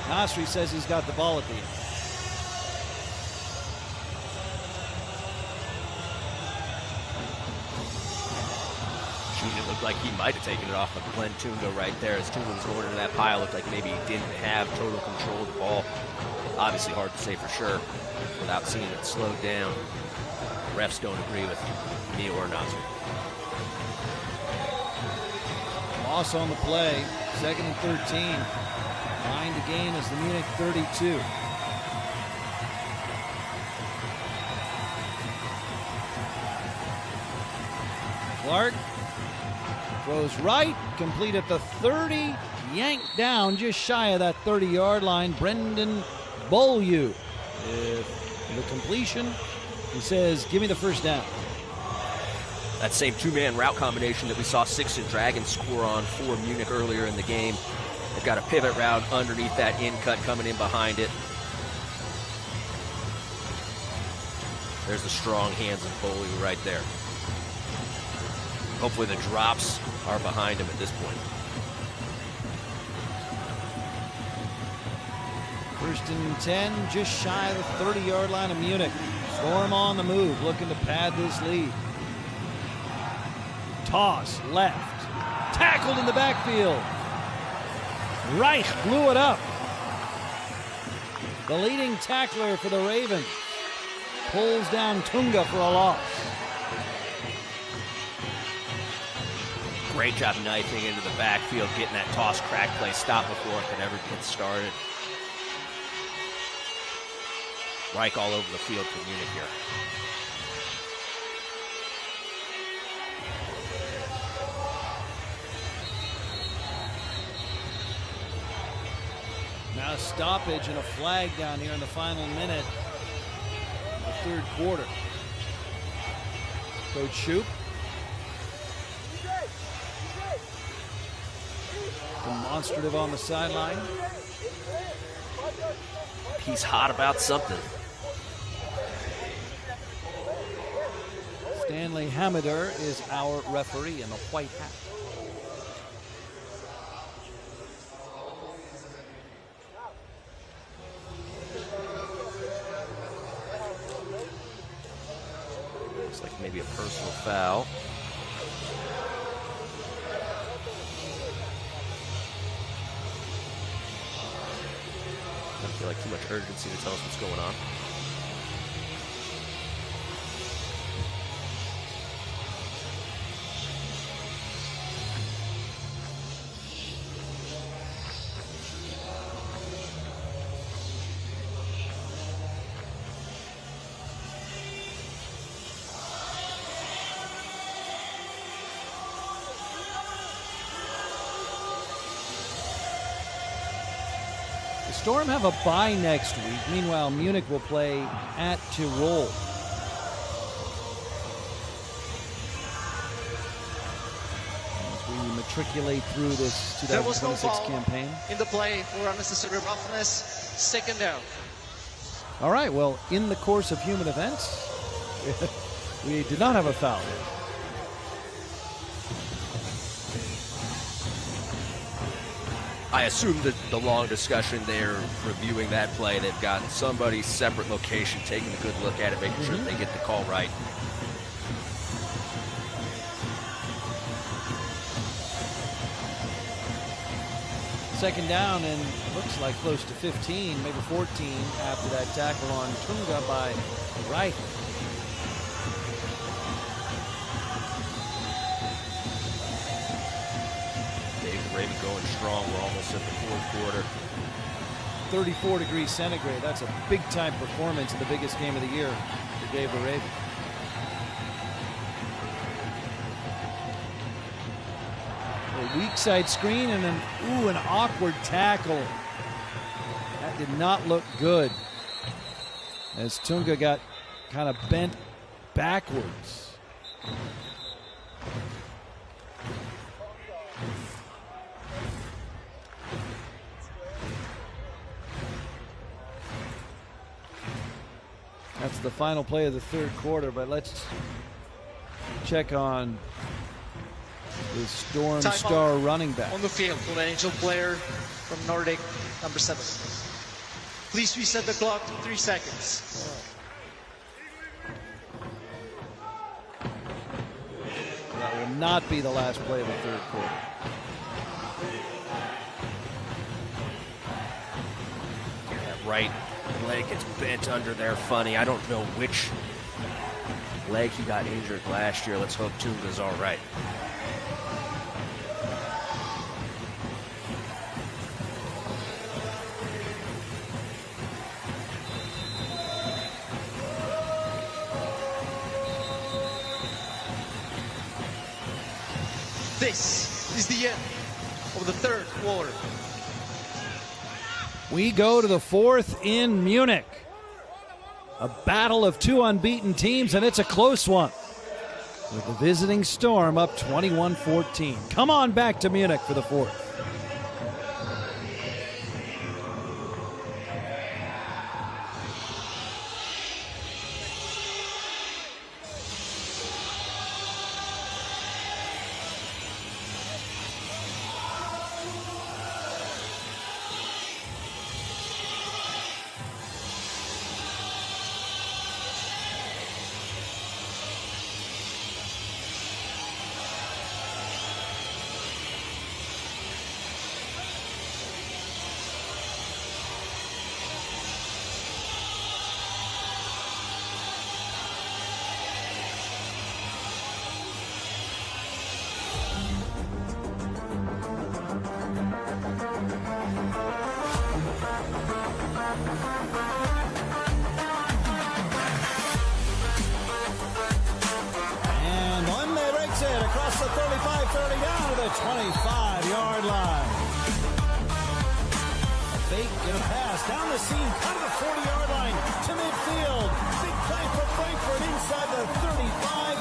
Nasri says he's got the ball at the end. It looked like he might have taken it off of Glenn Tunga right there. As Tunga was going into that pile, it looked like maybe he didn't have total control of the ball. Obviously hard to say for sure without seeing it slowed down. Refs don't agree with me or Nasri. Loss on the play, 2nd and 13. Behind the game is the Munich 32. Clark throws right, complete at the 30, yanked down just shy of that 30-yard line. Brendan Beaulieu with the completion. He says, give me the first down. That same two-man route combination that we saw Sixton Dragons score on for Munich earlier in the game. They've got a pivot route underneath that in cut coming in behind it. There's the strong hands of Beaulieu right there. Hopefully the drops are behind him at this point. 1st and 10, just shy of the 30-yard line of Munich. Storm on the move, looking to pad this lead. Toss left, tackled in the backfield. Reich blew it up. The leading tackler for the Ravens pulls down Tunga for a loss. Great job knifing into the backfield, getting that toss crack play stopped before it could ever get started. Reich all over the field for Munich here. Now a stoppage and a flag down here in the final minute of the 3rd quarter. Coach Shoup. Demonstrative on the sideline. He's hot about something. Stanley Hamader is our referee in the white hat. Looks like maybe a personal foul. Doesn't feel like too much urgency to tell us what's going on. Storm have a bye next week. Meanwhile, Munich will play at Tirol. As we matriculate through this There was no 2026 foul campaign. in the play for unnecessary roughness. Second down. All right, well, in the course of human events, we did not have a foul. I assume that the long discussion there, reviewing that play, they've got somebody separate location taking a good look at it, making sure that they get the call right. Second down and looks like close to 15, maybe 14 after that tackle on Tunga by Reich. David Raven going strong. We're almost at the fourth quarter. 34 degrees centigrade. That's a big-time performance in the biggest game of the year for David Raven. A weak side screen and an awkward tackle. That did not look good as Tunga got kind of bent backwards. That's the final play of the third quarter, but let's check on the Storm Time star out running back. on the field for the Angel player from Nordic, number 7. Please reset the clock to 3 seconds. That will not be the last play of the third quarter. That right leg gets bent under there funny. I don't know which leg he got injured last year. Let's hope Tunga's all right. This is the end of the third quarter. We go to the fourth in Munich. A battle of two unbeaten teams, and it's a close one, with the visiting Storm up 21-14. Come on back to Munich for the fourth. Across the 35-30 down to the 25-yard line. A fake and a pass down the seam, kind of the 40-yard line to midfield. Big play for Frankfurt inside the 35,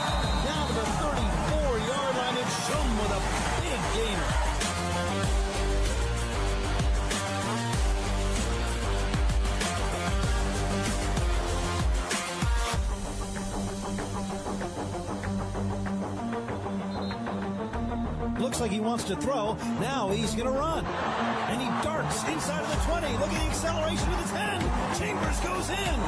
down to the 34-yard line. It's Schum with a big gainer. Looks like he wants to throw. Now he's going to run. And he darts inside of the 20. Look at the acceleration to the 10. Chambers goes in.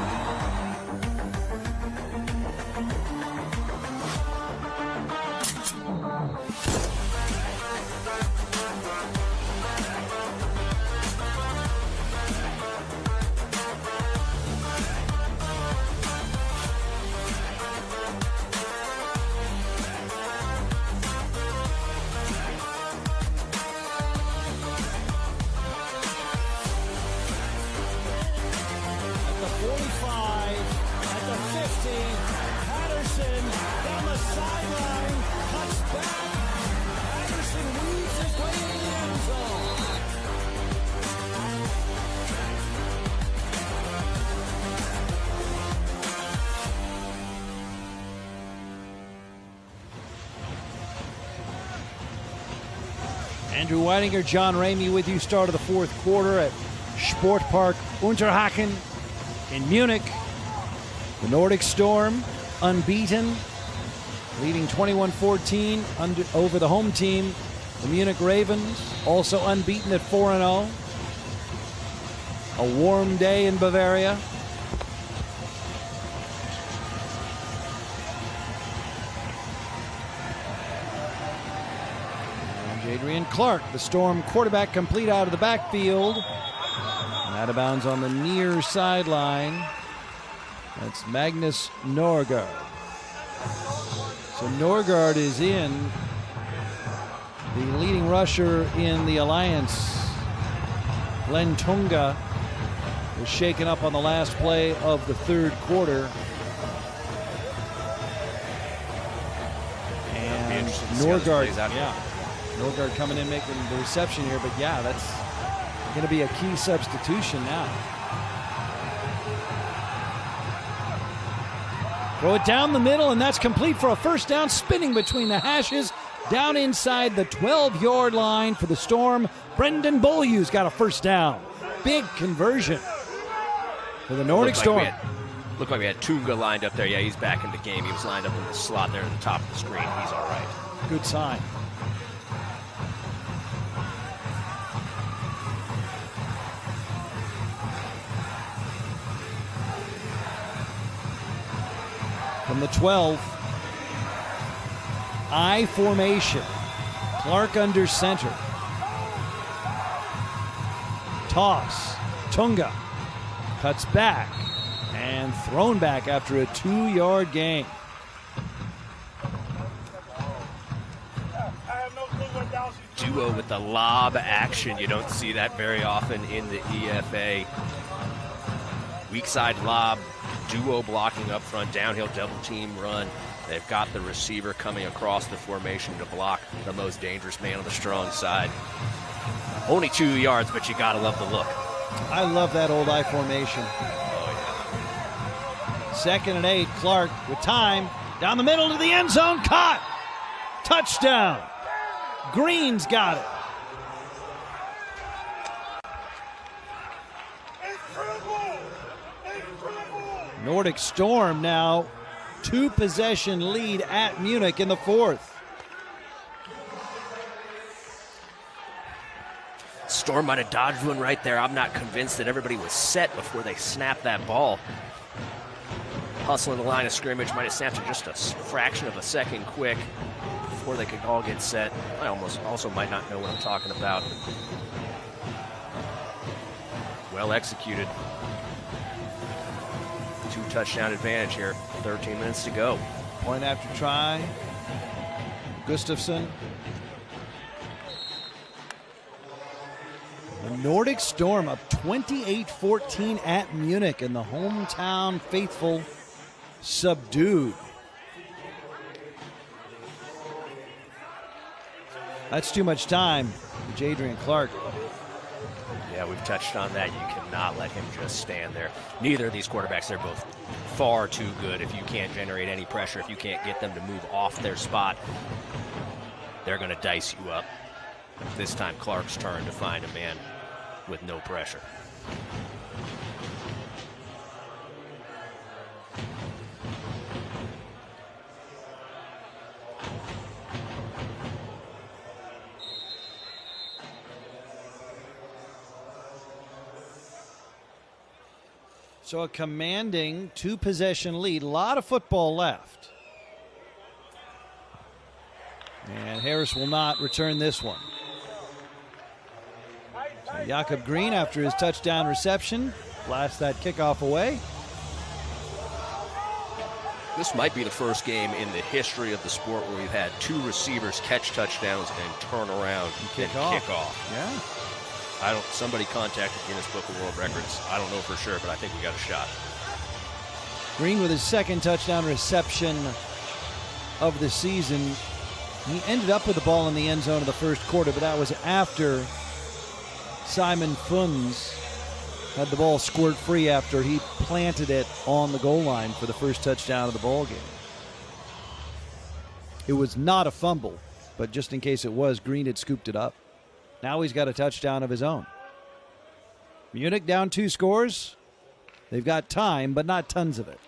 Andrew Weidinger, John Ramey with you. Start of the fourth quarter at Sportpark Unterhaching in Munich. The Nordic Storm, unbeaten, leading 21-14 over the home team, the Munich Ravens, also unbeaten at 4-0. A warm day in Bavaria. Adrian Clark, the Storm quarterback, complete out of the backfield. And out of bounds on the near sideline. That's Magnus Norgard. So Norgard is in. The leading rusher in the Alliance, Glenn Tunga, was shaken up on the last play of the third quarter. And Norgard, Norgard coming in making the reception here, but yeah, that's going to be a key substitution now. Throw it down the middle, and that's complete for a first down, spinning between the hashes, down inside the 12-yard line for the Storm. Brendan Beaulieu's got a first down. Big conversion for the Nordic Storm. Looked like we had Tunga lined up there. Yeah, he's back in the game. He was lined up in the slot there at the top of the screen. He's all right. Good sign. From the 12, I formation. Clark under center. Toss. Tunga cuts back and thrown back after a 2-yard gain. Duo with the lob action. You don't see that very often in the EFA. Weak side lob. Duo blocking up front, downhill double team run. They've got the receiver coming across the formation to block the most dangerous man on the strong side. Only 2 yards, but you gotta love the look. I love that old I formation. Oh, yeah. 2nd and 8, Clark with time. Down the middle to the end zone, caught. Touchdown. Green's got it. Nordic Storm now 2-possession lead at Munich in the fourth. Storm might have dodged one right there. I'm not convinced that everybody was set before they snapped that ball. Hustling the line of scrimmage, might have snapped it just a fraction of a second quick before they could all get set. I also might not know what I'm talking about. Well executed. 2-touchdown advantage here. 13 minutes to go. Point after try. Gustafsson. The Nordic Storm up 28-14 at Munich, and the hometown faithful subdued. That's too much time for Adrian Clark. Yeah, we've touched on that. You cannot let him just stand there. Neither of these quarterbacks, they're both far too good. If you can't generate any pressure, if you can't get them to move off their spot, they're going to dice you up. This time, Clark's turn to find a man with no pressure. So a commanding 2-possession lead. A lot of football left. And Harris will not return this one. So Jakob Green, after his touchdown reception, blasts that kickoff away. This might be the first game in the history of the sport where we've had 2 receivers catch touchdowns and turn around and kick off. Yeah. Somebody contacted Guinness Book of World Records. I don't know for sure, but I think we got a shot. Green with his 2nd touchdown reception of the season. He ended up with the ball in the end zone of the first quarter, but that was after Simon Funz had the ball squirt free after he planted it on the goal line for the first touchdown of the ball game. It was not a fumble, but just in case it was, Green had scooped it up. Now he's got a touchdown of his own. Munich down 2 scores. They've got time, but not tons of it.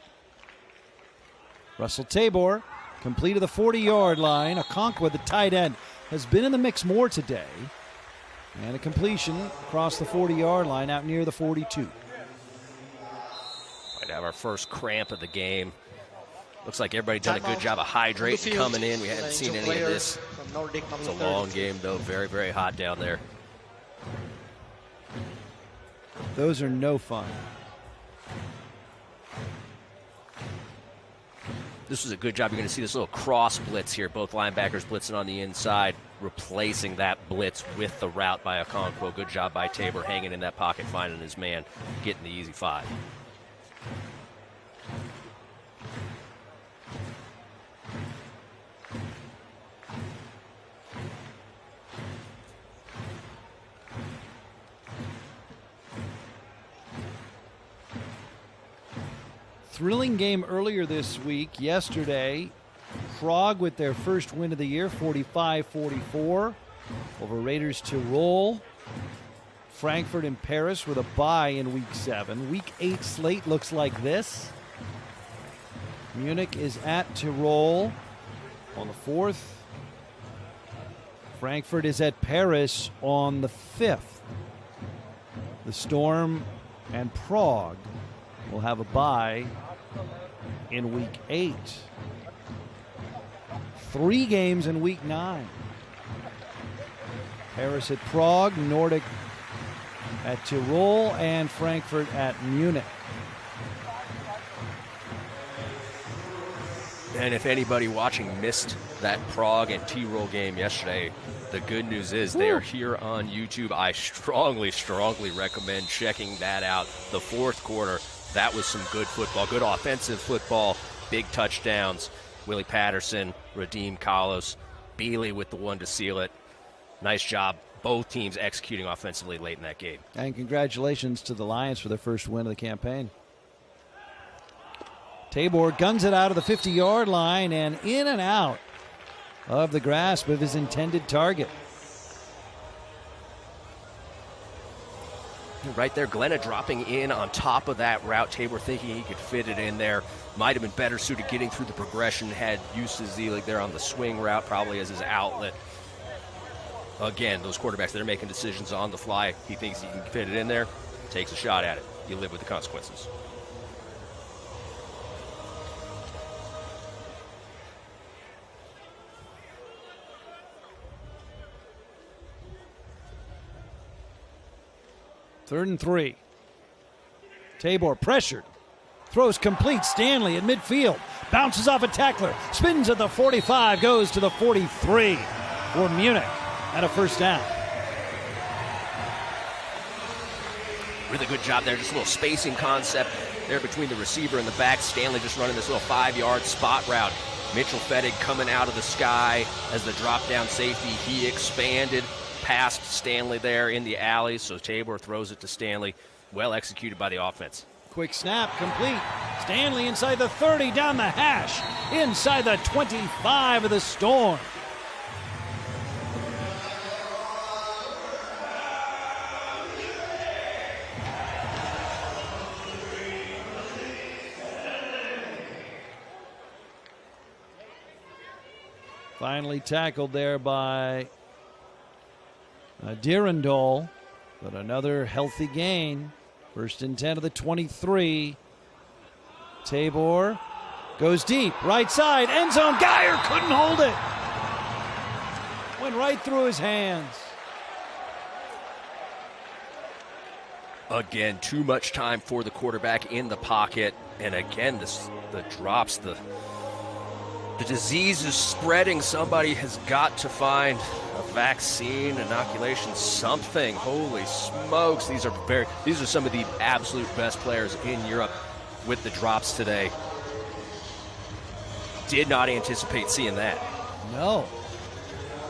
Russell Tabor, complete to the 40-yard line. Okonkwo, the tight end, has been in the mix more today. And a completion across the 40-yard line out near the 42. Might have our first cramp of the game. Looks like everybody done a good job of hydrating coming in. We haven't seen any of this. It's a long game, though. Very, very hot down there. Those are no fun. This was a good job. You're going to see this little cross blitz here. Both linebackers blitzing on the inside, replacing that blitz with the route by Okonkwo. Good job by Tabor hanging in that pocket, finding his man, getting the easy 5. Thrilling game earlier this week. Yesterday, Prague with their first win of the year, 45-44 over Raiders Tirol. Frankfurt and Paris with a bye in week 7. Week 8 slate looks like this. Munich is at Tirol on the 4th. Frankfurt is at Paris on the 5th. The Storm and Prague will have a bye in week 8. 3 games in week 9. Paris at Prague, Nordic at Tirol, and Frankfurt at Munich. And if anybody watching missed that Prague and Tirol game yesterday, the good news is they are here on YouTube. I strongly, strongly recommend checking that out. The 4th quarter, that was some good football, good offensive football, big touchdowns. Willie Patterson, Radim Kalos, Bealey with the one to seal it. Nice job. Both teams executing offensively late in that game. And congratulations to the Lions for their first win of the campaign. Tabor guns it out of the 50-yard line and in and out of the grasp of his intended target. Right there, Glenna dropping in on top of that route. Tabor thinking he could fit it in there. Might have been better suited getting through the progression. Had Justus Zelig there on the swing route, probably as his outlet. Again, those quarterbacks, they're making decisions on the fly. He thinks he can fit it in there, takes a shot at it. You live with the consequences. Third and 3. Tabor pressured. Throws complete. Stanley at midfield. Bounces off a tackler. Spins at the 45. Goes to the 43 for Munich. And a first down. Really good job there. Just a little spacing concept there between the receiver and the back. Stanley just running this little 5-yard spot route. Mitchell Fettig coming out of the sky as the drop-down safety. He expanded past Stanley there in the alley, so Tabor throws it to Stanley. Well executed by the offense. Quick snap, complete. Stanley inside the 30, down the hash, inside the 25 of the Storm. Finally tackled there by Dirndl, but another healthy gain. First and 10 of the 23. Tabor goes deep, right side, end zone. Geyer couldn't hold it. Went right through his hands. Again, too much time for the quarterback in the pocket. And again, the drops, the disease is spreading. Somebody has got to find a vaccine, inoculation, something. Holy smokes. These are some of the absolute best players in Europe with the drops today. Did not anticipate seeing that. No.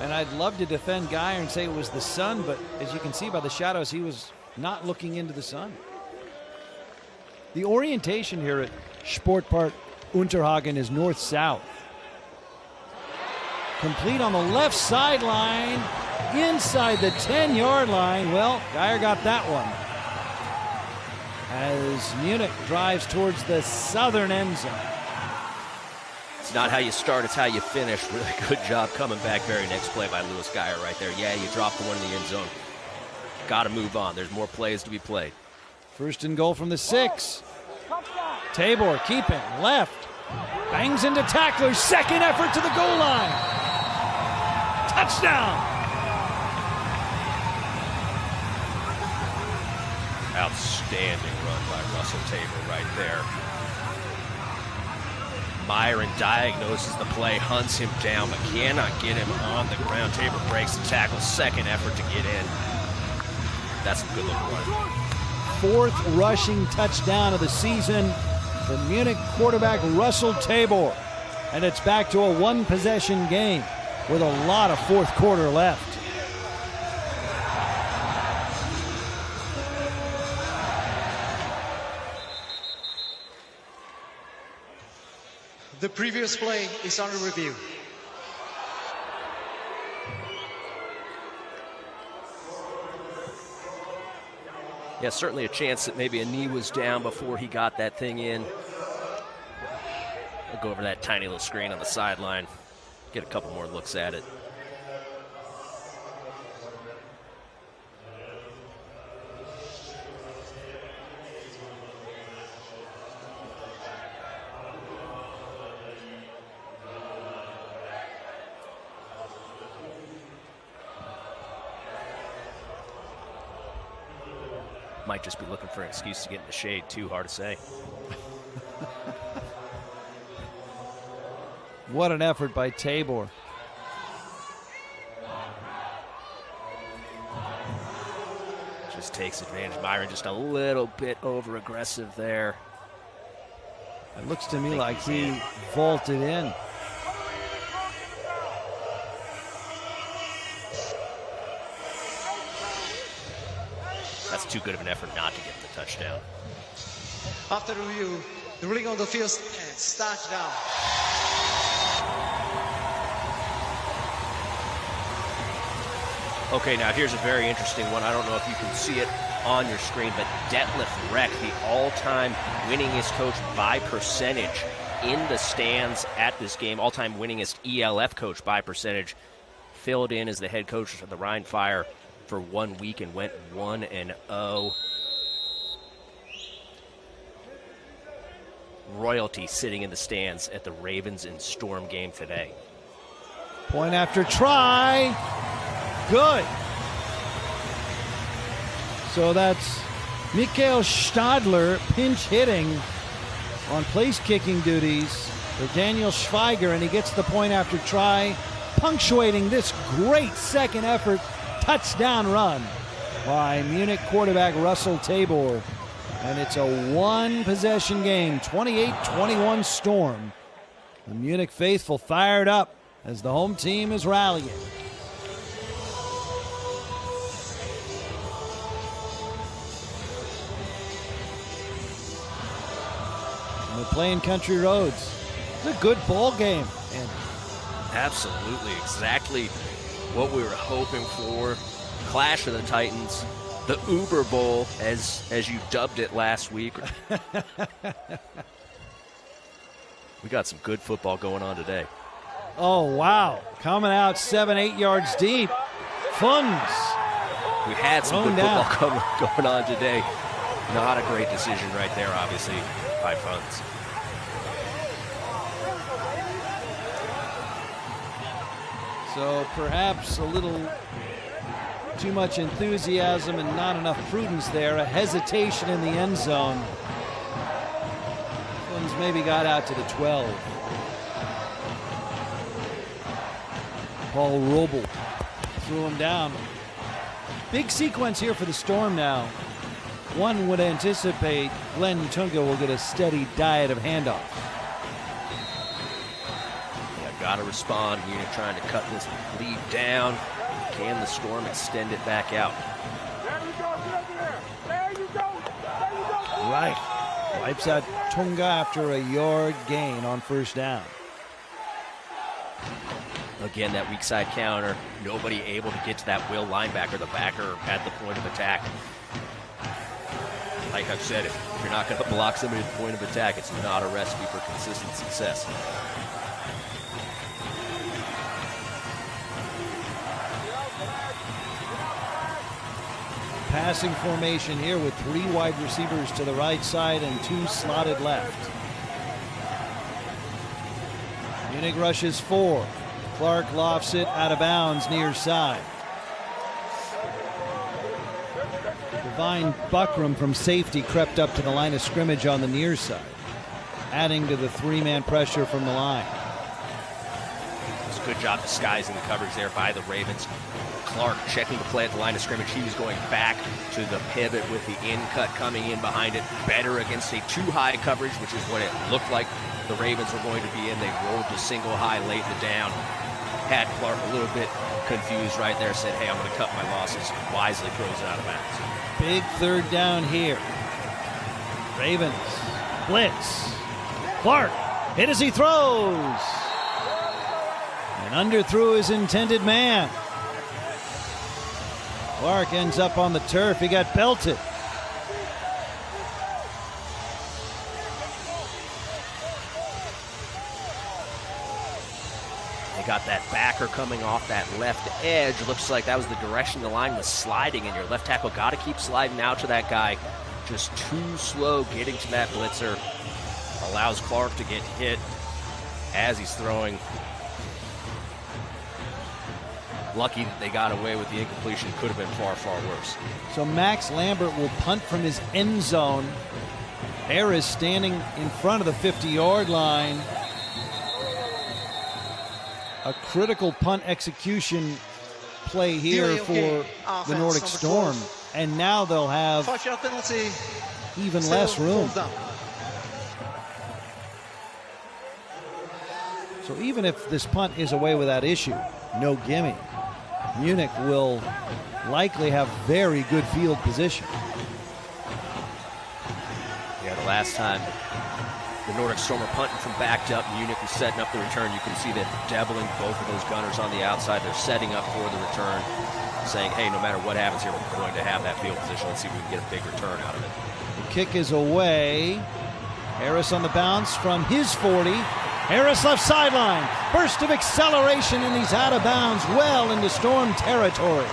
And I'd love to defend Geyer and say it was the sun, but as you can see by the shadows, he was not looking into the sun. The orientation here at Sportpark Unterhagen is north-south. Complete on the left sideline, inside the 10-yard line. Well, Geyer got that one. As Munich drives towards the southern end zone. It's not how you start, it's how you finish. Really good job coming back. Very next play by Lewis Geyer right there. Yeah, you dropped the one in the end zone. Got to move on. There's more plays to be played. First and goal from the 6. Tabor keeping left. Bangs into tacklers. Second effort to the goal line. Touchdown. Outstanding run by Russell Tabor right there. Myron diagnoses the play, hunts him down, but cannot get him on the ground. Tabor breaks the tackle. Second effort to get in. That's a good looking run. 4th rushing touchdown of the season for Munich quarterback Russell Tabor. And it's back to a 1-possession game with a lot of fourth quarter left. The previous play is under review. Yeah, certainly a chance that maybe a knee was down before he got that thing in. We'll go over that tiny little screen on the sideline, get a couple more looks at it. Might just be looking for an excuse to get in the shade, too. Hard to say. What an effort by Tabor. Just takes advantage. Myron just a little bit over aggressive there. It looks to me like he vaulted in. That's too good of an effort not to get the touchdown. After review, the ruling on the field stands. Touchdown. Okay, now here's a very interesting one. I don't know if you can see it on your screen, but Detlef Reck, the all-time winningest coach by percentage in the stands at this game, all-time winningest ELF coach by percentage, filled in as the head coach of the Rhine Fire for 1 week and went 1-0. Royalty sitting in the stands at the Ravens and Storm game today. Point after try. Good. So that's Mikhail Stadler pinch hitting on place kicking duties for Daniel Schweiger, and he gets the point after try, punctuating this great second effort touchdown run by Munich quarterback Russell Tabor. And it's a 1-possession game, 28-21 Storm. The Munich faithful fired up as the home team is rallying. And they're playing country roads. It's a good ball game. And absolutely, exactly what we were hoping for. Clash of the Titans, the Uber Bowl, as you dubbed it last week. We got some good football going on today. Oh, wow. Coming out 7-8 yards deep. Funds. We had some good football going on today. Not a great decision right there, obviously, by Funds. So perhaps a little too much enthusiasm and not enough prudence there. A hesitation in the end zone. Funds maybe got out to the 12. Paul Robel threw him down. Big sequence here for the Storm now. One would anticipate Glenn Tunga will get a steady diet of handoff. Got to respond. Munich trying to cut this lead down. Can the Storm extend it back out? Right. Wipes out Tunga after a yard gain on first down. Again, that weak side counter, nobody able to get to that will linebacker, the backer at the point of attack. Like I've said, if you're not going to block somebody at the point of attack, it's not a recipe for consistent success. Passing formation here with 3 wide receivers to the right side and 2 slotted left. Munich rushes 4. Clark lofts it out of bounds near side. Divine Buckram from safety crept up to the line of scrimmage on the near side, adding to the 3-man pressure from the line. It's a good job disguising the coverage there by the Ravens. Clark checking the play at the line of scrimmage. He was going back to the pivot with the in cut coming in behind it. Better against a too high coverage, which is what it looked like the Ravens were going to be in. They rolled the single high late in the down. Had Clark a little bit confused right there. Said, hey, I'm going to cut my losses. Wisely throws it out of bounds. Big 3rd down here. Ravens blitz. Clark hit as he throws. And underthrew his intended man. Clark ends up on the turf. He got belted. They got that backer coming off that left edge. Looks like that was the direction the line was sliding, and your left tackle got to keep sliding out to that guy. Just too slow getting to that blitzer. Allows Clark to get hit as he's throwing. Lucky that they got away with the incompletion. Could have been far, far worse. So Max Lambert will punt from his end zone. Harris standing in front of the 50-yard line. A critical punt execution play here for the Nordic Storm. And now they'll have even less room. So even if this punt is away without issue, no gimme, Munich will likely have very good field position. Yeah, the last time the Nordic Storm were punting from backed up, Munich was setting up the return. You can see them doubling both of those gunners on the outside. They're setting up for the return, saying, hey, no matter what happens here, we're going to have that field position. Let's see if we can get a big return out of it. The kick is away. Harris on the bounce from his 40. Harris left sideline. Burst of acceleration, and he's out of bounds well into Storm territory.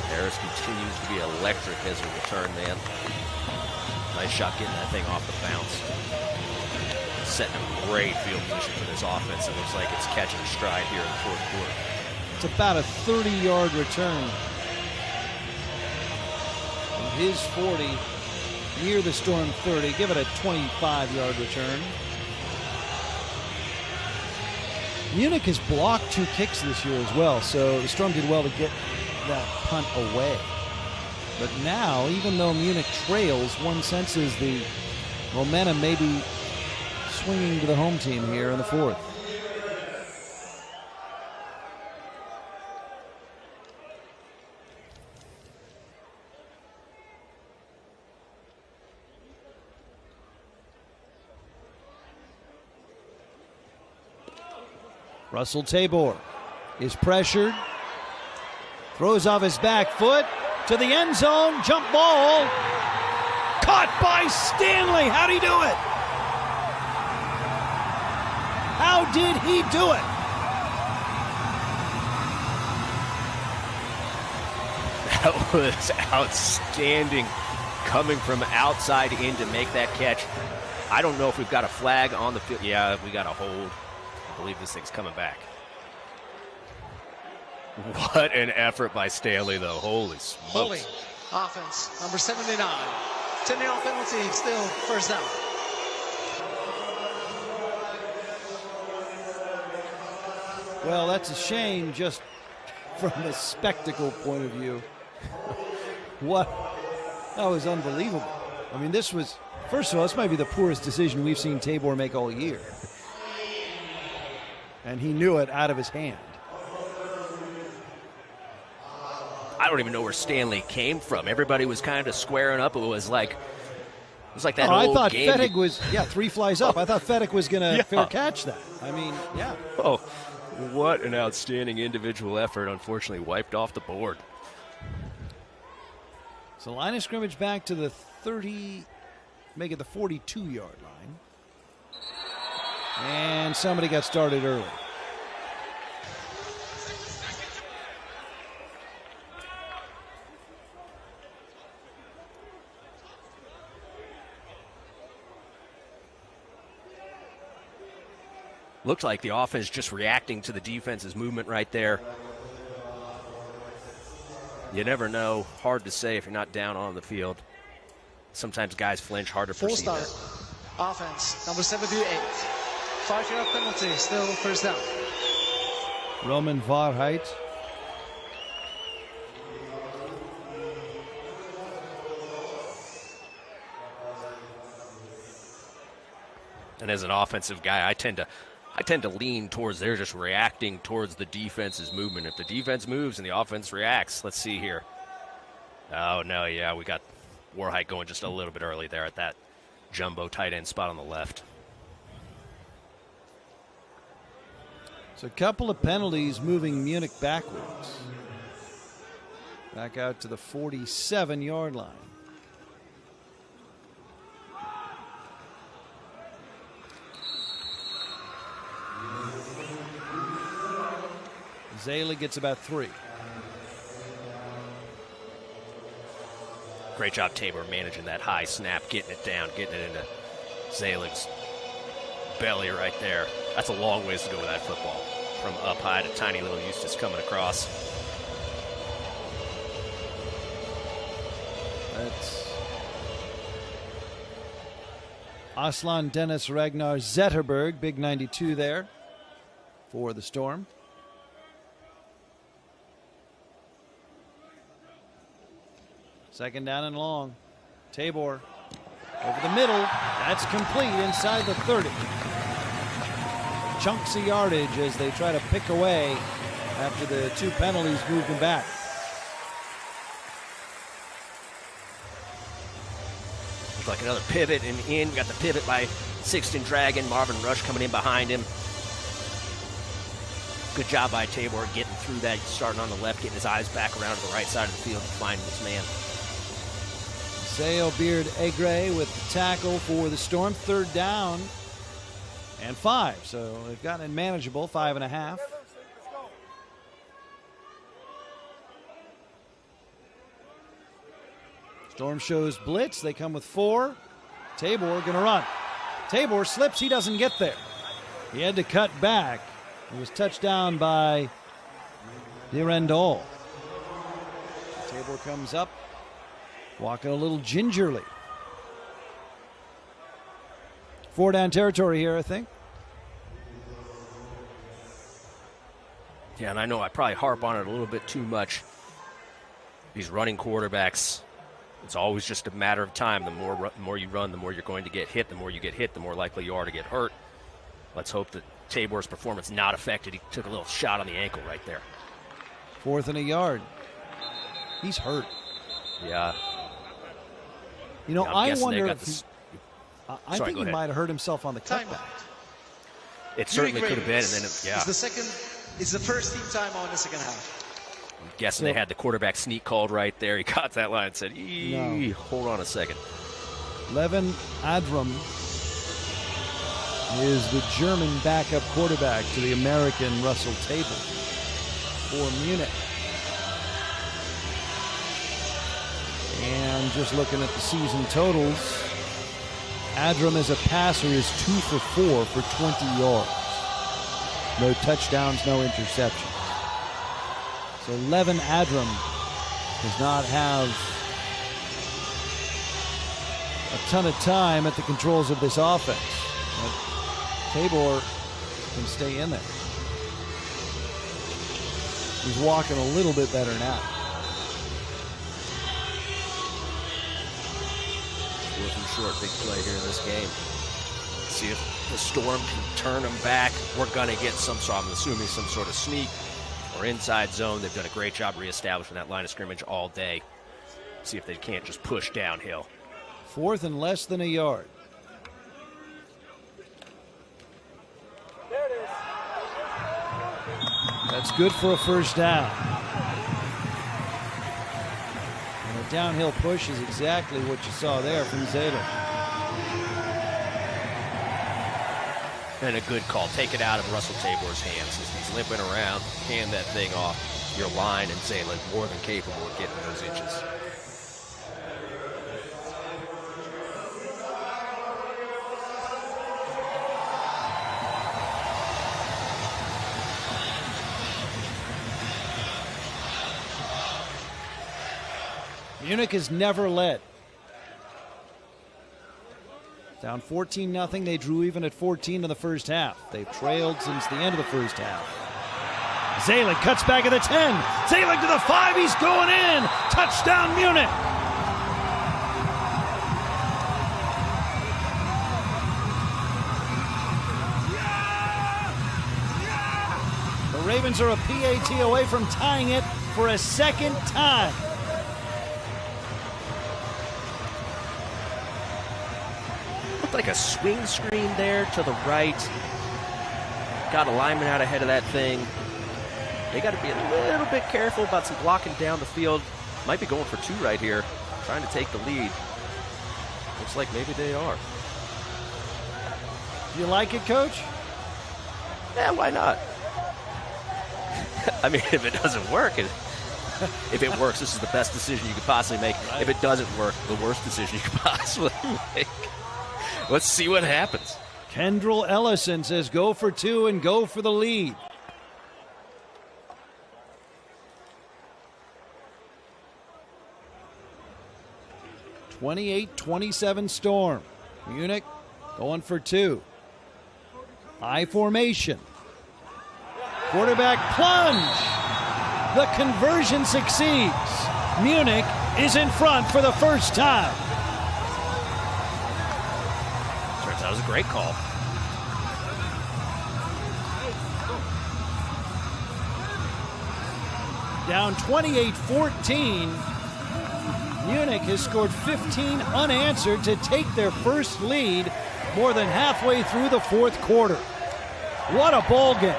Harris continues to be electric as a return man. Nice shot getting that thing off the bounce. Setting a great field position for this offense. It looks like it's catching stride here in the 4th quarter. It's about a 30-yard return. From his 40, near the Storm 30. Give it a 25-yard return. Munich has blocked 2 kicks this year as well, so the Storm did well to get that punt away. But now, even though Munich trails, one senses the momentum may be swinging to the home team here in the 4th. Russell Tabor is pressured. Throws off his back foot to the end zone. Jump ball. Caught by Stanley. How'd he do it? How did he do it? That was outstanding, coming from outside in to make that catch. I don't know if we've got a flag on the field. Yeah, we got a hold. I believe this thing's coming back. What an effort by Stanley, though. Holy smokes. Holding offense, number 79. 10-yard penalty, still first down. Well, that's a shame just from the spectacle point of view. What? That was unbelievable. I mean, this was, first of all, this might be the poorest decision we've seen Tabor make all year. And he knew it out of his hand. I don't even know where Stanley came from. Everybody was kind of squaring up. It was like was like that I old thought game. Fettig was, 3 flies up. I thought Fettig was going to fair catch that. I mean, yeah. Oh, what an outstanding individual effort. Unfortunately, wiped off the board. So line of scrimmage back to the 30, make it the 42-yard line. And somebody got started early. Looked like the offense just reacting to the defense's movement right there. You never know. Hard to say if you're not down on the field. Sometimes guys flinch, hard to perceive Four-star it. offense, number 78. 5-yard penalty, still first down. Roman Varheit. And as an offensive guy, I tend to lean towards they're just reacting towards the defense's movement. If the defense moves and the offense reacts, let's see here. Oh, no, yeah, we got Warhite going just a little bit early there at that jumbo tight end spot on the left. So a couple of penalties moving Munich backwards. Back out to the 47-yard line. Zayla gets about 3. Great job, Tabor, managing that high snap, getting it down, getting it into Zaylig's belly right there. That's a long ways to go with that football. From up high to tiny little Eustace coming across. That's Aslan Dennis Ragnar Zetterberg, big 92 there for the Storm. Second down and long. Tabor over the middle. That's complete inside the 30. Chunks of yardage as they try to pick away after the 2 penalties moved them back. Looks like another pivot and in. Got the pivot by Sixton Dragon. Marvin Rush coming in behind him. Good job by Tabor getting through that, starting on the left, getting his eyes back around to the right side of the field and finding this man. Sail Beard Egre with the tackle for the Storm. 3rd down and 5. So they've gotten it manageable, 5.5. Storm shows blitz. They come with 4. Tabor going to run. Tabor slips. He doesn't get there. He had to cut back. It was touched down by Direndal. Tabor comes up, walking a little gingerly. 4 down territory here, I think. Yeah, and I know I probably harp on it a little bit too much. These running quarterbacks, it's always just a matter of time. The more you run, the more you're going to get hit. The more you get hit, the more likely you are to get hurt. Let's hope that Tabor's performance not affected. He took a little shot on the ankle right there. 4th and a yard. He's hurt. Yeah. You know, I'm I guessing they wonder got if this. I Sorry, think go he ahead. might have hurt himself on the cutback. Timeout. It certainly Munich could have been, and Ravens. then It's the first team timeout in the second half. I'm guessing they had the quarterback sneak called right there. He caught that line and said, No. hold on a second. Levin Adram is the German backup quarterback to the American Russell Tabor for Munich. And just looking at the season totals, Adram as a passer is 2 for 4 for 20 yards. No touchdowns, no interceptions. So Levin Adram does not have a ton of time at the controls of this offense. But Tabor can stay in there. He's walking a little bit better now. 4th and short, big play here in this game. See if the Storm can turn them back. We're going to get some sort of sneak or inside zone. They've done a great job reestablishing that line of scrimmage all day. See if they can't just push downhill. 4th and less than a yard. That's good for a first down. And a downhill push is exactly what you saw there from Zayler. And a good call. Take it out of Russell Tabor's hands as he's limping around. Hand that thing off your line, and Zayler more than capable of getting those inches. Munich has never led. Down 14-0. They drew even at 14 in the first half. They've trailed since the end of the first half. Zayler cuts back at the 10. Zayler to the 5. He's going in. Touchdown, Munich. The Ravens are a PAT away from tying it for a second time. Like a swing screen there to the right. Got a lineman out ahead of that thing. They got to be a little bit careful about some blocking down the field. Might be going for 2 right here, trying to take the lead. Looks like maybe they are. You like it, Coach? Yeah, why not? I mean, if it doesn't work, if it works, this is the best decision you could possibly make. Right. If it doesn't work, the worst decision you could possibly make. Let's see what happens. Kendrell Ellison says go for 2 and go for the lead. (28-27) Storm. Munich going for 2. I formation. Quarterback plunge. The conversion succeeds. Munich is in front for the first time. That was a great call. Down 28-14. Munich has scored 15 unanswered to take their first lead more than halfway through the 4th quarter. What a ball game.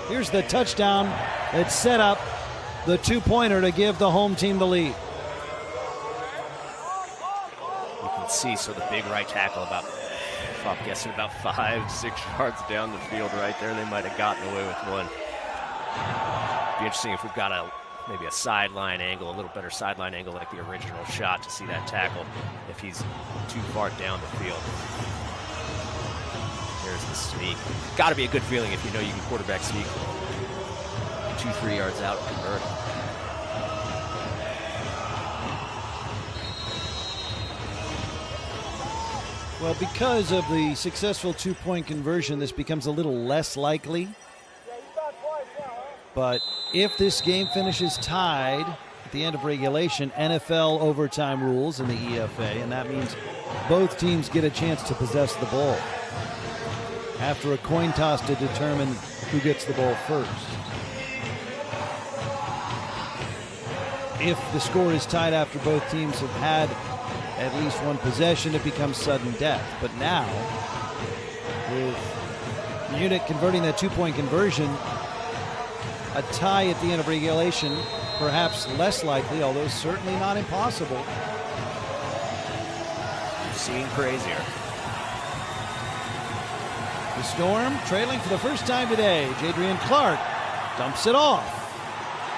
Here's the touchdown that set up the 2-pointer to give the home team the lead. You can see, so the big right tackle I'm guessing about 5-6 yards down the field right there. They might have gotten away with one. Be interesting if we've got maybe a sideline angle, a little better sideline angle like the original shot to see that tackle if he's too far down the field. There's the sneak. Got to be a good feeling if you know you can quarterback sneak 2-3 yards out and convert. Well, because of the successful 2-point conversion, this becomes a little less likely. But if this game finishes tied at the end of regulation, NFL overtime rules in the EFA, and that means both teams get a chance to possess the ball after a coin toss to determine who gets the ball first. If the score is tied after both teams have had at least one possession, it becomes sudden death. But now, with Munich converting that 2-point conversion, a tie at the end of regulation, perhaps less likely, although certainly not impossible. You've seen crazier. The Storm trailing for the first time today. Jadrian Clark dumps it off.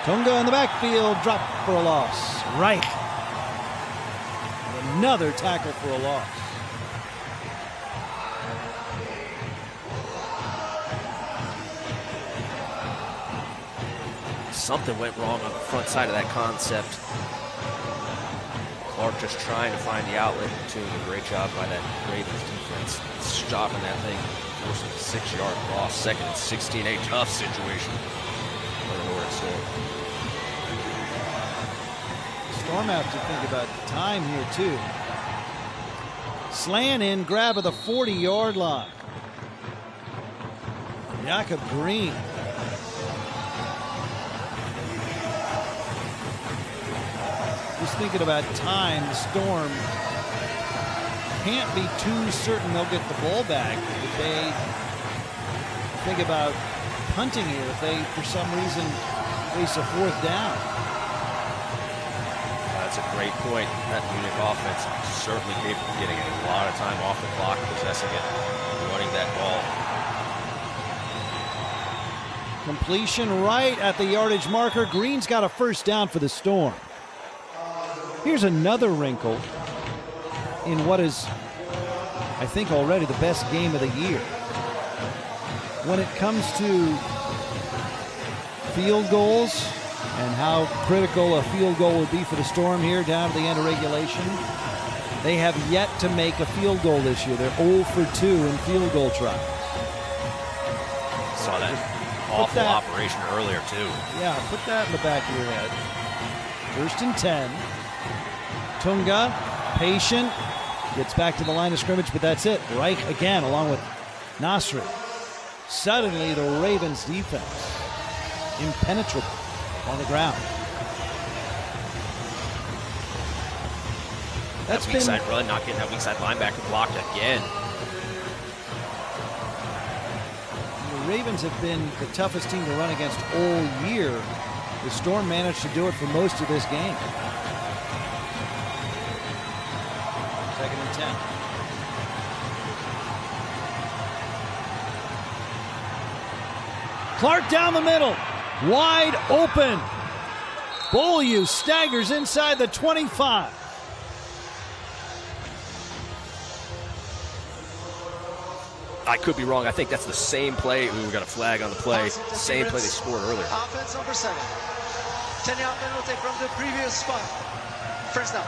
Tunga in the backfield, drop for a loss. Right. Another tackle for a loss. Something went wrong on the front side of that concept. Clark just trying to find the outlet and doing a great job by that Ravens defense. Stopping that thing, forcing a 6-yard loss. 2nd and 16, a tough situation for the Nordic Storm. Storm have to think about the time here, too. Slant in, grab at the 40-yard line. Jakob Green. Just thinking about time, the Storm can't be too certain they'll get the ball back if they think about punting here, if they, for some reason, face a fourth down. That's a great point. That Munich offense is certainly capable of getting a lot of time off the clock, possessing it, running that ball. Completion right at the yardage marker. Green's got a first down for the Storm. Here's another wrinkle in what is, I think, already the best game of the year. When it comes to field goals and how critical a field goal would be for the Storm here down to the end of regulation, they have yet to make a field goal this year. They're 0 for 2 in field goal tries. Saw that awful operation earlier, too. Yeah, put that in the back of your head. 1st and 10. Tunga, patient, gets back to the line of scrimmage, but that's it. Reich again, along with Nasri. Suddenly, the Ravens' defense, impenetrable on the ground. That's been weak side run, not getting that weak side linebacker blocked again. The Ravens have been the toughest team to run against all year. The Storm managed to do it for most of this game. 2nd and 10. Clark down the middle, wide open. Beaulieu staggers inside the 25. I could be wrong. I think that's the same play. We got a flag on the play. Same play they scored earlier. Offense number 7. 10-yard penalty from the previous spot. First down.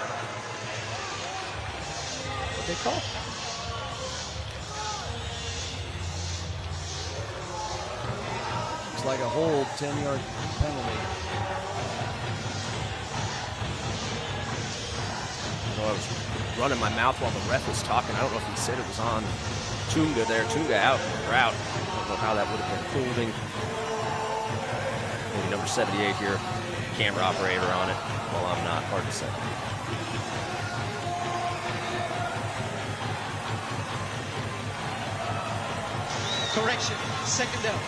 What they call? It's like a hold, 10-yard penalty. Well, I was running my mouth while the ref was talking. I don't know if he said it was on Tunga there. Tunga out, or out. I don't know how that would have been holding. Maybe number 78 here. Camera operator on it. Well, I'm not. Hard to say. Correction. 2nd down.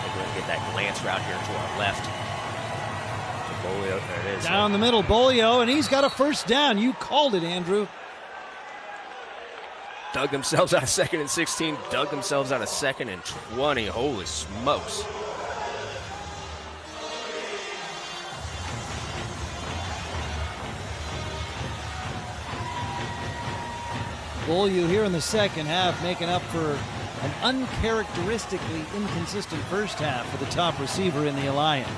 We're going to get that glance route here to our left. Beaulieu, there it is. Down the middle, Beaulieu, and he's got a first down. You called it, Andrew. Dug themselves out of 2nd and 16. Dug themselves out of 2nd and 20. Holy smokes. Beaulieu here in the second half, making up for an uncharacteristically inconsistent first half for the top receiver in the Alliance.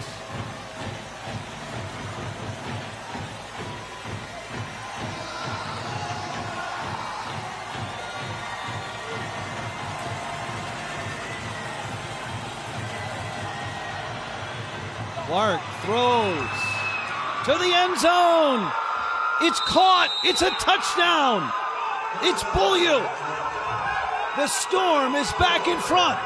Clark throws to the end zone. It's caught. It's a touchdown. It's Beaulieu. The Storm is back in front.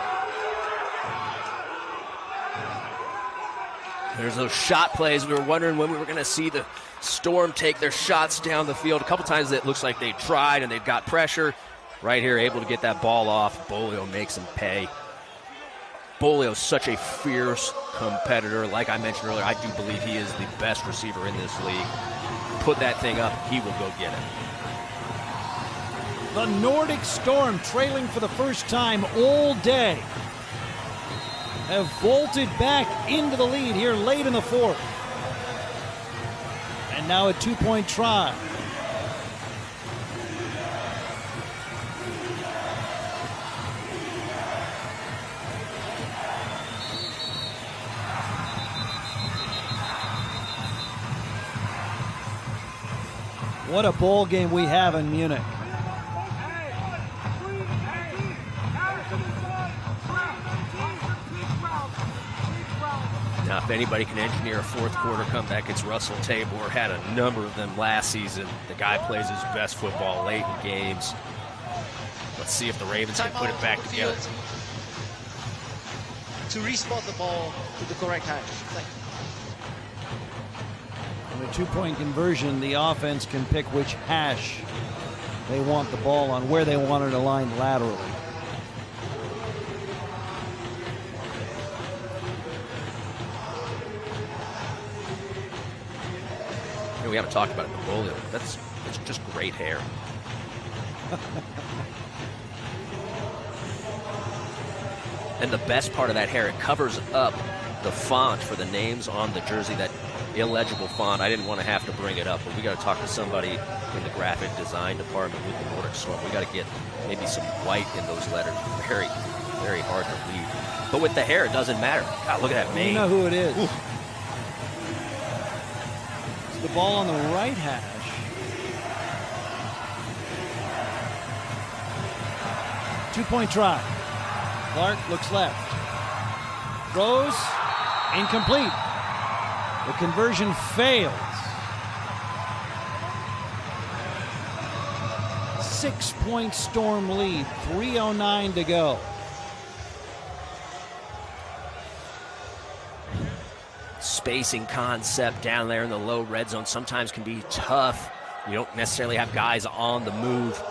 There's those shot plays. We were wondering when we were going to see the Storm take their shots down the field. A couple times it looks like they tried and they've got pressure. Right here, able to get that ball off. Beaulieu makes them pay. Beaulieu is such a fierce competitor. Like I mentioned earlier, I do believe he is the best receiver in this league. Put that thing up, he will go get it. The Nordic Storm, trailing for the first time all day, have vaulted back into the lead here late in the fourth. And now a 2-point try. What a ball game we have in Munich. Now, if anybody can engineer a fourth quarter comeback, it's Russell Tabor. Had a number of them last season. The guy plays his best football late in games. Let's see if the Ravens can put it back together. To respot the ball to the correct hand. Thank you. 2-point conversion, the offense can pick which hash they want the ball on, where they want it aligned laterally. You know, we haven't talked about it in the bowling. That's just great hair. And the best part of that hair, it covers up the font for the names on the jersey, that illegible font. I didn't want to have to bring it up, but we got to talk to somebody in the graphic design department with the Nordic Storm. We got to get maybe some white in those letters. Very, very hard to read. But with the hair, it doesn't matter. God, look at that mane. You know who it is. It's the ball on the right hash. Two-point try. Clark looks left. Throws. Incomplete. The conversion fails. 6-point Storm lead. 3:09 to go. Spacing concept down there in the low red zone sometimes can be tough. You don't necessarily have guys on the move.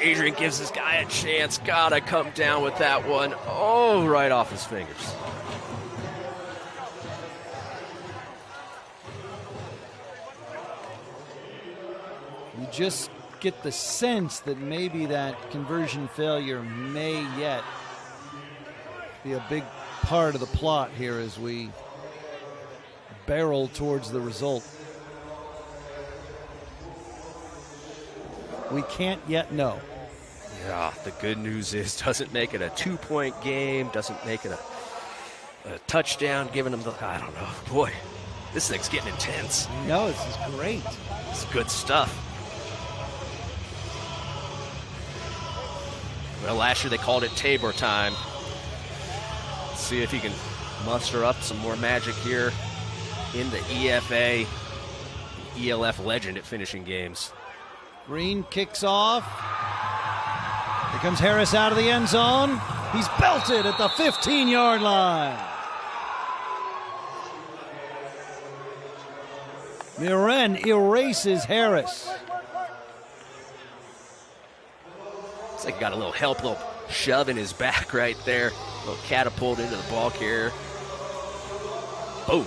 Adrian gives this guy a chance. Gotta come down with that one. Oh, right off his fingers. You just get the sense that maybe that conversion failure may yet be a big part of the plot here as we barrel towards the result. We can't yet know. Yeah, the good news is doesn't make it a 2-point game, doesn't make it a touchdown, giving them the, I don't know. Boy, this thing's getting intense. No, this is great. It's good stuff. Well, last year they called it Tabor time. Let's see if he can muster up some more magic here in the EFA, ELF legend at finishing games. Green kicks off. Here comes Harris out of the end zone. He's belted at the 15-yard line. Muren erases Harris. Looks like he got a little help, a little shove in his back right there. A little catapult into the ball carrier. Boom.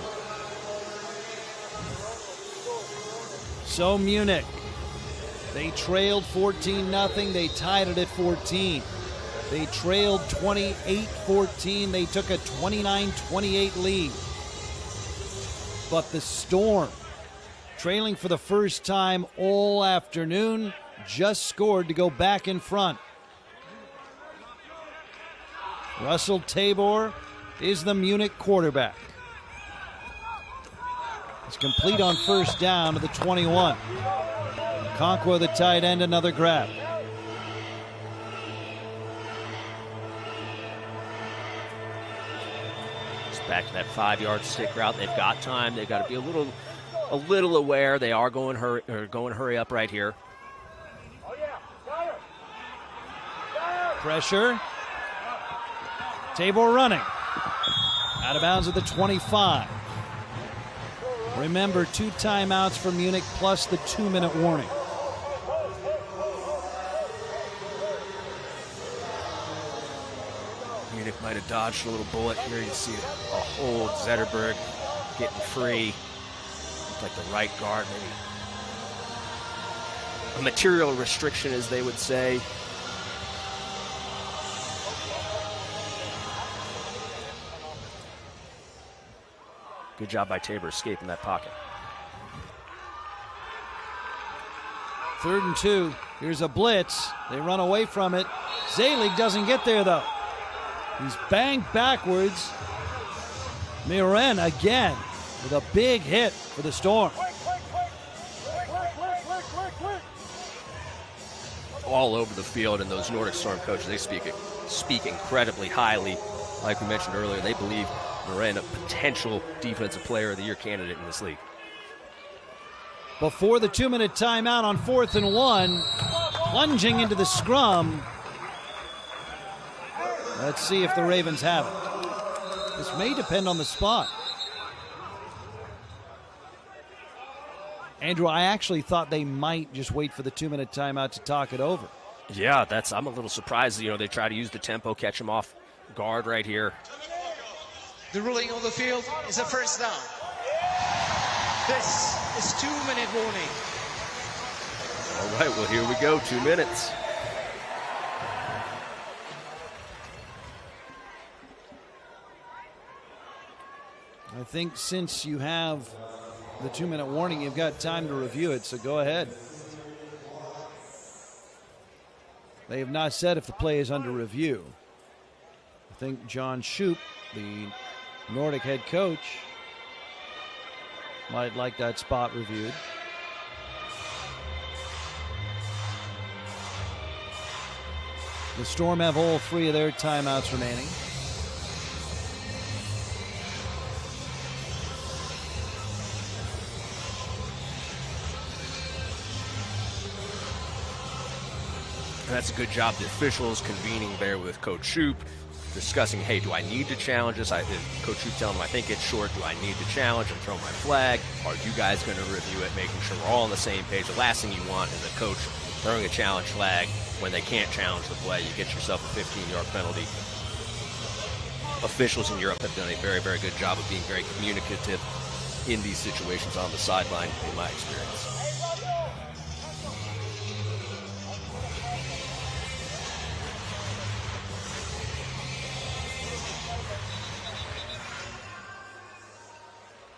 So Munich, they trailed 14-0. They tied it at 14. They trailed 28-14. They took a 29-28 lead. But the Storm, trailing for the first time all afternoon, just scored to go back in front. Russell Tabor is the Munich quarterback. It's complete on first down to the 21. Conquo, the tight end, another grab. It's back to that 5-yard stick route. They've got time. They've got to be a little aware. They are going hurry up right here. Pressure. Tabor running. Out of bounds at the 25. Remember, 2 timeouts for Munich plus the 2-minute warning. Munich might have dodged a little bullet here. You see a hold. Zetterberg getting free. Looked like the right guard, maybe a material restriction, as they would say. Good job by Tabor escaping that pocket. 3rd and 2. Here's a blitz. They run away from it. Zelig doesn't get there, though. He's banged backwards. Muren again with a big hit for the Storm. All over the field, and those Nordic Storm coaches, they speak incredibly highly. Like we mentioned earlier, they believe Muren a potential Defensive Player of the Year candidate in this league. Before the 2-minute timeout on 4th and 1, plunging into the scrum. Let's see if the Ravens have it. This may depend on the spot. Andrew, I actually thought they might just wait for the 2-minute timeout to talk it over. Yeah, I'm a little surprised. They try to use the tempo, catch him off guard right here. The ruling on the field is a first down. This is 2-minute warning. All right, well, here we go, 2 minutes. I think since you have the 2-minute warning, you've got time to review it, so go ahead. They have not said if the play is under review. I think John Shoup, the Nordic head coach, might like that spot reviewed. The Storm have all 3 of their timeouts remaining. That's a good job. The officials convening there with Coach Shoup, discussing, hey, do I need to challenge this? Coach Shoup telling him, I think it's short. Do I need to challenge and throw my flag? Are you guys going to review it, making sure we're all on the same page? The last thing you want is a coach throwing a challenge flag when they can't challenge the play. You get yourself a 15-yard penalty. Officials in Europe have done a very, very good job of being very communicative in these situations on the sideline, in my experience.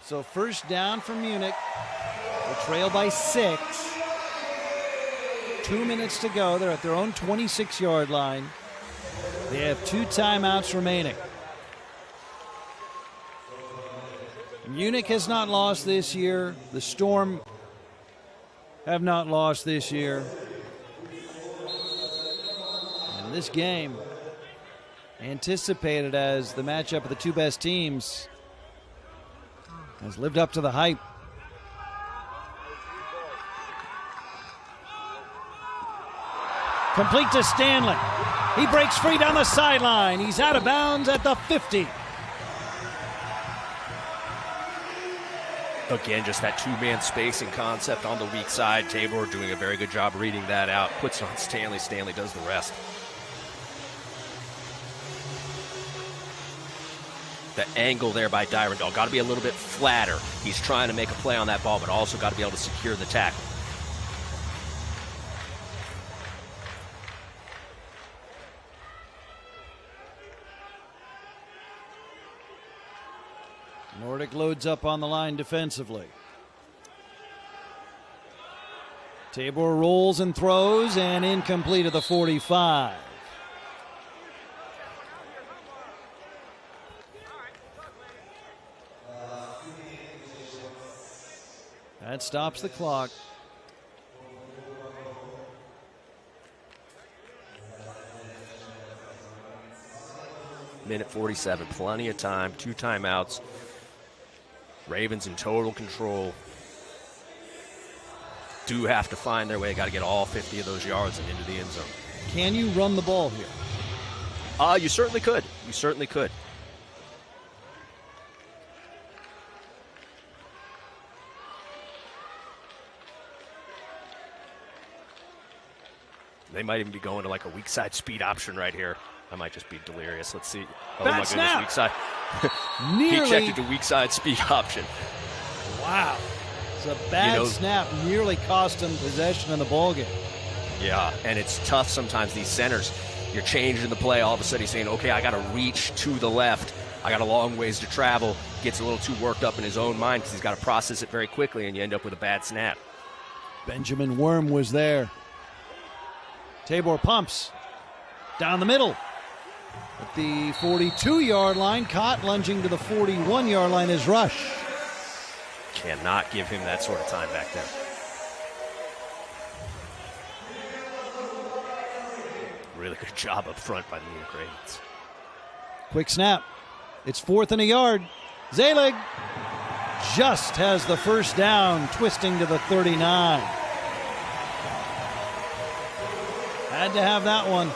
So first down for Munich. They trail by 6. 2 minutes to go. They're at their own 26-yard line. They have 2 timeouts remaining. Munich has not lost this year. The Storm have not lost this year. And this game, anticipated as the matchup of the 2 best teams, has lived up to the hype. Complete to Stanley. He breaks free down the sideline. He's out of bounds at the 50. Again, just that 2-man spacing concept on the weak side. Tabor doing a very good job reading that out. Puts it on Stanley. Stanley does the rest. The angle there by Dyrendal. Got to be a little bit flatter. He's trying to make a play on that ball, but also got to be able to secure the tackle. Nordic loads up on the line defensively. Tabor rolls and throws, and incomplete at the 45. That stops the clock. Minute 47, plenty of time, 2 timeouts. Ravens in total control. Do have to find their way. Got to get all 50 of those yards and into the end zone. Can you run the ball here? You certainly could. You certainly could. They might even be going to like a weak side speed option right here. I might just be delirious. Let's see. Oh, Bad my goodness, snap. weak side. Nearly. He checked into weak side speed option. Wow. It's a bad snap. Nearly cost him possession in the ballgame. Yeah, and it's tough sometimes, these centers. You're changing the play. All of a sudden he's saying, okay, I got to reach to the left. I got a long ways to travel. Gets a little too worked up in his own mind because he's got to process it very quickly, and you end up with a bad snap. Benjamin Worm was there. Tabor pumps down the middle at the 42-yard line. Caught lunging to the 41-yard line is Rush. Cannot give him that sort of time back there. Really good job up front by the Munich Ravens. Quick snap. It's 4th and a yard. Zelig just has the first down, twisting to the 39. Had to have that one.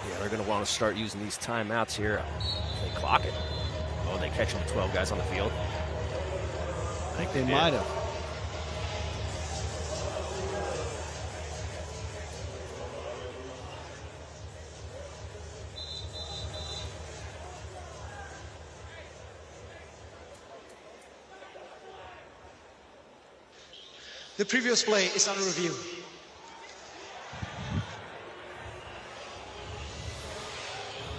Yeah, they're going to want to start using these timeouts here. They clock it. Oh, they catch him with 12 guys on the field. I think they might have. The previous play is under review.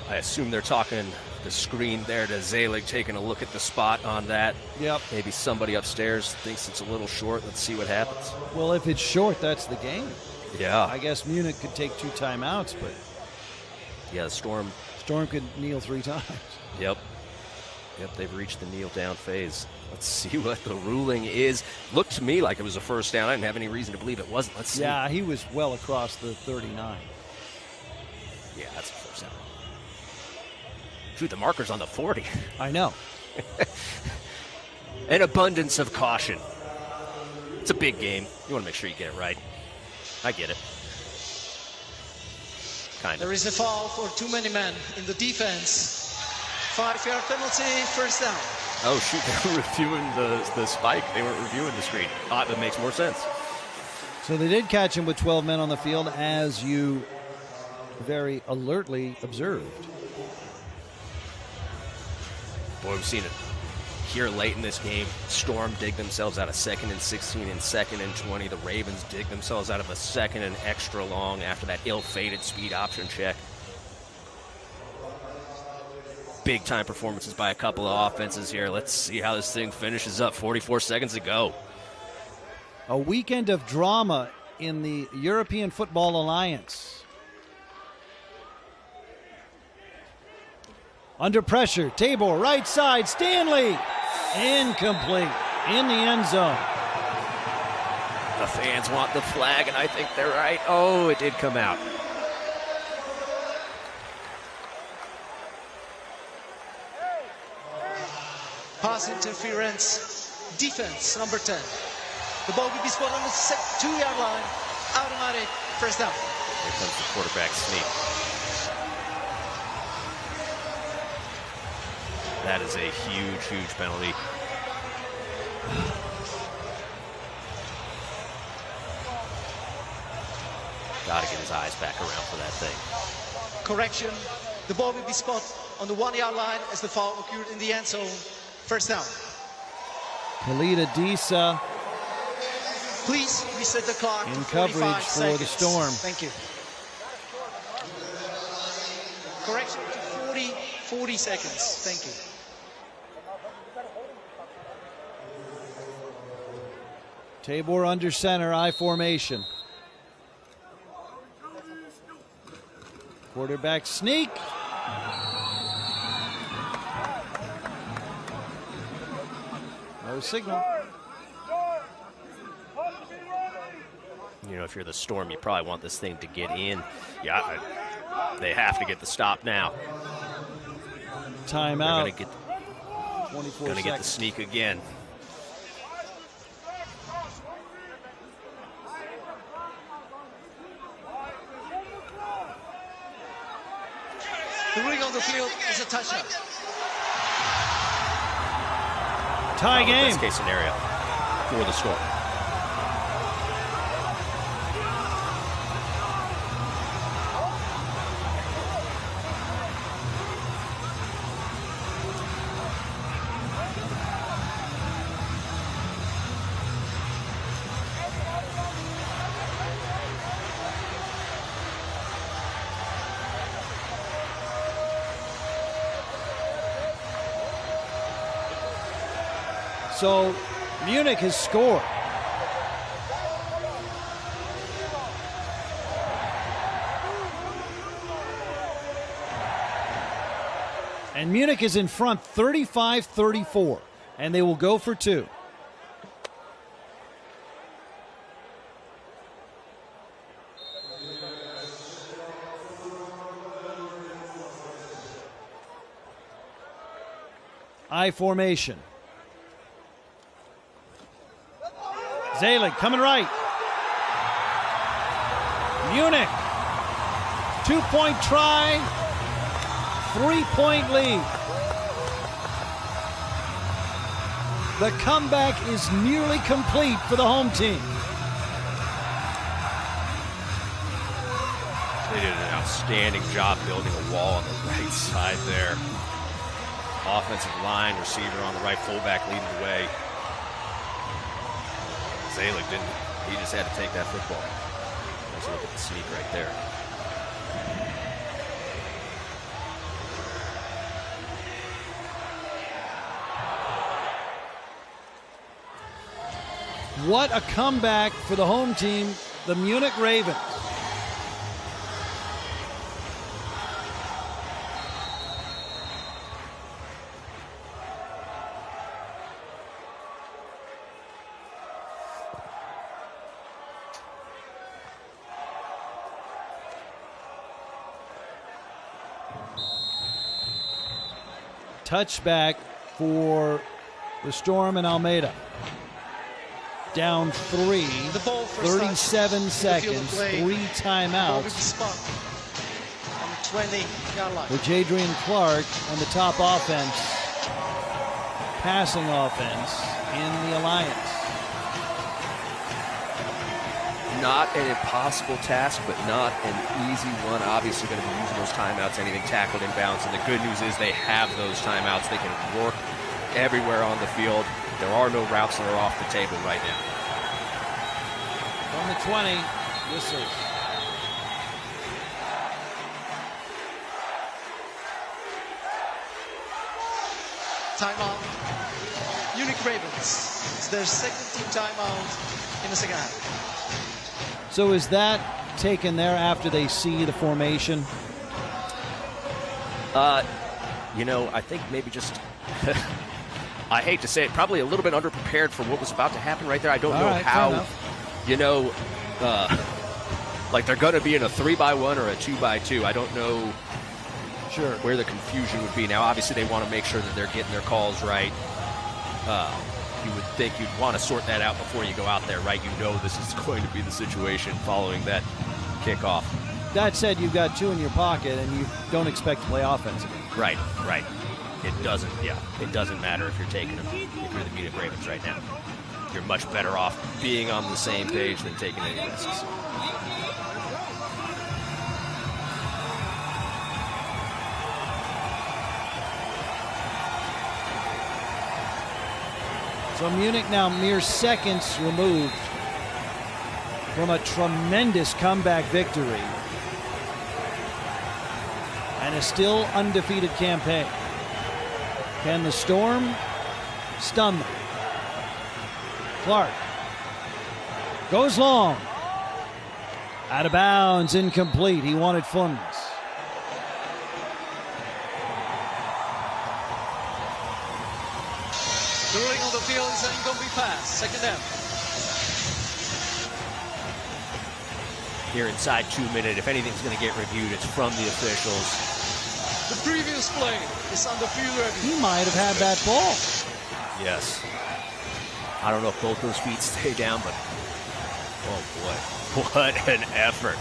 I assume they're talking the screen there to Zelig, taking a look at the spot on that. Yep. Maybe somebody upstairs thinks it's a little short. Let's see what happens. Well, if it's short, that's the game. Yeah. I guess Munich could take 2 timeouts, but Yeah, the Storm. Storm could kneel 3 times. Yep. Yep, they've reached the kneel down phase. Let's see what the ruling is. Looked to me like it was a first down. I didn't have any reason to believe it wasn't. Let's see. Yeah, he was well across the 39. Yeah, that's a first down. Shoot, the marker's on the 40. I know. An abundance of caution. It's a big game. You want to make sure you get it right. I get it. Kind of. There is a foul for too many men in the defense. 5-yard penalty, first down. Oh, shoot, they were reviewing the spike. They weren't reviewing the screen. That makes more sense. So they did catch him with 12 men on the field, as you very alertly observed. Boy, we've seen it here late in this game. Storm dig themselves out of 2nd and 16 and 2nd and 20. The Ravens dig themselves out of a 2nd and extra long after that ill-fated speed option check. Big-time performances by a couple of offenses here. Let's see how this thing finishes up. 44 seconds to go. A weekend of drama in the European Football Alliance. Under pressure, Tabor, right side, Stanley. Incomplete, in the end zone. The fans want the flag, and I think they're right. Oh, it did come out. Pass interference, defense, number 10. The ball will be spotted on the 2-yard line. Automatic, first down. Here comes the quarterback sneak. That is a huge, huge penalty. Got to get his eyes back around for that thing. Correction, the ball will be spotted on the 1-yard line as the foul occurred in the end zone. First down. Kalita Disa Please reset the clock in to coverage 45 for seconds. the Storm. Thank you. Correction to 40 seconds. Thank you. Tabor under center, I formation. Quarterback sneak. No signal. You know, if you're the Storm, you probably want this thing to get in. Yeah, they have to get the stop now. Timeout. They're 24 going to get the seconds. sneak again. The ruling on the field is a touchdown. Tie game. Best case scenario for the Storm. So Munich has scored. And Munich is in front 35-34, and they will go for 2. I formation. Zelig coming right. Munich. 2-point try. 3-point lead. The comeback is nearly complete for the home team. They did an outstanding job building a wall on the right side there. Offensive line, receiver on the right, fullback leading the way. Zalik didn't. He just had to take that football. Let's look at the sneak right there. What a comeback for the home team, the Munich Ravens. Touchback for the Storm and Almeida. Down 3, 37 seconds, 3 timeouts for Jadrian Clark and the top offense, passing offense in the Alliance. Not an impossible task, but not an easy one. Obviously going to be using those timeouts, anything tackled inbounds. And the good news is they have those timeouts. They can work everywhere on the field. There are no routes that are off the table right now. From the 20, whistles. Timeout. Munich Ravens. It's their second team timeout in the second half. So is that taken there after they see the formation? You know, I think maybe just, I hate to say it, probably a little bit underprepared for what was about to happen right there. I don't know how, you know, like they're going to be in a 3-by-1 or a 2-by-2. I don't know where the confusion would be. Now, obviously, they want to make sure that they're getting their calls right. You would think you'd want to sort that out before you go out there, right? You know this is going to be the situation following that kickoff. That said, you've got 2 in your pocket, and you don't expect to play offense again. Right, right. It doesn't, it doesn't matter if you're taking them, if you're the Munich Ravens right now. You're much better off being on the same page than taking any risks. So Munich now mere seconds removed from a tremendous comeback victory and a still undefeated campaign. Can the Storm stun them? Clark goes long. Out of bounds, incomplete. He wanted funds. The ruling on the field is an incomplete pass. Second down. Here inside 2 minutes, if anything's going to get reviewed, it's from the officials. The previous play is under field review. He might have had that ball. Yes. I don't know if both those feet stay down, but oh boy, what an effort.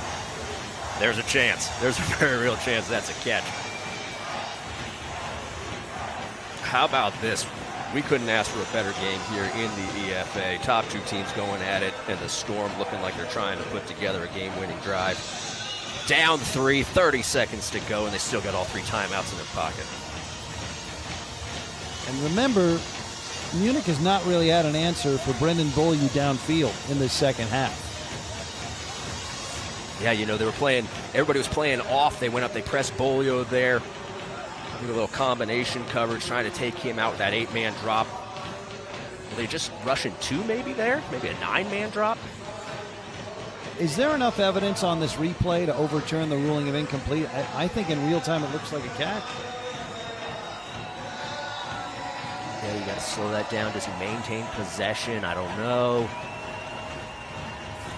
There's a chance. There's a very real chance that's a catch. How about this? We couldn't ask for a better game here in the EFA. Top 2 teams going at it, and the Storm looking like they're trying to put together a game-winning drive. Down 3, 30 seconds to go, and they still got all 3 timeouts in their pocket. And remember, Munich has not really had an answer for Brendan Beaulieu downfield in the second half. Yeah, you know, they were playing, everybody was playing off. They went up, they pressed Beaulieu there. A little combination coverage, trying to take him out with that 8-man drop. Were they just rushing 2 maybe there? Maybe a 9-man drop? Is there enough evidence on this replay to overturn the ruling of incomplete? I think in real time it looks like a catch. Yeah, you got to slow that down. Does he maintain possession? I don't know.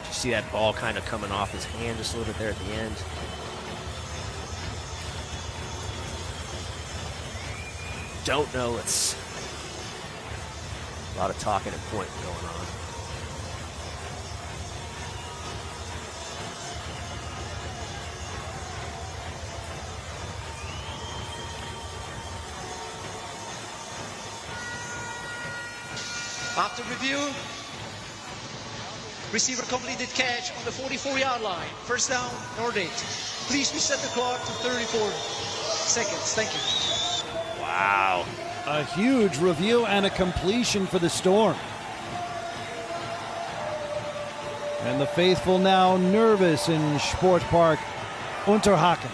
Did you see that ball kind of coming off his hand just a little bit there at the end? Don't know. It's a lot of talking and pointing going on. After review, receiver completed catch on the 44-yard line. First down, Nordic. Please reset the clock to 34 seconds. Thank you. Wow. A huge review and a completion for the Storm. And the faithful now nervous in Sportpark Unterhaching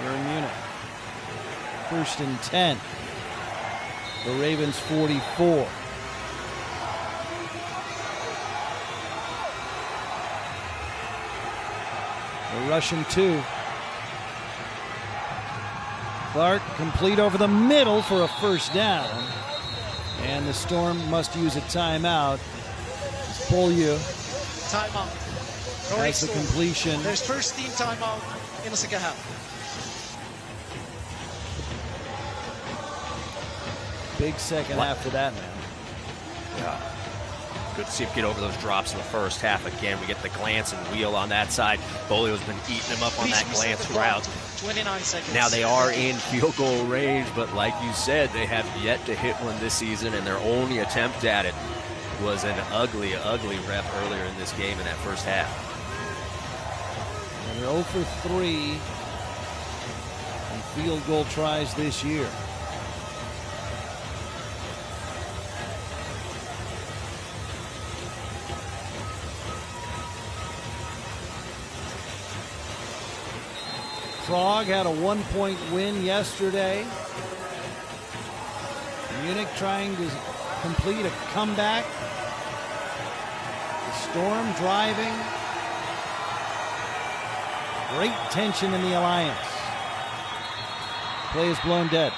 here in Munich. 1st and 10. The Ravens 44. The Russian 2. Clark complete over the middle for a first down. And the Storm must use a timeout. It's Polju. Timeout. That's the completion. There's first team timeout in the second half. Big second half for that, man. Yeah. Good to see him get over those drops in the first half again. We get the glance and wheel on that side. Bolio's been eating him up on that glance route. 29 seconds. Now they are in field goal range, but like you said, they have yet to hit one this season, and their only attempt at it was an ugly, ugly rep earlier in this game in that first half. And they're 0 for 3 in field goal tries this year. Prague had a 1-point win yesterday. Munich trying to complete a comeback. The Storm driving. Great tension in the alliance. Play is blown dead.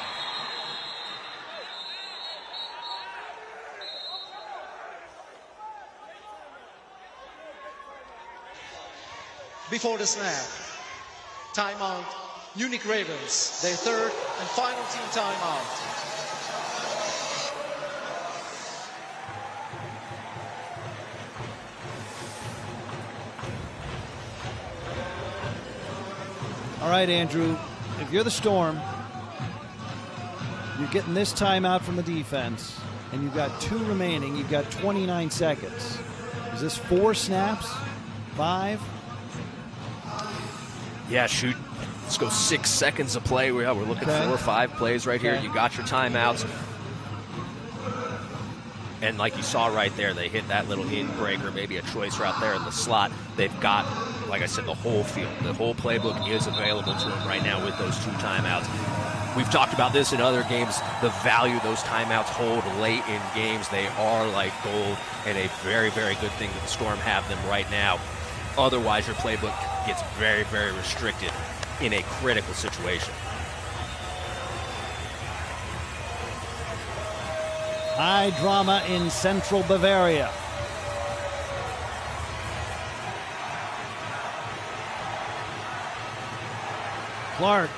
Before the snap, timeout, Munich Ravens, their third and final team timeout. All right, Andrew, if you're the Storm, you're getting this timeout from the defense, and you've got 2 remaining. You've got 29 seconds. Is this 4 snaps? 5? Yeah, shoot. Let's go 6 seconds of play. We're looking 4 or 5 plays right here. You got your timeouts. And like you saw right there, they hit that little in-breaker, maybe a choice route there in the slot. They've got, like I said, the whole field. The whole playbook is available to them right now with those 2 timeouts. We've talked about this in other games, the value those timeouts hold late in games. They are like gold, and a very, very good thing that the Storm have them right now. Otherwise, your playbook gets very, very restricted in a critical situation. High drama in central Bavaria. Clark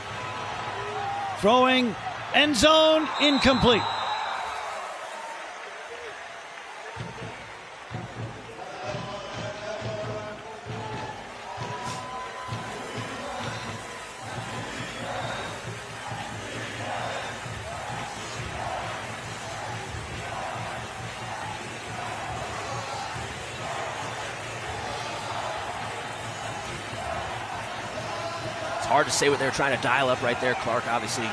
throwing, end zone, incomplete. Hard to say what they're trying to dial up right there. Clark obviously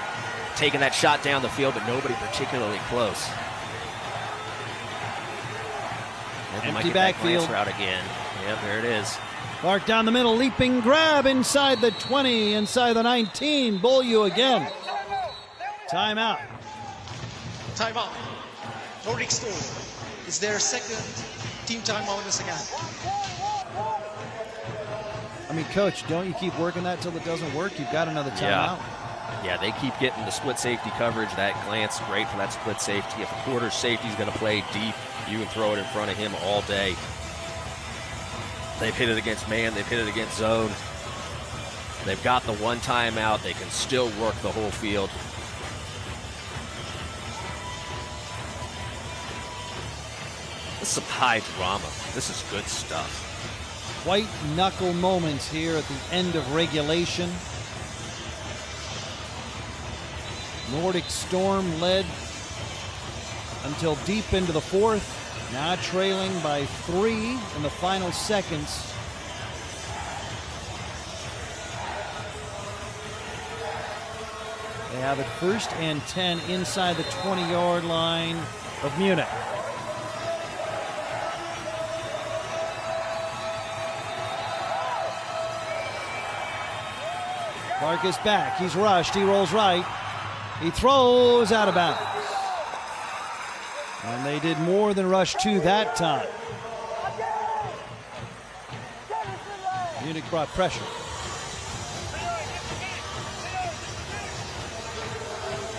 taking that shot down the field, but nobody particularly close. Empty backfield. Route again. Yep, there it is. Clark down the middle, leaping grab inside the 20, inside the 19. Bolju again. Timeout. Timeout. Nordic Storm. It's their second team timeout in the second half. I mean, Coach, don't you keep working that till it doesn't work? You've got another timeout. Yeah, they keep getting the split safety coverage. That glance, great for that split safety. If a quarter safety is going to play deep, you can throw it in front of him all day. They've hit it against man. They've hit it against zone. They've got the 1 timeout. They can still work the whole field. This is some high drama. This is good stuff. White knuckle moments here at the end of regulation. Nordic Storm led until deep into the 4th. Now trailing by 3 in the final seconds. They have it 1st and 10 inside the 20-yard line of Munich. Clark is back. He's rushed. He rolls right. He throws out of bounds. And they did more than rush 2 that time. Munich brought pressure.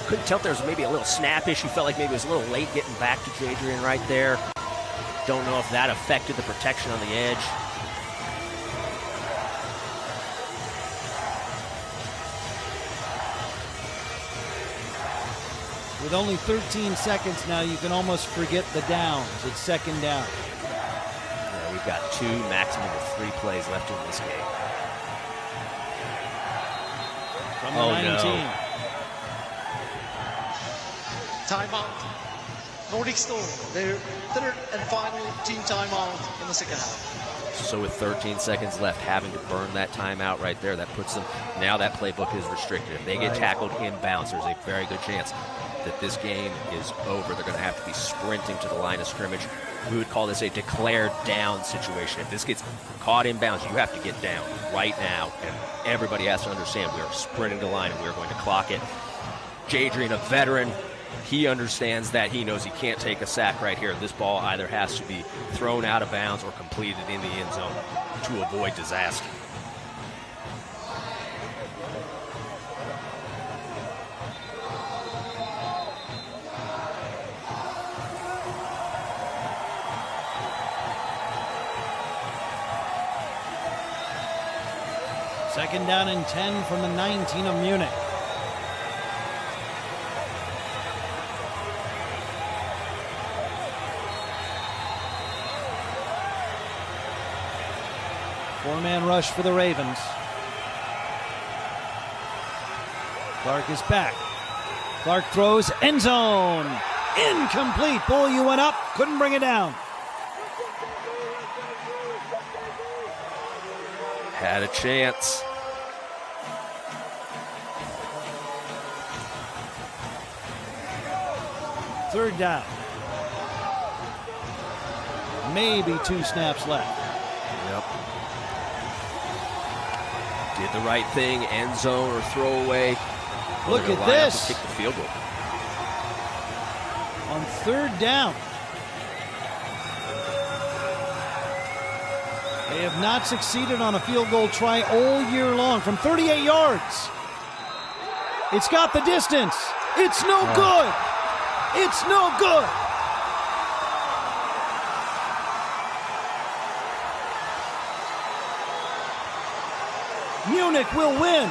Couldn't tell if there was maybe a little snap issue. Felt like maybe it was a little late getting back to Jadrian right there. Don't know if that affected the protection on the edge. With only 13 seconds now, you can almost forget the downs. It's 2nd down. Yeah, we've got 2, maximum of 3 plays left in this game. From the 19. No. Timeout. Nordic Storm, their 3rd and final team timeout in the 2nd half. So with 13 seconds left, having to burn that timeout right there, that puts them, now that playbook is restricted. If they get tackled inbounds, there's a very good chance that this game is over. They're going to have to be sprinting to the line of scrimmage. We would call this a declared down situation. If this gets caught inbounds, you have to get down right now, and everybody has to understand we are sprinting to the line and we are going to clock it. Jadrian, a veteran, he understands that. He knows he can't take a sack right here. This ball either has to be thrown out of bounds or completed in the end zone to avoid disaster. Second down and 10 from the 19 of Munich. Four-man rush for the Ravens. Clark is back. Clark throws, end zone. Incomplete. Bull, you went up, couldn't bring it down. Had a chance. Third down. Maybe 2 snaps left. Yep. Did the right thing, end zone or throwaway. Look at this. Kick the field goal. On 3rd down. They have not succeeded on a field goal try all year long from 38 yards. It's got the distance. It's no good. It's no good. Munich will win.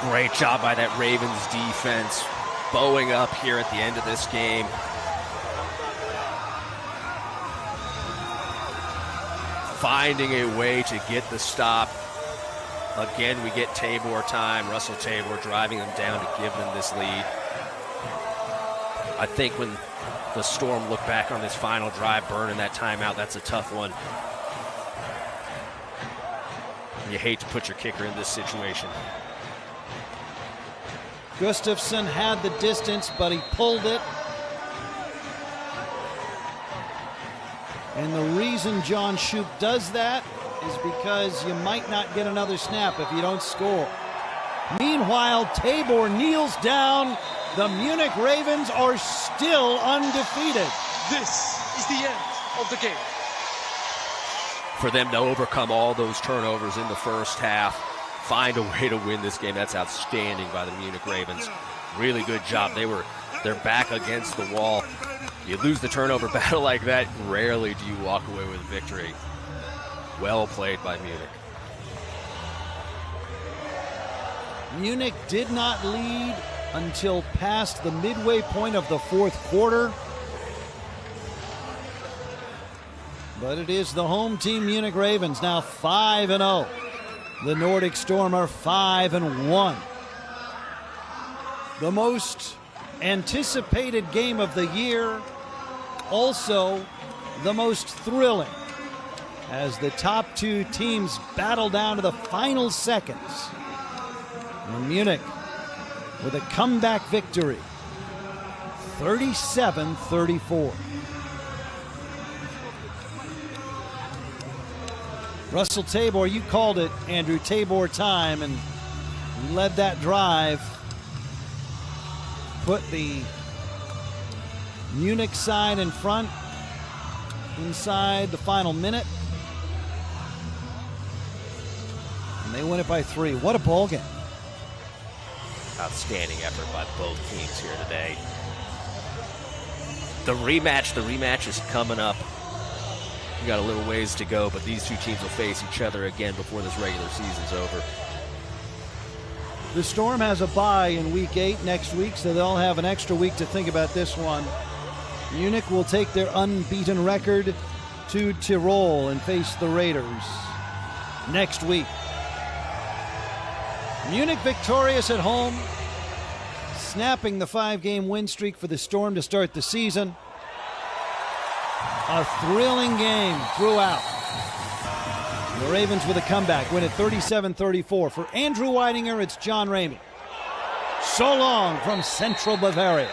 Great job by that Ravens defense, bowing up here at the end of this game. Finding a way to get the stop. Again, we get Tabor time. Russell Tabor driving them down to give them this lead. I think when the Storm look back on this final drive, burning that timeout, that's a tough one. You hate to put your kicker in this situation. Gustafsson had the distance, but he pulled it. And the reason John Shoup does that is because you might not get another snap if you don't score. Meanwhile, Tabor kneels down. The Munich Ravens are still undefeated. This is the end of the game. For them to overcome all those turnovers in the first half, find a way to win this game, that's outstanding by the Munich Ravens. Really good job. They're back against the wall. You lose the turnover battle like that, rarely do you walk away with a victory. Well played by Munich. Munich did not lead until past the midway point of the 4th quarter. But it is the home team Munich Ravens now 5-0. The Nordic Storm are 5-1. The most anticipated game of the year also the most thrilling, as the top two teams battle down to the final seconds. And Munich with a comeback victory, 37-34. Russell Tabor, you called it, Andrew, Tabor time, and he led that drive. Put the Munich side in front inside the final minute. And they win it by 3. What a ball game. Outstanding effort by both teams here today. The rematch is coming up. We got a little ways to go, but these two teams will face each other again before this regular season's over. The Storm has a bye in week 8 next week, so they'll have an extra week to think about this one. Munich will take their unbeaten record to Tirol and face the Raiders next week. Munich victorious at home, snapping the 5-game win streak for the Storm to start the season. A thrilling game throughout. The Ravens with a comeback, win it 37-34. For Andrew Weidinger, it's John Ramey. So long from Central Bavaria.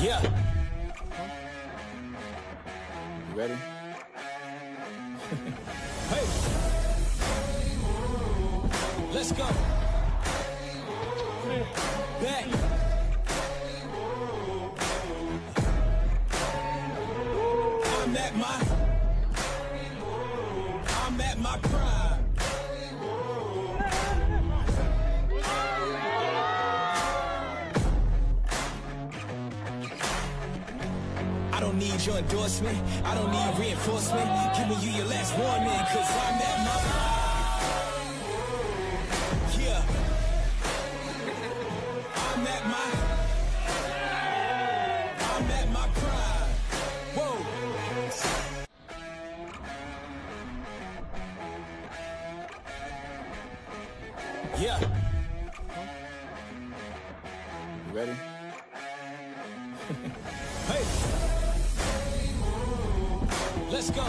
Yeah. You ready? Hey. Let's go. Back. I'm at my prime. I don't need your endorsement. I don't need reinforcement. Giving you your last warning, cause I'm at my prime. Yeah. I'm at my prime. Whoa. Yeah. You ready? Hey. Let's go.